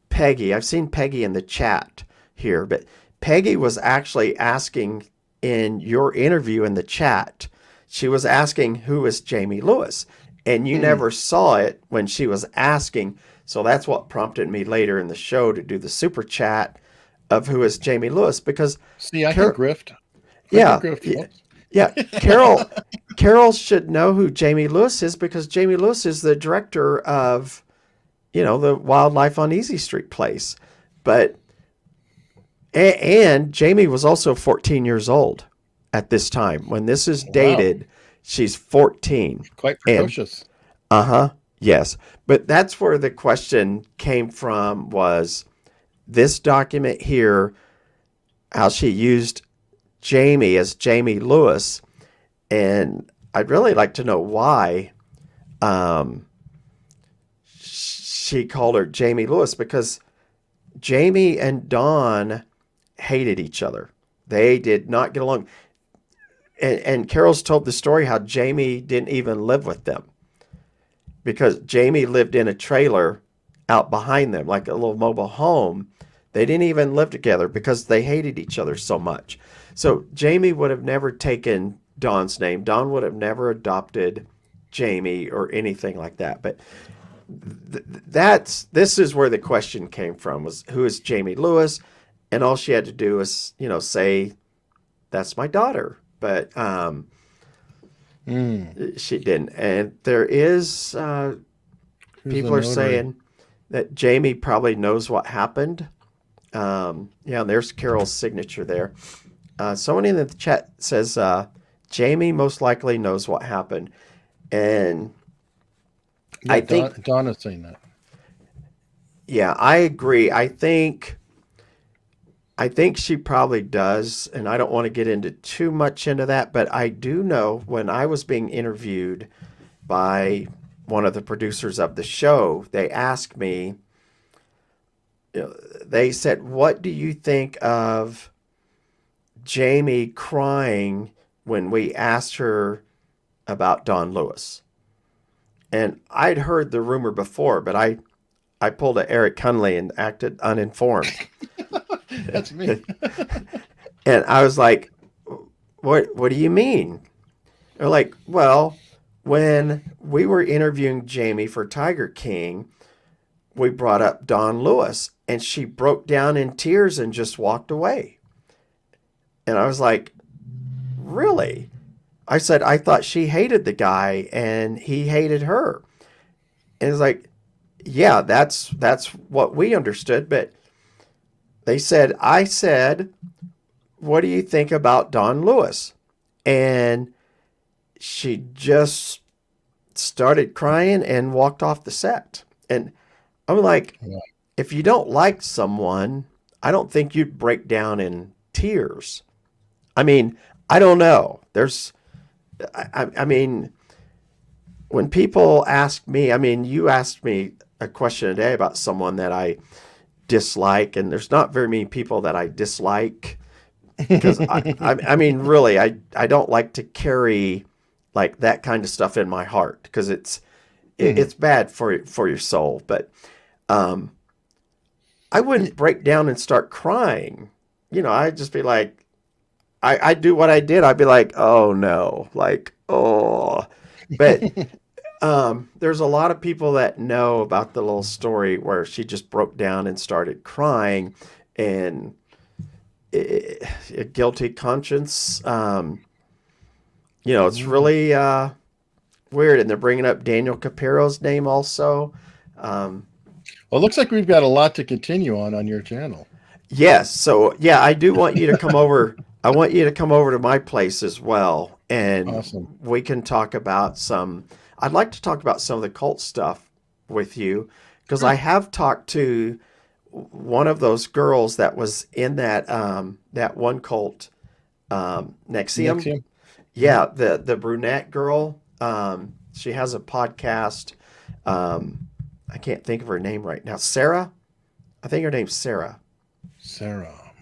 Peggy, I've seen Peggy in the chat here, but Peggy was actually asking in your interview in the chat, she was asking who is Jamie Lewis, and you never saw it when she was asking. So that's what prompted me later in the show to do the super chat of who is Jamie Lewis, because See, I can grift. Yeah, I can grift, folks. yeah. Carole should know who Jamie Lewis is, because Jamie Lewis is the director of, the Wildlife on Easy Street place. But and Jamie was also 14 years old at this time. When this is dated, she's 14. Quite precocious. Yes. But that's where the question came from, was this document here, how she used Jamie as Jamie Lewis, and I'd really like to know why she called her Jamie Lewis, because Jamie and Don hated each other. They did not get along. And Carole's told the story how Jamie didn't even live with them because Jamie lived in a trailer out behind them, like a little mobile home. They didn't even live together because they hated each other so much. So Jamie would have never taken Don's name. Don would have never adopted Jamie or anything like that. But this is where the question came from, was who is Jamie Lewis? And all she had to do was, say, that's my daughter. But she didn't. And there is, people are saying that Jamie probably knows what happened. And there's Carole's signature there. Someone in the chat says, Jamie most likely knows what happened. And I think Donna's saying that. Yeah, I agree. I think she probably does, and I don't want to get into too much into that, but I do know when I was being interviewed by one of the producers of the show, they asked me, they said, what do you think of Jamie crying when we asked her about Don Lewis? And I'd heard the rumor before, but I pulled a Eric Hunley and acted uninformed. That's me. And I was like, what do you mean? They're like, well, when we were interviewing Jamie for Tiger King, we brought up Don Lewis, and she broke down in tears and just walked away. And I was like, really? I said, I thought she hated the guy and he hated her. And it's like, yeah, that's what we understood. But they said, I said, what do you think about Don Lewis? And she just started crying and walked off the set. And I'm like, if you don't like someone, I don't think you'd break down in tears. I mean, I don't know. I mean, when people ask me, I mean, you asked me a question today about someone that I dislike, and there's not very many people that I dislike because I mean, really, I don't like to carry like that kind of stuff in my heart because it's bad for your soul. But I wouldn't break down and start crying. I'd just be like, I do what I did. I'd be like, oh no, like, oh, but there's a lot of people that know about the little story where she just broke down and started crying, and a guilty conscience. It's really weird. And they're bringing up Daniel Capiro's name also. Well, it looks like we've got a lot to continue on your channel. Yes. So yeah, I do want you to come over. I want you to come over to my place as well. And awesome. We can talk about I'd like to talk about some of the cult stuff with you because I have talked to one of those girls that was in that one cult, NXIVM. Yeah, the brunette girl. She has a podcast. I can't think of her name right now. Sarah? I think her name's Sarah. Sarah.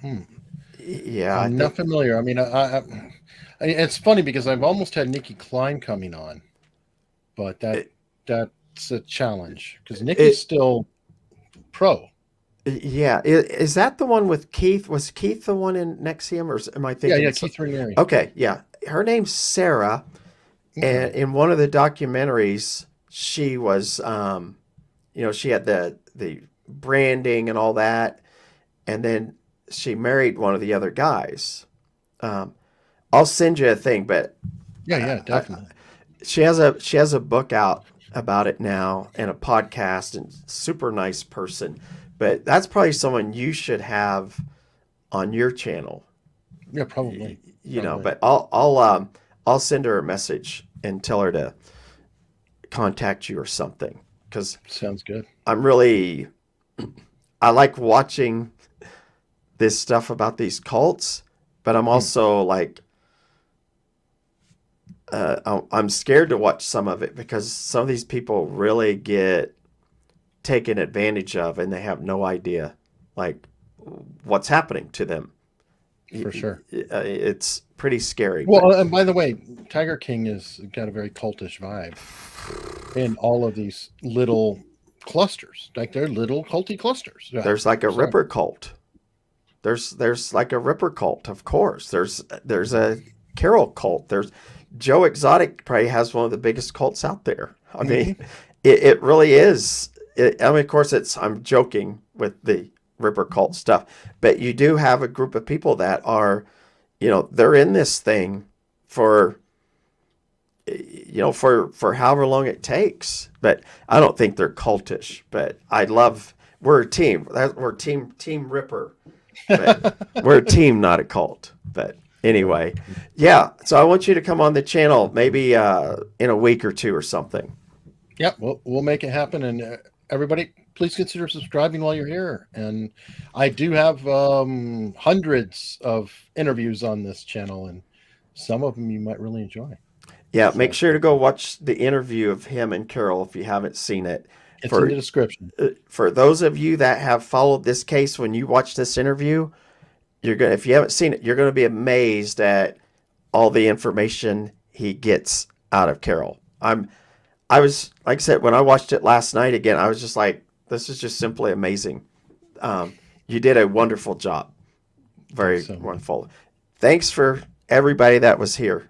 Yeah. I'm not familiar. I mean, it's funny because I've almost had Nikki Klein coming on, but that's a challenge because Nikki's still pro. Yeah. Is that the one with Keith? Was Keith the one in NXIVM, or am I thinking? Yeah, Keith Raniere. Okay, yeah. Her name's Sarah, and in one of the documentaries, she was, she had the branding and all that, and then she married one of the other guys. I'll send you a thing, but yeah, definitely. She has a book out about it now and a podcast, and super nice person. But that's probably someone you should have on your channel. Yeah, probably. But I'll send her a message and tell her to contact you or something, because sounds good. I like watching this stuff about these cults, but I'm also like, I'm scared to watch some of it because some of these people really get taken advantage of and they have no idea like what's happening to them. For sure. It's pretty scary. Well, and by the way, Tiger King has got a very cultish vibe in all of these little clusters. Like they're little culty clusters. There's like a Ripper cult. There's like a Ripper cult, of course. There's a Carole cult. There's Joe Exotic probably has one of the biggest cults out there. I mean, it really is. I mean, of course, I'm joking with the Ripper cult stuff, but you do have a group of people that are, they're in this thing for, for however long it takes. But I don't think they're cultish. But we're a team. We're team Ripper. But we're a team, not a cult. But anyway, yeah. So I want you to come on the channel maybe in a week or two or something. Yep, we'll make it happen. And everybody, please consider subscribing while you're here. And I do have hundreds of interviews on this channel, and some of them you might really enjoy. Yeah, make sure to go watch the interview of him and Carole if you haven't seen it. It's in the description. For those of you that have followed this case, when you watch this interview, if you haven't seen it, you're going to be amazed at all the information he gets out of Carole. I was, like I said, when I watched it last night again, I was just like, this is just simply amazing. You did a wonderful job. Very wonderful. Thanks for everybody that was here.